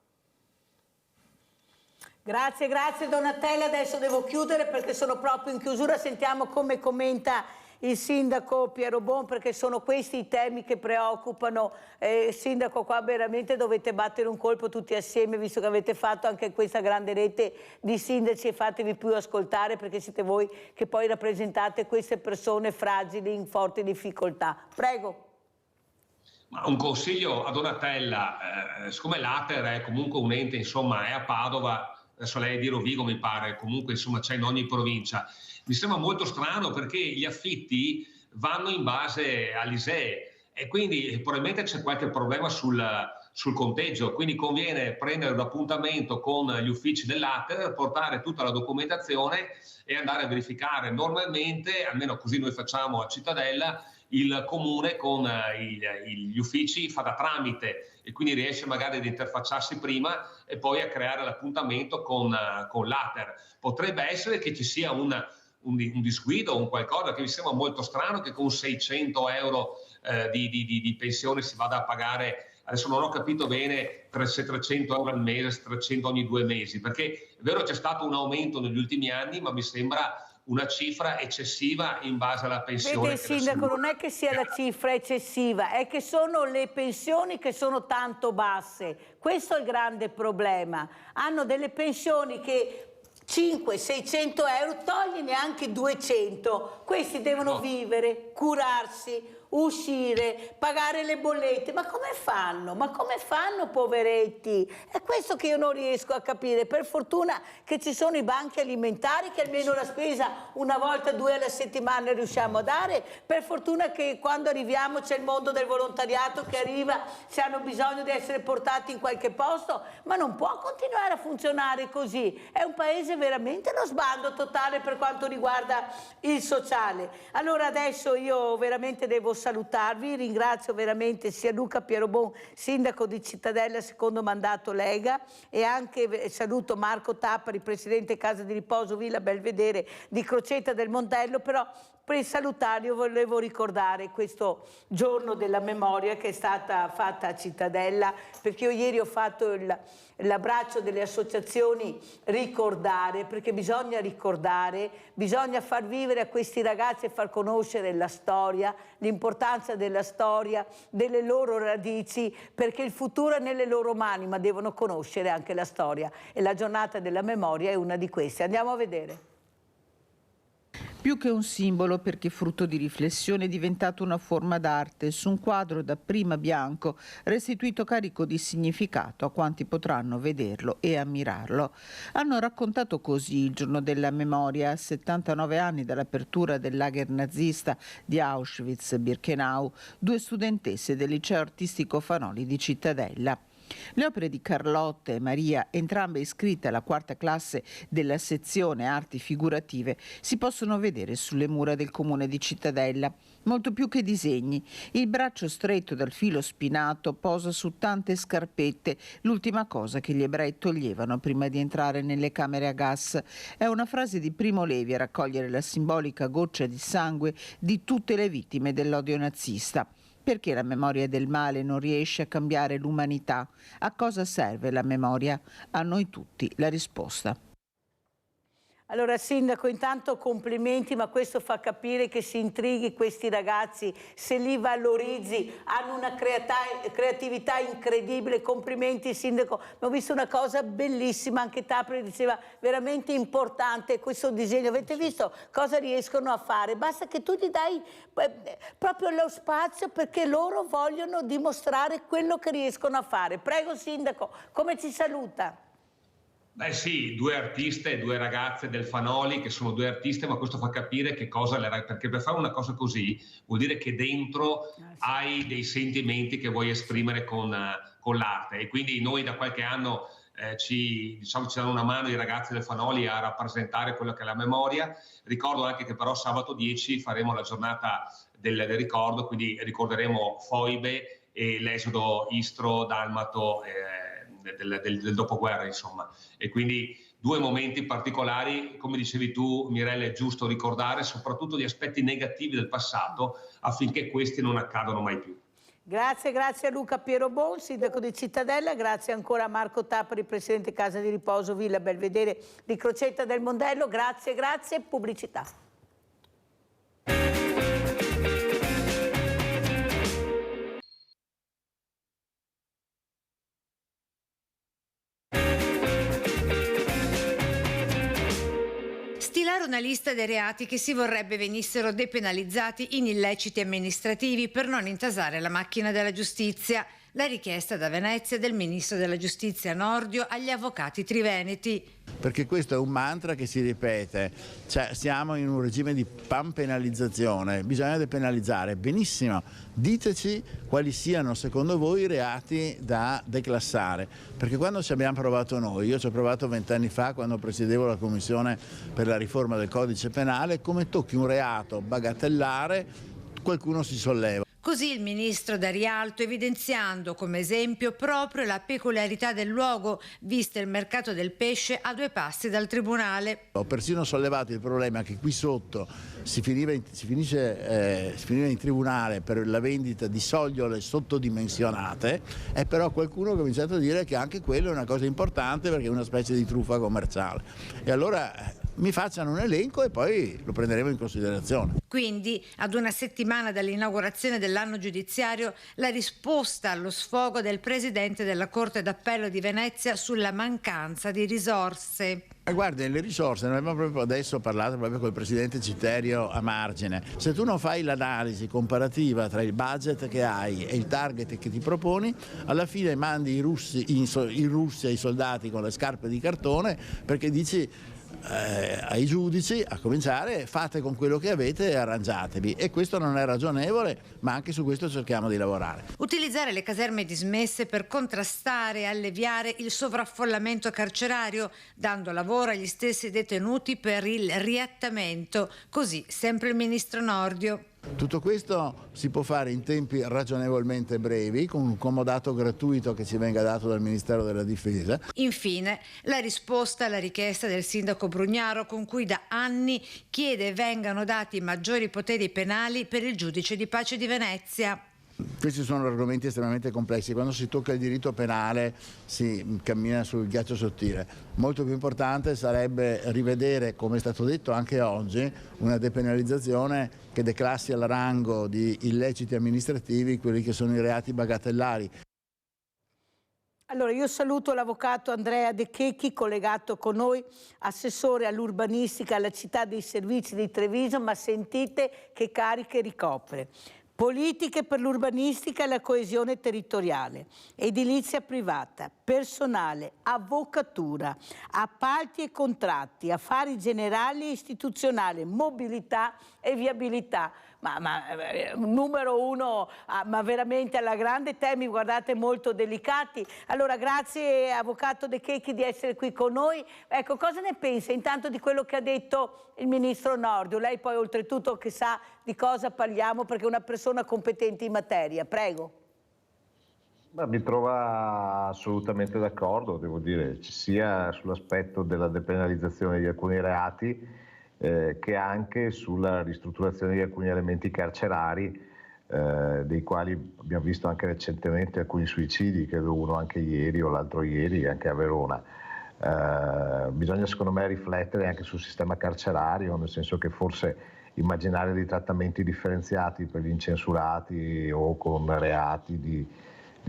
Grazie, grazie Donatella, adesso devo chiudere perché sono proprio in chiusura, sentiamo come commenta il sindaco Piero Bon, perché sono questi i temi che preoccupano. Sindaco, qua veramente dovete battere un colpo tutti assieme, visto che avete fatto anche questa grande rete di sindaci, e fatevi più ascoltare, perché siete voi che poi rappresentate queste persone fragili, in forte difficoltà. Prego. Ma un consiglio a Donatella, siccome l'Ater è comunque un ente, insomma, è a Padova, adesso lei è di Rovigo mi pare, comunque insomma c'è in ogni provincia, mi sembra molto strano perché gli affitti vanno in base all'ISEE e quindi probabilmente c'è qualche problema sul conteggio, quindi conviene prendere un appuntamento con gli uffici dell'Ater, portare tutta la documentazione e andare a verificare. Normalmente, almeno così noi facciamo a Cittadella, il comune con gli uffici fa da tramite e quindi riesce magari ad interfacciarsi prima e poi a creare l'appuntamento con l'Ater. Potrebbe essere che ci sia un disguido o un qualcosa, che mi sembra molto strano che con 600 euro di pensione si vada a pagare, adesso non ho capito bene se 300 euro al mese, se 300 ogni 2 mesi, perché è vero c'è stato un aumento negli ultimi anni, ma mi sembra una cifra eccessiva in base alla pensione. Vede, sindaco, non è che sia la cifra eccessiva, è che sono le pensioni che sono tanto basse. Questo è il grande problema. Hanno delle pensioni che 500-600 euro, togliene anche 200. Questi devono vivere, curarsi, uscire, pagare le bollette. Ma come fanno? Ma come fanno, poveretti? È questo che io non riesco a capire. Per fortuna che ci sono i banchi alimentari, che almeno la spesa una volta, 2 alla settimana riusciamo a dare. Per fortuna che quando arriviamo c'è il mondo del volontariato che arriva se hanno bisogno di essere portati in qualche posto, ma non può continuare a funzionare così. È un paese veramente allo sbando totale per quanto riguarda il sociale. Allora adesso io veramente devo salutarvi, ringrazio veramente sia Luca Pierobon, sindaco di Cittadella, secondo mandato Lega, e anche saluto Marco Tappari, presidente Casa di Riposo Villa Belvedere di Crocetta del Montello, però per salutarli volevo ricordare questo giorno della memoria che è stata fatta a Cittadella, perché io ieri ho fatto l'abbraccio delle associazioni Ricordare, perché bisogna ricordare, bisogna far vivere a questi ragazzi e far conoscere la storia, l'importanza della storia, delle loro radici, perché il futuro è nelle loro mani, ma devono conoscere anche la storia, e la giornata della memoria è una di queste. Andiamo a vedere. Più che un simbolo, perché frutto di riflessione, è diventato una forma d'arte su un quadro dapprima bianco, restituito carico di significato a quanti potranno vederlo e ammirarlo. Hanno raccontato così il giorno della memoria, a 79 anni dall'apertura del lager nazista di Auschwitz-Birkenau, 2 studentesse del liceo artistico Fanoli di Cittadella. Le opere di Carlotta e Maria, entrambe iscritte alla 4ª classe della sezione arti figurative, si possono vedere sulle mura del comune di Cittadella. Molto più che disegni, il braccio stretto dal filo spinato posa su tante scarpette, l'ultima cosa che gli ebrei toglievano prima di entrare nelle camere a gas. È una frase di Primo Levi a raccogliere la simbolica goccia di sangue di tutte le vittime dell'odio nazista. Perché la memoria del male non riesce a cambiare l'umanità? A cosa serve la memoria? A noi tutti la risposta. Allora Sindaco, intanto complimenti, ma questo fa capire che si intrighi questi ragazzi, se li valorizzi, hanno una creatività incredibile. Complimenti Sindaco, ho visto una cosa bellissima, anche Tapri diceva veramente importante questo disegno. Avete visto cosa riescono a fare? Basta che tu gli dai proprio lo spazio, perché loro vogliono dimostrare quello che riescono a fare. Prego Sindaco, come ci saluta? Beh sì, 2 artiste, 2 ragazze del Fanoli che sono 2 artiste, ma questo fa capire che cosa perché per fare una cosa così vuol dire che dentro hai dei sentimenti che vuoi esprimere con l'arte, e quindi noi da qualche anno ci danno una mano i ragazzi del Fanoli a rappresentare quello che è la memoria. Ricordo anche che però sabato 10 faremo la giornata del ricordo, quindi ricorderemo foibe e l'esodo istro-dalmato del dopoguerra, insomma, e quindi 2 momenti particolari, come dicevi tu Mirella, è giusto ricordare soprattutto gli aspetti negativi del passato affinché questi non accadano mai più. Grazie a Luca Pierobon, sindaco di Cittadella, grazie ancora a Marco Tapari, presidente Casa di Riposo Villa Belvedere di Crocetta del Mondello, grazie, pubblicità. Stilare una lista dei reati che si vorrebbe venissero depenalizzati in illeciti amministrativi per non intasare la macchina della giustizia. La richiesta da Venezia del ministro della giustizia Nordio agli avvocati triveneti. Perché questo è un mantra che si ripete, cioè siamo in un regime di panpenalizzazione, bisogna depenalizzare. Benissimo, diteci quali siano secondo voi i reati da declassare, perché quando ci abbiamo provato noi, io ci ho provato 20 anni fa quando presiedevo la commissione per la riforma del codice penale, come tocchi un reato bagatellare qualcuno si solleva. Così il ministro dà rialto evidenziando come esempio proprio la peculiarità del luogo, visto il mercato del pesce a 2 passi dal tribunale. Ho persino sollevato il problema che qui sotto si finiva in tribunale per la vendita di sogliole sottodimensionate, e però qualcuno ha cominciato a dire che anche quello è una cosa importante perché è una specie di truffa commerciale. E allora mi facciano un elenco e poi lo prenderemo in considerazione. Quindi, ad una settimana dall'inaugurazione dell'anno giudiziario, la risposta allo sfogo del presidente della Corte d'Appello di Venezia sulla mancanza di risorse. Guardi, le risorse, noi abbiamo proprio adesso parlato proprio col presidente Citerio a margine. Se tu non fai l'analisi comparativa tra il budget che hai e il target che ti proponi, alla fine mandi i russi in Russia i soldati con le scarpe di cartone, perché dici ai giudici, a cominciare, fate con quello che avete e arrangiatevi, e questo non è ragionevole, ma anche su questo cerchiamo di lavorare. Utilizzare le caserme dismesse per contrastare e alleviare il sovraffollamento carcerario, dando lavoro agli stessi detenuti per il riattamento, così sempre il ministro Nordio. Tutto questo si può fare in tempi ragionevolmente brevi, con un comodato gratuito che ci venga dato dal Ministero della Difesa. Infine, la risposta alla richiesta del sindaco Brugnaro, con cui da anni chiede vengano dati maggiori poteri penali per il giudice di pace di Venezia. Questi sono argomenti estremamente complessi, quando si tocca il diritto penale si cammina sul ghiaccio sottile. Molto più importante sarebbe rivedere, come è stato detto anche oggi, una depenalizzazione che declassi al rango di illeciti amministrativi quelli che sono i reati bagatellari. Allora, io saluto l'avvocato Andrea De Checchi, collegato con noi, assessore all'urbanistica alla città dei servizi di Treviso, ma sentite che cariche ricopre. Politiche per l'urbanistica e la coesione territoriale, edilizia privata, personale, avvocatura, appalti e contratti, affari generali e istituzionali, mobilità e viabilità. Numero uno, ma veramente alla grande, temi, guardate, molto delicati. Allora, grazie avvocato De Checchi di essere qui con noi. Ecco, cosa ne pensa intanto di quello che ha detto il ministro Nordio? Lei poi oltretutto che sa di cosa parliamo perché è una persona competente in materia. Prego. Mi trova assolutamente d'accordo, devo dire, sia sull'aspetto della depenalizzazione di alcuni reati che anche sulla ristrutturazione di alcuni elementi carcerari, dei quali abbiamo visto anche recentemente alcuni suicidi, credo uno anche ieri o l'altro ieri anche a Verona. Bisogna secondo me riflettere anche sul sistema carcerario, nel senso che forse immaginare dei trattamenti differenziati per gli incensurati o con reati di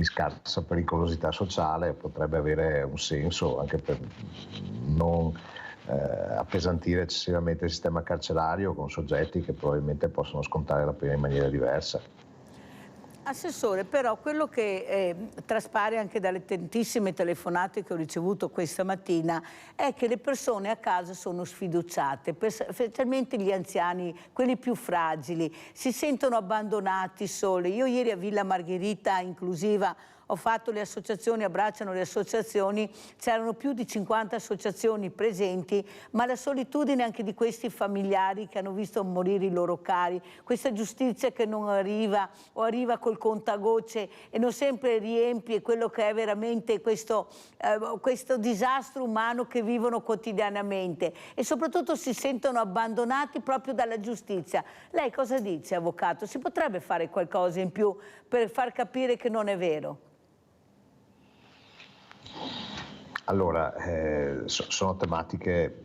scarsa pericolosità sociale potrebbe avere un senso, anche per non appesantire eccessivamente il sistema carcerario con soggetti che probabilmente possono scontare la pena in maniera diversa. Assessore, però quello che traspare anche dalle tantissime telefonate che ho ricevuto questa mattina è che le persone a casa sono sfiduciate, specialmente gli anziani, quelli più fragili, si sentono abbandonati, soli. Io ieri a Villa Margherita Inclusiva ho fatto le associazioni, abbracciano le associazioni, c'erano più di 50 associazioni presenti, ma la solitudine anche di questi familiari che hanno visto morire i loro cari, questa giustizia che non arriva o arriva col contagocce e non sempre riempie quello che è veramente questo disastro umano che vivono quotidianamente e soprattutto si sentono abbandonati proprio dalla giustizia. Lei cosa dice, avvocato? Si potrebbe fare qualcosa in più per far capire che non è vero? Allora, sono tematiche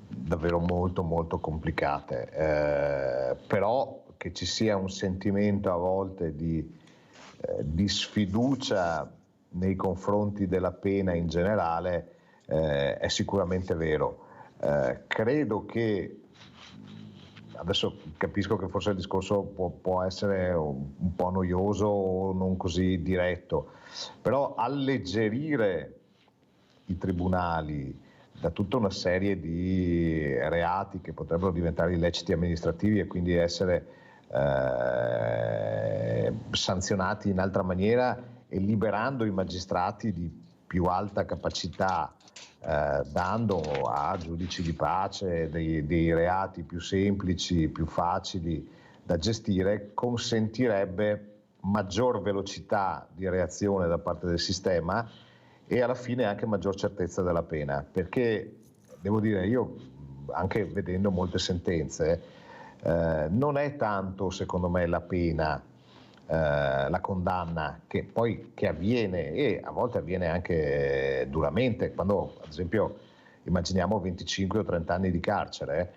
davvero molto complicate, però che ci sia un sentimento a volte di sfiducia nei confronti della pena in generale è sicuramente vero. Credo che, adesso capisco che forse il discorso può essere un po' noioso o non così diretto, però alleggerire i tribunali da tutta una serie di reati che potrebbero diventare illeciti amministrativi e quindi essere sanzionati in altra maniera e liberando i magistrati di più alta capacità, dando a giudici di pace dei reati più semplici, più facili da gestire, consentirebbe maggior velocità di reazione da parte del sistema e alla fine anche maggior certezza della pena, perché devo dire, io anche vedendo molte sentenze, non è tanto secondo me la pena, la condanna che avviene e a volte avviene anche duramente, quando ad esempio immaginiamo 25 o 30 anni di carcere,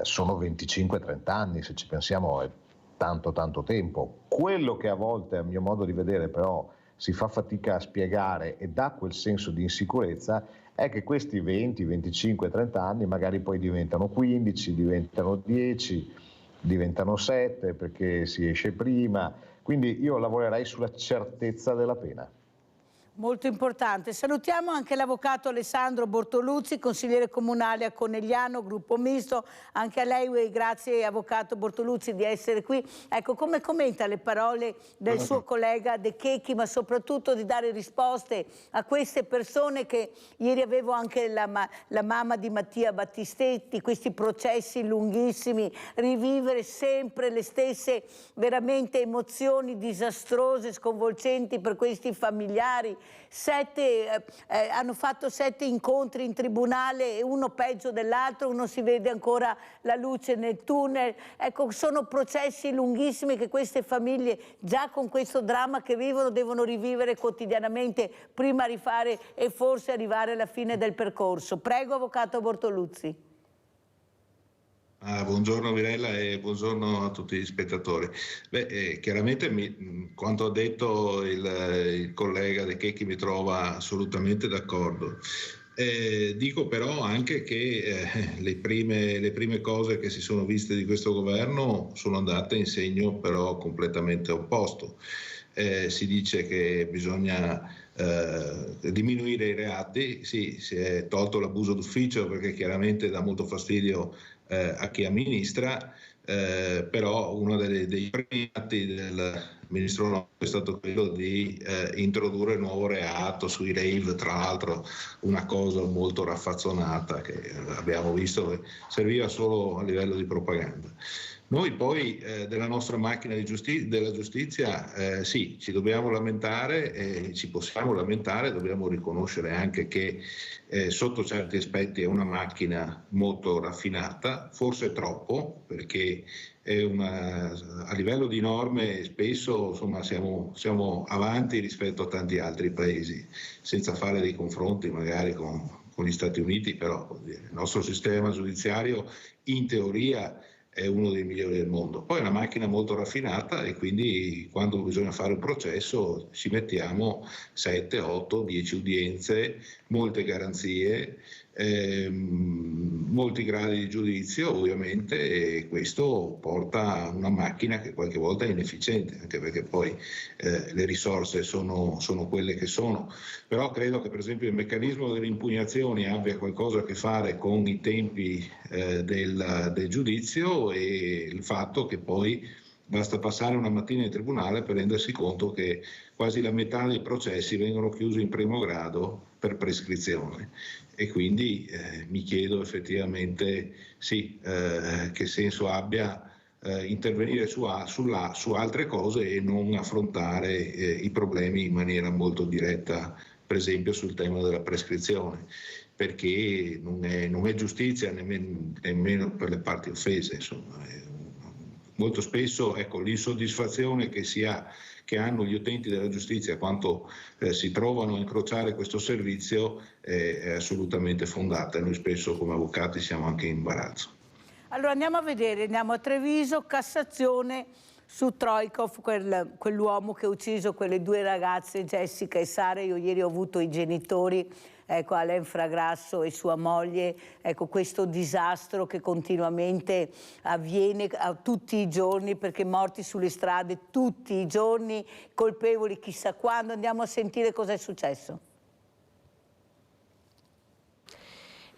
sono 25-30 anni, se ci pensiamo è tanto tempo. Quello che a volte a mio modo di vedere però si fa fatica a spiegare e dà quel senso di insicurezza è che questi 20, 25, 30 anni magari poi diventano 15, diventano 10, diventano 7 perché si esce prima, quindi io lavorerei sulla certezza della pena. Molto importante. Salutiamo anche l'avvocato Alessandro Bortoluzzi, consigliere comunale a Conegliano, gruppo misto. Anche a lei grazie avvocato Bortoluzzi di essere qui. Ecco, come commenta le parole del suo collega De Checchi, ma soprattutto di dare risposte a queste persone che ieri avevo anche la mamma di Mattia Battistetti, questi processi lunghissimi, rivivere sempre le stesse veramente emozioni disastrose, sconvolgenti per questi familiari. Hanno fatto 7 incontri in tribunale e uno peggio dell'altro, uno si vede ancora la luce nel tunnel. Ecco, sono processi lunghissimi che queste famiglie già con questo dramma che vivono devono rivivere quotidianamente prima di rifare e forse arrivare alla fine del percorso. Prego, avvocato Bortoluzzi. Buongiorno Mirella e buongiorno a tutti gli spettatori. Chiaramente quanto ha detto il collega De Checchi mi trova assolutamente d'accordo. Dico però anche che le prime cose che si sono viste di questo governo sono andate in segno però completamente opposto. Si dice che bisogna diminuire i reati, sì, si è tolto l'abuso d'ufficio perché chiaramente dà molto fastidio a chi amministra, però uno dei primi atti del ministro Nordio è stato quello di introdurre il nuovo reato sui rave, tra l'altro una cosa molto raffazzonata che abbiamo visto che serviva solo a livello di propaganda. Noi poi della nostra macchina della giustizia sì, ci dobbiamo lamentare, ci possiamo lamentare, dobbiamo riconoscere anche che sotto certi aspetti è una macchina molto raffinata, forse troppo, perché a livello di norme spesso insomma, siamo avanti rispetto a tanti altri paesi, senza fare dei confronti magari con gli Stati Uniti, però il nostro sistema giudiziario in teoria è uno dei migliori del mondo. Poi è una macchina molto raffinata e quindi quando bisogna fare un processo ci mettiamo 7, 8, 10 udienze, molte garanzie, molti gradi di giudizio ovviamente, e questo porta a una macchina che qualche volta è inefficiente, anche perché poi le risorse sono quelle che sono. Però credo che per esempio il meccanismo delle impugnazioni abbia qualcosa a che fare con i tempi del giudizio e il fatto che poi basta passare una mattina in tribunale per rendersi conto che quasi la metà dei processi vengono chiusi in primo grado per prescrizione. E quindi mi chiedo effettivamente sì, che senso abbia intervenire su altre cose e non affrontare i problemi in maniera molto diretta, per esempio sul tema della prescrizione, perché non è giustizia nemmeno per le parti offese. Insomma. Molto spesso l'insoddisfazione che hanno gli utenti della giustizia quando si trovano a incrociare questo servizio è assolutamente fondata. Noi spesso come avvocati siamo anche in imbarazzo. Allora andiamo a vedere, andiamo a Treviso, Cassazione su Troikov, quell'uomo che ha ucciso quelle 2 ragazze, Jessica e Sara. Io ieri ho avuto i genitori, ecco, Alain Fragrasso e sua moglie, ecco, questo disastro che continuamente avviene tutti i giorni, perché morti sulle strade tutti i giorni, colpevoli chissà quando. Andiamo a sentire cosa è successo.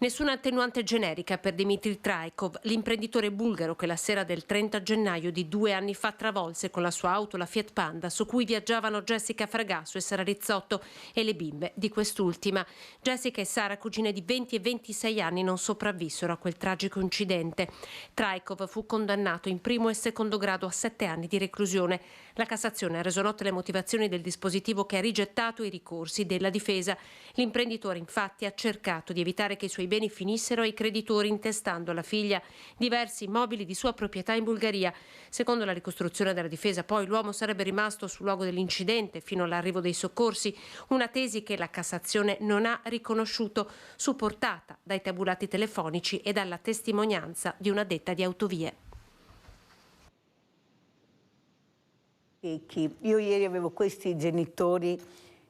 Nessuna attenuante generica per Dmitry Traikov, l'imprenditore bulgaro che la sera del 30 gennaio di 2 anni fa travolse con la sua auto la Fiat Panda su cui viaggiavano Jessica Fragasso e Sara Rizzotto e le bimbe di quest'ultima. Jessica e Sara, cugine di 20 e 26 anni, non sopravvissero a quel tragico incidente. Traikov fu condannato in primo e secondo grado a 7 anni di reclusione. La Cassazione ha reso note le motivazioni del dispositivo che ha rigettato i ricorsi della difesa. L'imprenditore infatti ha cercato di evitare che i suoi beni finissero ai creditori, intestando alla figlia diversi immobili di sua proprietà in Bulgaria. Secondo la ricostruzione della difesa, poi, l'uomo sarebbe rimasto sul luogo dell'incidente fino all'arrivo dei soccorsi, una tesi che la Cassazione non ha riconosciuto, supportata dai tabulati telefonici e dalla testimonianza di un'addetta di autovie. Io ieri avevo questi genitori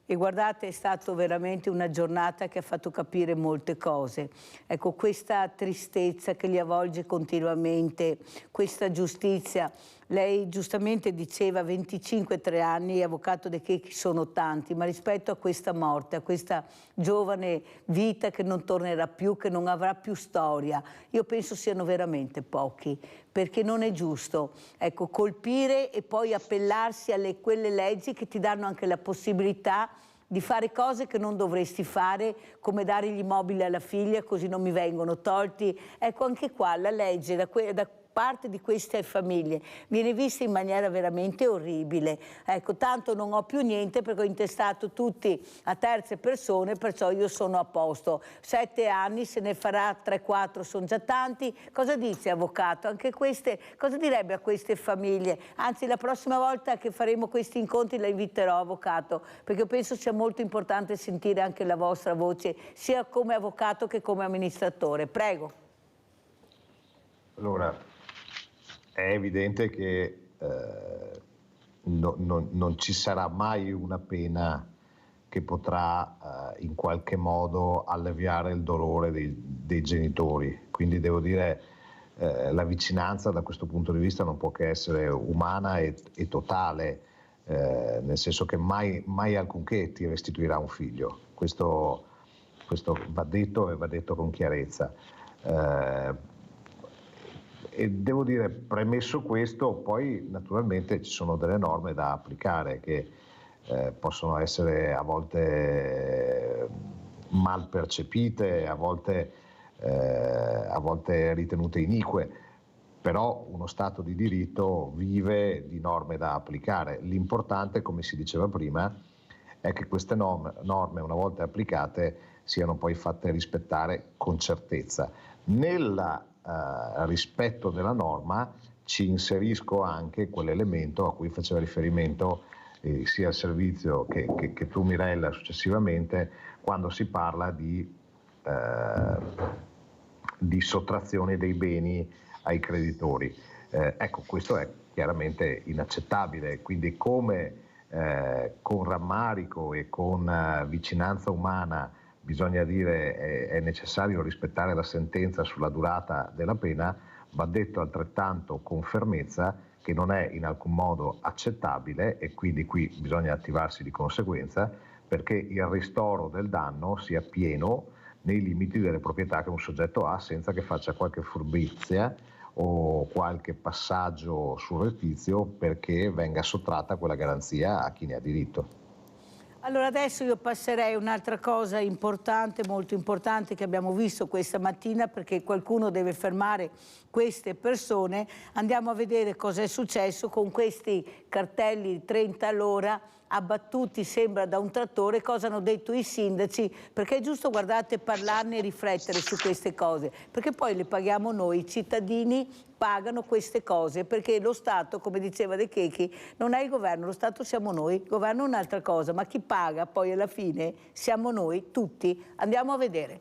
e guardate, è stata veramente una giornata che ha fatto capire molte cose. Ecco, questa tristezza che li avvolge continuamente, questa giustizia, Lei giustamente diceva 25-3 anni, avvocato De Checchi, sono tanti, ma rispetto a questa morte, a questa giovane vita che non tornerà più, che non avrà più storia, io penso siano veramente pochi, perché non è giusto, ecco, colpire e poi appellarsi a quelle leggi che ti danno anche la possibilità di fare cose che non dovresti fare, come dare gli immobili alla figlia così non mi vengono tolti. Ecco, anche qua la legge da parte di queste famiglie viene vista in maniera veramente orribile. Ecco, tanto non ho più niente perché ho intestato tutti a terze persone, perciò io sono a posto. 7 anni, se ne farà 3-4, sono già tanti. Cosa dice, avvocato? Anche queste, cosa direbbe a queste famiglie? Anzi, la prossima volta che faremo questi incontri la inviterò, avvocato, perché io penso sia molto importante sentire anche la vostra voce, sia come avvocato che come amministratore. Prego. Allora, è evidente che non ci sarà mai una pena che potrà in qualche modo alleviare il dolore dei genitori, quindi devo dire la vicinanza da questo punto di vista non può che essere umana e totale, nel senso che mai alcunché ti restituirà un figlio, questo va detto e va detto con chiarezza. E devo dire, premesso questo, poi naturalmente ci sono delle norme da applicare che possono essere a volte mal percepite, a volte ritenute inique, però uno Stato di diritto vive di norme da applicare. L'importante, come si diceva prima, è che queste norme, una volta applicate, siano poi fatte rispettare con certezza. Nel rispetto della norma ci inserisco anche quell'elemento a cui faceva riferimento sia il servizio che tu, Mirella, successivamente, quando si parla di sottrazione dei beni ai creditori. Ecco, questo è chiaramente inaccettabile, quindi come con rammarico e con vicinanza umana bisogna dire è necessario rispettare la sentenza sulla durata della pena, va detto altrettanto con fermezza che non è in alcun modo accettabile, e quindi qui bisogna attivarsi di conseguenza, perché il ristoro del danno sia pieno nei limiti delle proprietà che un soggetto ha, senza che faccia qualche furbizia o qualche passaggio surrettizio perché venga sottratta quella garanzia a chi ne ha diritto. Allora adesso io passerei a un'altra cosa importante, molto importante, che abbiamo visto questa mattina, perché qualcuno deve fermare queste persone. Andiamo a vedere cosa è successo con questi cartelli di 30 all'ora abbattuti, sembra, da un trattore. Cosa hanno detto i sindaci? Perché è giusto, guardate, parlarne e riflettere su queste cose, perché poi le paghiamo noi, i cittadini pagano queste cose, perché lo Stato, come diceva De Checchi, non è il governo, lo Stato siamo noi, il governo è un'altra cosa, ma chi paga poi alla fine siamo noi tutti. Andiamo a vedere.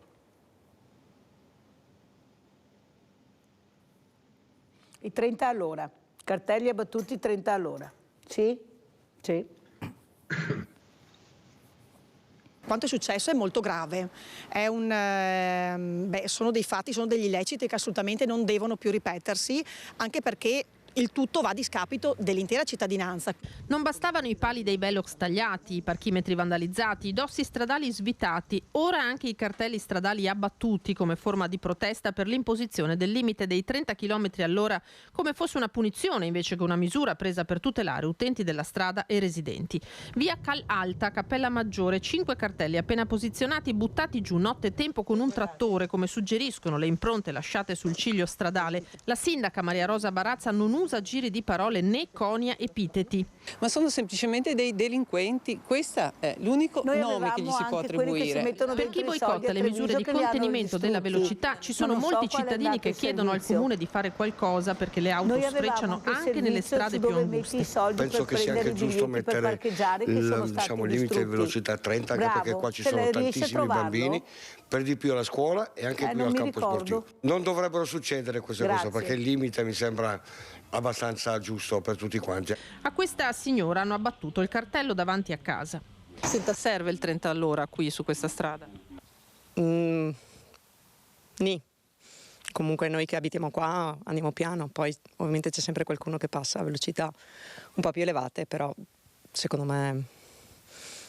I 30 all'ora, cartelli abbattuti 30 all'ora. Sì? Sì. Quanto è successo è molto grave, sono dei fatti, sono degli illeciti che assolutamente non devono più ripetersi, anche perché il tutto va a discapito dell'intera cittadinanza. Non bastavano i pali dei velox tagliati, i parchimetri vandalizzati, i dossi stradali svitati, ora anche i cartelli stradali abbattuti come forma di protesta per l'imposizione del limite dei 30 km all'ora, come fosse una punizione invece che una misura presa per tutelare utenti della strada e residenti. Via Cal Alta, Cappella Maggiore, 5 cartelli appena posizionati buttati giù nottetempo con un trattore, come suggeriscono le impronte lasciate sul ciglio stradale. La sindaca Maria Rosa Barazza non usa giri di parole né conia epiteti. Ma sono semplicemente dei delinquenti, questo è l'unico nome che gli si può attribuire. Per chi boicotta le misure di contenimento della velocità, ci sono molti cittadini che chiedono al comune di fare qualcosa perché le auto sfrecciano anche nelle strade più anguste. Penso che sia anche giusto mettere il limite di velocità 30, anche perché qua ci sono tantissimi bambini, per di più alla scuola e anche qui al campo sportivo. Non dovrebbero succedere queste cose, perché il limite mi sembra abbastanza giusto per tutti quanti. A questa signora hanno abbattuto il cartello davanti a casa. Senta, serve il 30 all'ora qui su questa strada? Nì. Comunque noi che abitiamo qua andiamo piano, poi ovviamente c'è sempre qualcuno che passa a velocità un po' più elevate, però secondo me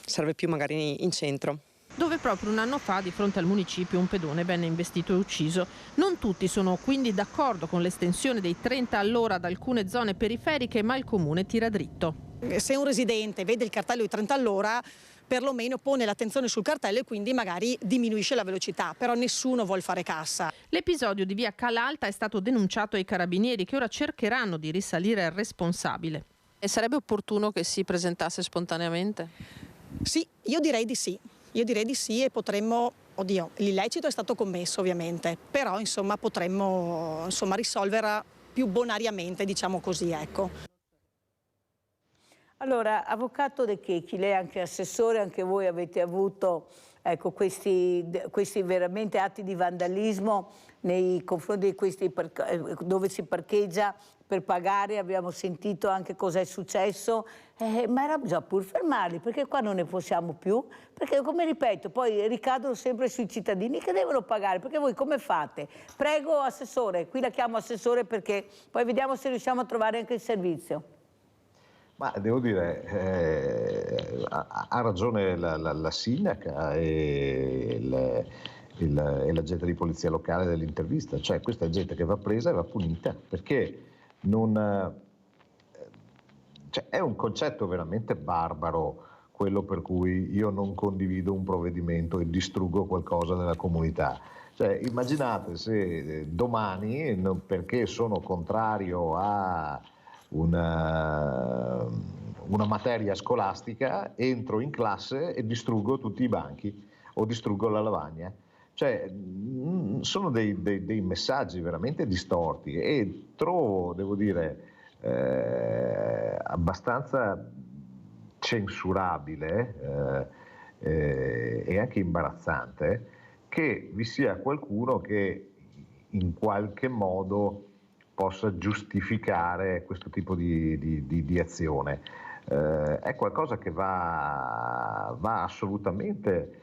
serve più magari in centro. Dove proprio un anno fa, di fronte al municipio, un pedone venne investito e ucciso. Non tutti sono quindi d'accordo con l'estensione dei 30 all'ora ad alcune zone periferiche, ma il comune tira dritto. Se un residente vede il cartello di 30 all'ora, perlomeno pone l'attenzione sul cartello e quindi magari diminuisce la velocità, però nessuno vuol fare cassa. L'episodio di via Calalta è stato denunciato ai carabinieri, che ora cercheranno di risalire al responsabile. E sarebbe opportuno che si presentasse spontaneamente? Sì, io direi di sì. Io direi di sì e potremmo, l'illecito è stato commesso ovviamente, però insomma potremmo risolverla più bonariamente, diciamo così, ecco. Allora, avvocato De Checchi, lei è anche assessore, anche voi avete avuto questi veramente atti di vandalismo nei confronti di questi dove si parcheggia per pagare, abbiamo sentito anche cosa è successo, ma era già pur fermarli, perché qua non ne possiamo più, perché come ripeto poi ricadono sempre sui cittadini che devono pagare, perché voi come fate? Prego assessore, qui la chiamo assessore perché poi vediamo se riusciamo a trovare anche il servizio. Ma devo dire, ha ragione la sindaca e l'agente di polizia locale dell'intervista, cioè questa è gente che va presa e va punita, perché è un concetto veramente barbaro quello per cui io non condivido un provvedimento e distruggo qualcosa nella comunità. Cioè, immaginate se domani, perché sono contrario a una materia scolastica, entro in classe e distruggo tutti i banchi o distruggo la lavagna. Cioè, sono dei messaggi veramente distorti e trovo, devo dire, abbastanza censurabile e anche imbarazzante che vi sia qualcuno che in qualche modo possa giustificare questo tipo di azione. È qualcosa che va assolutamente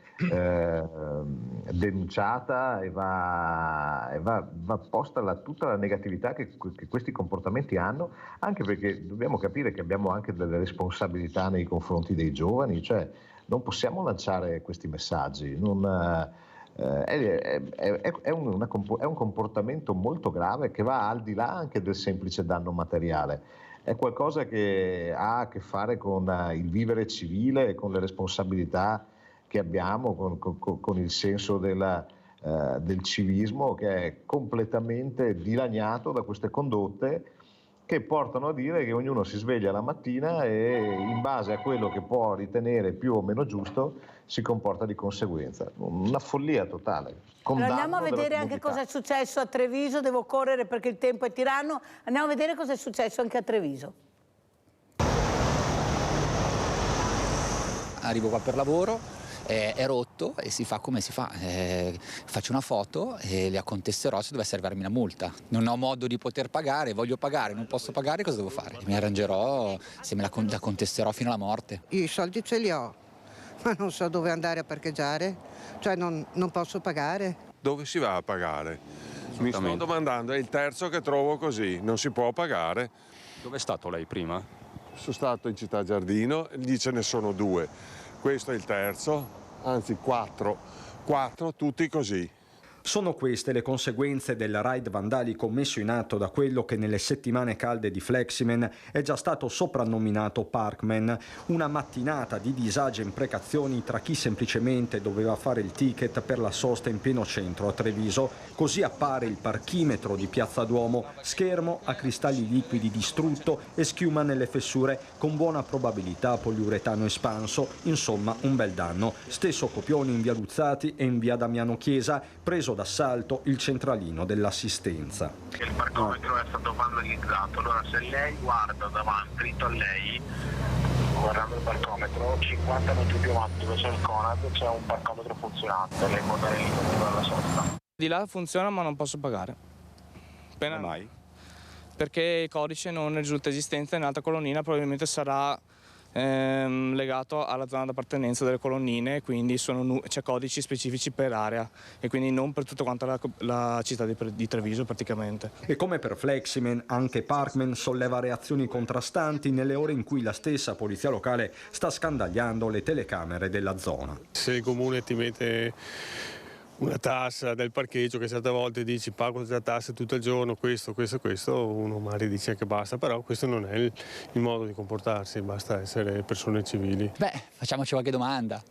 denunciata e va posta tutta la negatività che questi comportamenti hanno, anche perché dobbiamo capire che abbiamo anche delle responsabilità nei confronti dei giovani, cioè non possiamo lanciare questi messaggi. È un comportamento molto grave che va al di là anche del semplice danno materiale. È qualcosa che ha a che fare con il vivere civile, con le responsabilità che abbiamo, con il senso del civismo, che è completamente dilaniato da queste condotte che portano a dire che ognuno si sveglia la mattina e in base a quello che può ritenere più o meno giusto si comporta di conseguenza. Una follia totale. Allora andiamo a vedere anche cosa è successo a Treviso, devo correre perché il tempo è tiranno, andiamo a vedere cosa è successo anche a Treviso. Arrivo qua per lavoro, è rotto e si fa come si fa, faccio una foto e la contesterò se dovesse arrivarmi una multa. Non ho modo di poter pagare, voglio pagare, non posso pagare, cosa devo fare? Mi arrangerò, se me la contesterò fino alla morte. Io i soldi ce li ho, ma non so dove andare a parcheggiare, cioè non posso pagare. Dove si va a pagare? Mi sto domandando, è il terzo che trovo così, non si può pagare. Dove è stato lei prima? Sono stato in Città Giardino, lì ce ne sono 2, questo è il terzo, anzi 4, tutti così. Sono queste le conseguenze del raid vandalico messo in atto da quello che nelle settimane calde di Fleximen è già stato soprannominato Parkman, una mattinata di disagi e imprecazioni tra chi semplicemente doveva fare il ticket per la sosta in pieno centro a Treviso. Così appare il parchimetro di Piazza Duomo, schermo a cristalli liquidi distrutto e schiuma nelle fessure, con buona probabilità poliuretano espanso, insomma un bel danno. Stesso copione in via Luzzati e in via Damiano Chiesa, preso d'assalto il centralino dell'assistenza. Il parcometro è stato vandalizzato, allora se lei guarda davanti, dritto a lei, guardando il parcometro, 50 metri più avanti dove c'è il Conad c'è un parcometro funzionante, lei può andare lì alla sosta. Di là funziona ma non posso pagare. Appena mai? Perché il codice non risulta esistente, nell'altra colonnina probabilmente sarà legato alla zona d'appartenenza delle colonnine, quindi c'è codici specifici per area e quindi non per tutta quanta la città di Treviso praticamente. E come per Fleximen, anche Parkman solleva reazioni contrastanti nelle ore in cui la stessa polizia locale sta scandagliando le telecamere della zona. Se il comune ti mette una tassa del parcheggio che certe volte dici pago la tassa tutto il giorno, questo, uno magari dice che basta, però questo non è il modo di comportarsi, basta essere persone civili. Beh, facciamoci qualche domanda.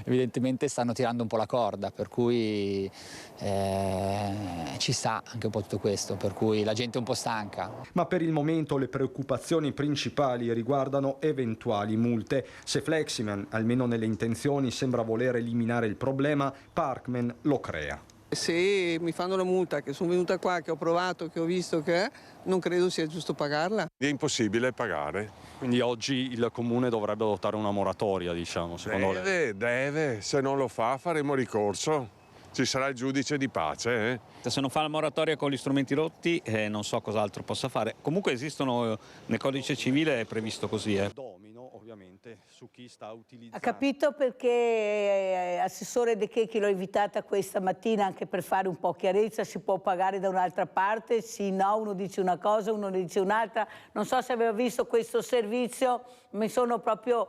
Evidentemente stanno tirando un po' la corda, per cui ci sta anche un po' tutto questo, per cui la gente è un po' stanca. Ma per il momento le preoccupazioni principali riguardano eventuali multe. Se Fleximan, almeno nelle intenzioni, sembra voler eliminare il problema, Parkman lo crea. Se mi fanno la multa, che sono venuta qua, che ho provato, che ho visto che non credo sia giusto pagarla. È impossibile pagare. Quindi oggi il comune dovrebbe adottare una moratoria, diciamo, secondo lei? Deve, se non lo fa faremo ricorso. Ci sarà il giudice di pace. Se non fa la moratoria con gli strumenti rotti, non so cos'altro possa fare. Comunque esistono, nel codice civile è previsto così. Domino ovviamente su chi sta utilizzando. Ha capito perché Assessore De Checchi l'ho invitata questa mattina anche per fare un po' chiarezza, si può pagare da un'altra parte, sì, no, uno dice una cosa, uno ne dice un'altra. Non so se aveva visto questo servizio, mi sono proprio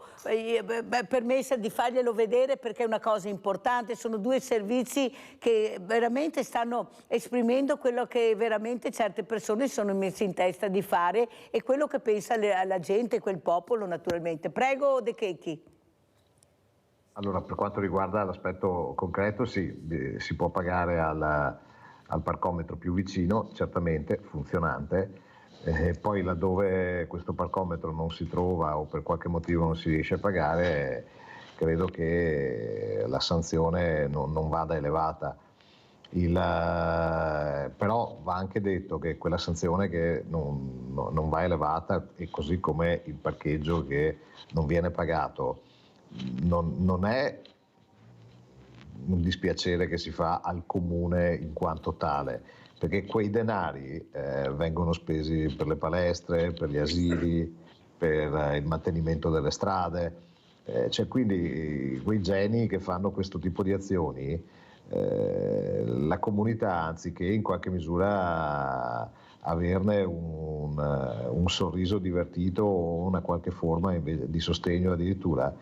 permessa di farglielo vedere perché è una cosa importante, sono due servizi che veramente stanno esprimendo quello che veramente certe persone sono messe in testa di fare e quello che pensa la gente, quel popolo naturalmente. Prego De Checchi. Allora, per quanto riguarda l'aspetto concreto, sì, si può pagare al parcometro più vicino, certamente funzionante. Poi laddove questo parcometro non si trova o per qualche motivo non si riesce a pagare, credo che la sanzione non vada elevata. Però va anche detto che quella sanzione che non va elevata, e così come il parcheggio che non viene pagato, non è un dispiacere che si fa al comune in quanto tale, perché quei denari vengono spesi per le palestre, per gli asili, per il mantenimento delle strade, cioè quindi quei geni che fanno questo tipo di azioni, la comunità, anziché in qualche misura averne un sorriso divertito o una qualche forma di sostegno addirittura,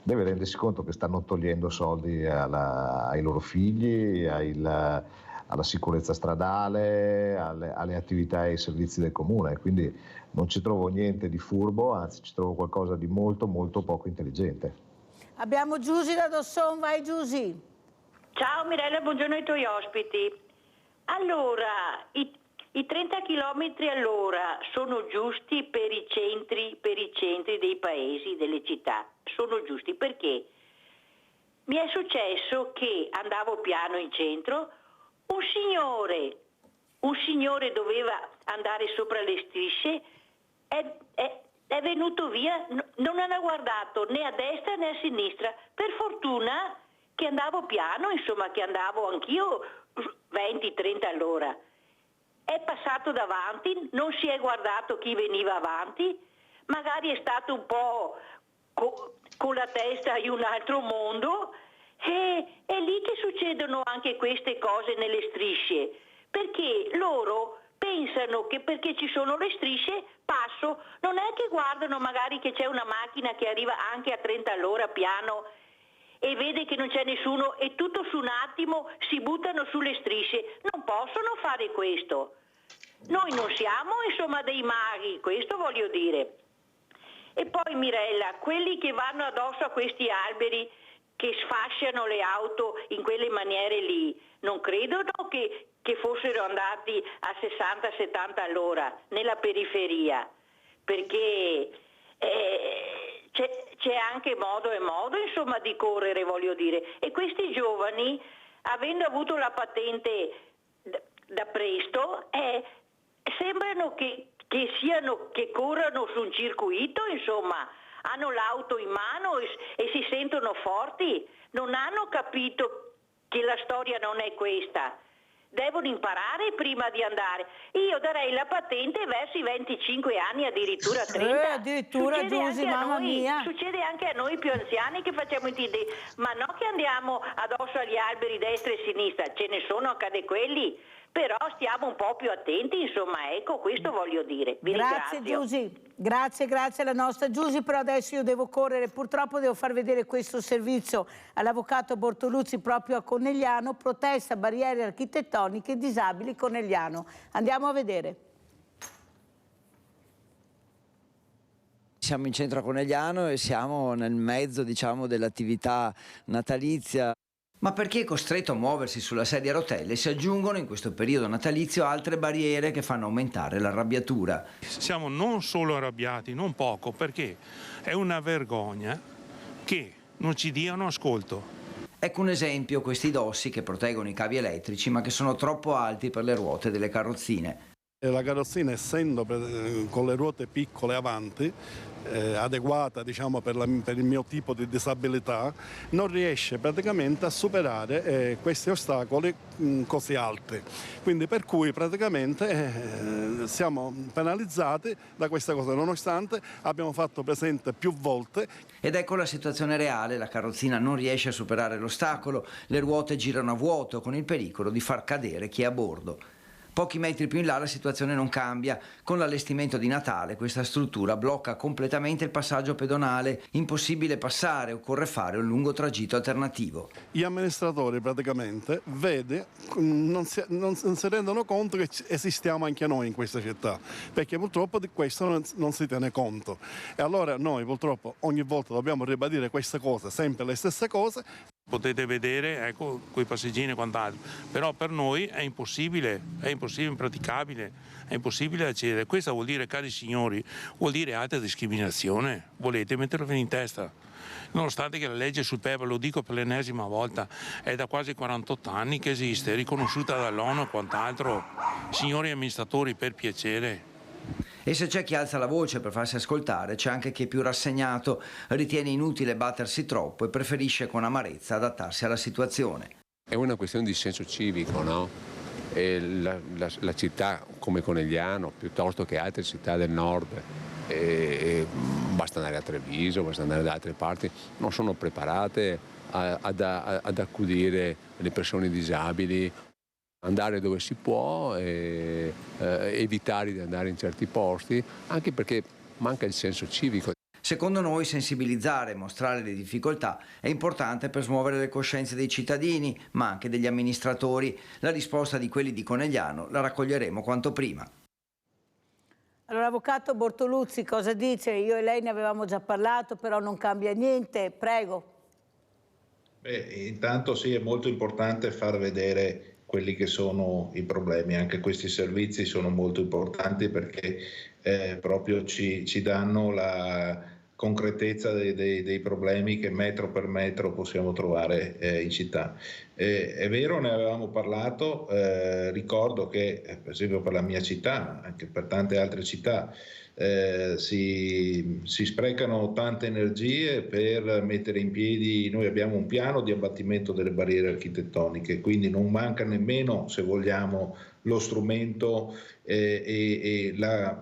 deve rendersi conto che stanno togliendo soldi ai loro figli, alla sicurezza stradale, alle attività e ai servizi del comune, quindi non ci trovo niente di furbo, anzi ci trovo qualcosa di molto molto poco intelligente. Abbiamo Giusy da Dosson, vai Giusy. Ciao Mirella, buongiorno ai tuoi ospiti. Allora, i 30 km all'ora sono giusti per i centri dei paesi, delle città, sono giusti perché mi è successo che andavo piano in centro, un signore doveva andare sopra le strisce, è venuto via, non ha guardato né a destra né a sinistra, per fortuna che andavo piano, insomma che andavo anch'io 20-30 all'ora. È passato davanti, non si è guardato chi veniva avanti, magari è stato un po' con la testa in un altro mondo, e è lì che succedono anche queste cose nelle strisce, perché loro pensano che perché ci sono le strisce passo, non è che guardano magari che c'è una macchina che arriva anche a 30 all'ora piano e vede che non c'è nessuno e tutto su un attimo si buttano sulle strisce. Non possono fare questo. Noi non siamo insomma dei maghi, questo voglio dire. E poi Mirella, quelli che vanno addosso a questi alberi che sfasciano le auto in quelle maniere lì, non credono che fossero andati a 60-70 all'ora nella periferia, perché c'è anche modo e modo insomma di correre, voglio dire. E questi giovani, avendo avuto la patente da presto, sembrano che corrano su un circuito, insomma, hanno l'auto in mano e si sentono forti, non hanno capito che la storia non è questa. devono imparare prima di andare. Io darei la patente verso i 25 anni, addirittura 30. Addirittura, Giusy, mamma mia. Succede anche a noi più anziani che facciamo i TD, ma no che andiamo addosso agli alberi destra e sinistra, ce ne sono anche di quelli, però stiamo un po' più attenti, insomma, ecco, questo voglio dire. Vi Grazie ringrazio. Giusy, grazie alla nostra Giusy, però adesso io devo correre, purtroppo devo far vedere questo servizio all'avvocato Bortoluzzi proprio a Conegliano, protesta barriere architettoniche disabili Conegliano. Andiamo a vedere. Siamo in centro a Conegliano e siamo nel mezzo, diciamo, dell'attività natalizia. Ma per chi è costretto a muoversi sulla sedia a rotelle si aggiungono in questo periodo natalizio altre barriere che fanno aumentare l'arrabbiatura. Siamo non solo arrabbiati, non poco, perché è una vergogna che non ci diano ascolto. Ecco un esempio, questi dossi che proteggono i cavi elettrici ma che sono troppo alti per le ruote delle carrozzine. La carrozzina, essendo con le ruote piccole avanti, adeguata, diciamo, per il mio tipo di disabilità, non riesce praticamente a superare questi ostacoli così alti. Quindi per cui praticamente siamo penalizzati da questa cosa, nonostante abbiamo fatto presente più volte. Ed ecco la situazione reale, la carrozzina non riesce a superare l'ostacolo, le ruote girano a vuoto con il pericolo di far cadere chi è a bordo. Pochi metri più in là la situazione non cambia. Con l'allestimento di Natale questa struttura blocca completamente il passaggio pedonale. Impossibile passare, occorre fare un lungo tragitto alternativo. Gli amministratori praticamente non si rendono conto che esistiamo anche noi in questa città, perché purtroppo di questo non si tiene conto. E allora noi purtroppo ogni volta dobbiamo ribadire queste cose, sempre le stesse cose. Potete vedere, ecco, quei passeggini e quant'altro, però per noi è impossibile, impraticabile, è impossibile accedere. Questo vuol dire, cari signori, vuol dire alta discriminazione. Volete mettervi in testa? Nonostante che la legge sul PEB, lo dico per l'ennesima volta, è da quasi 48 anni che esiste, è riconosciuta dall'ONU e quant'altro. Signori amministratori, per piacere. E se c'è chi alza la voce per farsi ascoltare, c'è anche chi è più rassegnato, ritiene inutile battersi troppo e preferisce con amarezza adattarsi alla situazione. È una questione di senso civico, no? E la città come Conegliano, piuttosto che altre città del nord, basta andare a Treviso, basta andare da altre parti, non sono preparate ad accudire le persone disabili. Andare dove si può, evitare di andare in certi posti, anche perché manca il senso civico. Secondo noi sensibilizzare e mostrare le difficoltà è importante per smuovere le coscienze dei cittadini, ma anche degli amministratori. La risposta di quelli di Conegliano la raccoglieremo quanto prima. Allora, avvocato Bortoluzzi, cosa dice? Io e lei ne avevamo già parlato, però non cambia niente, prego. Intanto sì, è molto importante far vedere quelli che sono i problemi. Anche questi servizi sono molto importanti perché proprio ci danno la concretezza dei problemi che metro per metro possiamo trovare in città. È vero, ne avevamo parlato, ricordo che per esempio per la mia città, ma anche per tante altre città, si sprecano tante energie per mettere in piedi. Noi abbiamo un piano di abbattimento delle barriere architettoniche, quindi non manca nemmeno, se vogliamo, lo strumento e la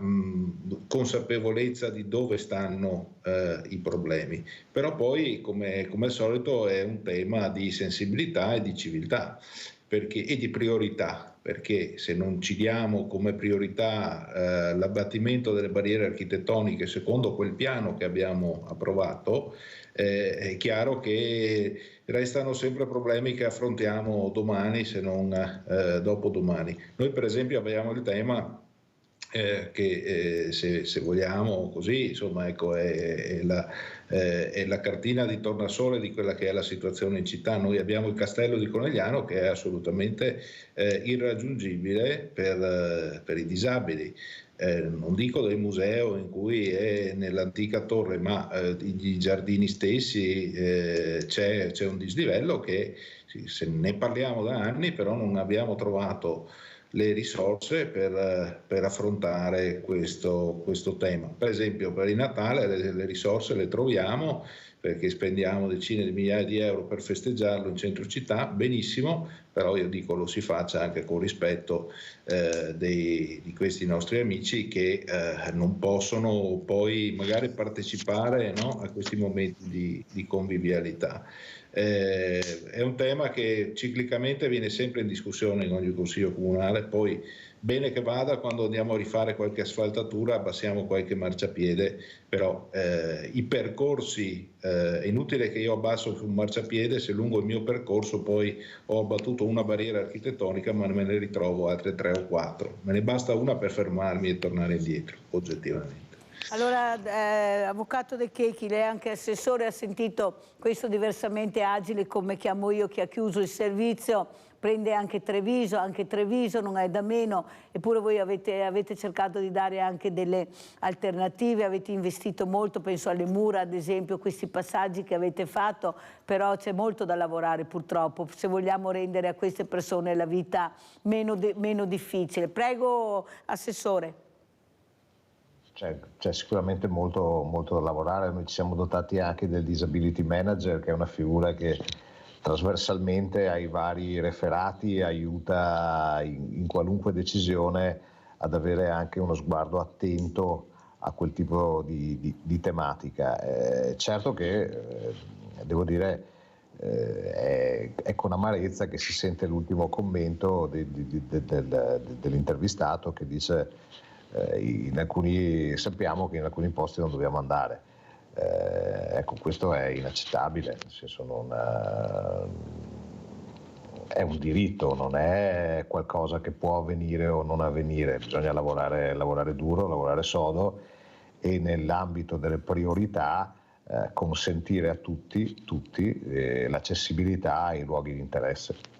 consapevolezza di dove stanno i problemi. Però poi, come al solito, è un tema di sensibilità e di civiltà e di priorità. Perché se non ci diamo come priorità l'abbattimento delle barriere architettoniche secondo quel piano che abbiamo approvato, è chiaro che restano sempre problemi che affrontiamo domani, se non dopodomani. Noi per esempio abbiamo il tema che se vogliamo così, insomma, ecco, è la cartina di tornasole di quella che è la situazione in città. Noi abbiamo il castello di Conegliano che è assolutamente irraggiungibile per i disabili. Non dico del museo in cui è nell'antica torre, ma i giardini stessi c'è un dislivello che se ne parliamo da anni, però non abbiamo trovato le risorse per affrontare questo tema. Per esempio per il Natale le risorse le troviamo perché spendiamo decine di migliaia di euro per festeggiarlo in centro città, benissimo, però io dico lo si faccia anche con rispetto di questi nostri amici che non possono poi magari partecipare, no, a questi momenti di convivialità. È un tema che ciclicamente viene sempre in discussione in ogni consiglio comunale, poi bene che vada, quando andiamo a rifare qualche asfaltatura abbassiamo qualche marciapiede, però i percorsi, è inutile che io abbasso un marciapiede se lungo il mio percorso poi ho abbattuto una barriera architettonica ma me ne ritrovo altre 3 o 4, me ne basta una per fermarmi e tornare indietro oggettivamente. Allora, avvocato De Checchi, lei anche assessore, ha sentito questo diversamente agile, come chiamo io, che ha chiuso il servizio, prende anche Treviso non è da meno, eppure voi avete cercato di dare anche delle alternative, avete investito molto, penso alle mura ad esempio, questi passaggi che avete fatto, però c'è molto da lavorare purtroppo, se vogliamo rendere a queste persone la vita meno difficile. Prego, assessore. C'è sicuramente molto da lavorare. Noi ci siamo dotati anche del disability manager, che è una figura che trasversalmente ai vari referati aiuta in qualunque decisione ad avere anche uno sguardo attento a quel tipo di tematica. Certo che devo dire è con amarezza che si sente l'ultimo commento dell'intervistato che dice sappiamo che in alcuni posti non dobbiamo andare. Ecco, questo è inaccettabile, nel senso è un diritto, non è qualcosa che può avvenire o non avvenire, bisogna lavorare duro, lavorare sodo e nell'ambito delle priorità consentire a tutti l'accessibilità ai luoghi di interesse.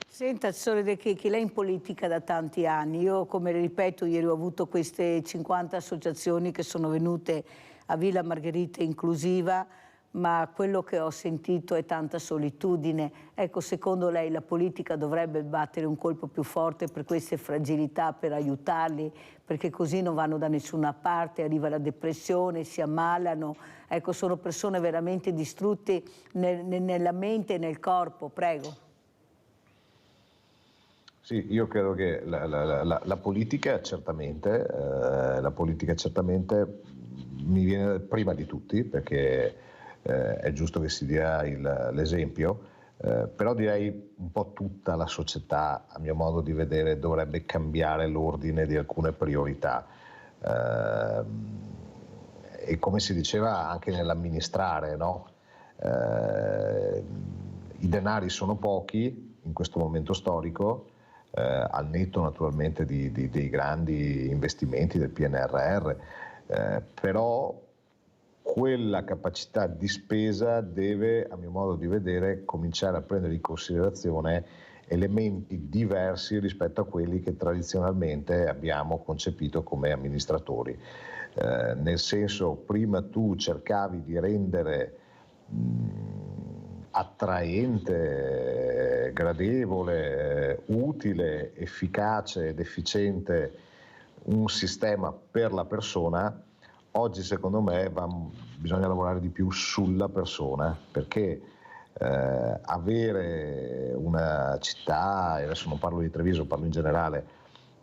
Senta, assessore De Checchi, lei è in politica da tanti anni, io come ripeto ieri ho avuto queste 50 associazioni che sono venute a Villa Margherita inclusiva, ma quello che ho sentito è tanta solitudine. Ecco, secondo lei la politica dovrebbe battere un colpo più forte per queste fragilità, per aiutarli, perché così non vanno da nessuna parte, arriva la depressione, si ammalano, ecco, sono persone veramente distrutte nella mente e nel corpo. Prego. Sì, io credo che la politica certamente mi viene prima di tutti, perché è giusto che si dia l'esempio, però direi un po' tutta la società, a mio modo di vedere, dovrebbe cambiare l'ordine di alcune priorità. E come si diceva anche nell'amministrare, no? I denari sono pochi in questo momento storico, al netto naturalmente dei grandi investimenti del PNRR, però quella capacità di spesa deve, a mio modo di vedere, cominciare a prendere in considerazione elementi diversi rispetto a quelli che tradizionalmente abbiamo concepito come amministratori. Nel senso, prima tu cercavi di rendere attraente, gradevole, utile, efficace ed efficiente un sistema per la persona. Oggi secondo me bisogna lavorare di più sulla persona, perché avere una città, e adesso non parlo di Treviso, parlo in generale,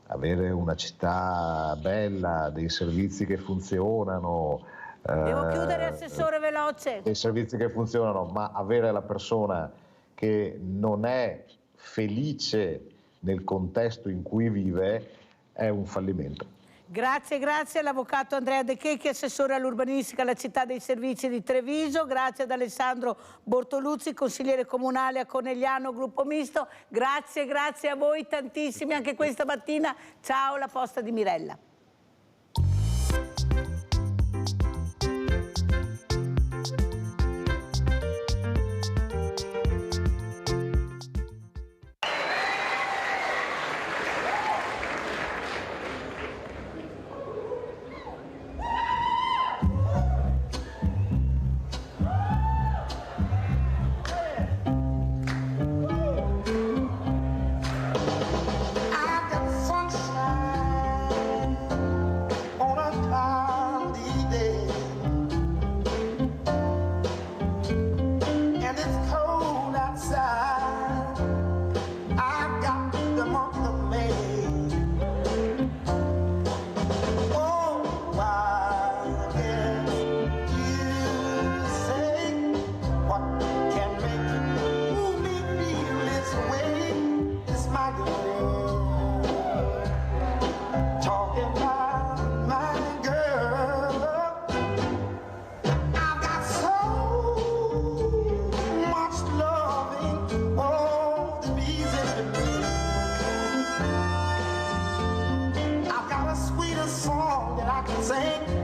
avere una città bella, dei servizi che funzionano, devo chiudere, assessore, veloce. Dei servizi che funzionano, ma avere la persona che non è felice nel contesto in cui vive è un fallimento. Grazie all'avvocato Andrea De Checchi, assessore all'urbanistica alla città dei servizi di Treviso, grazie ad Alessandro Bortoluzzi, consigliere comunale a Conegliano, gruppo misto, grazie a voi tantissimi anche questa mattina, ciao, la posta di Mirella. I can sing.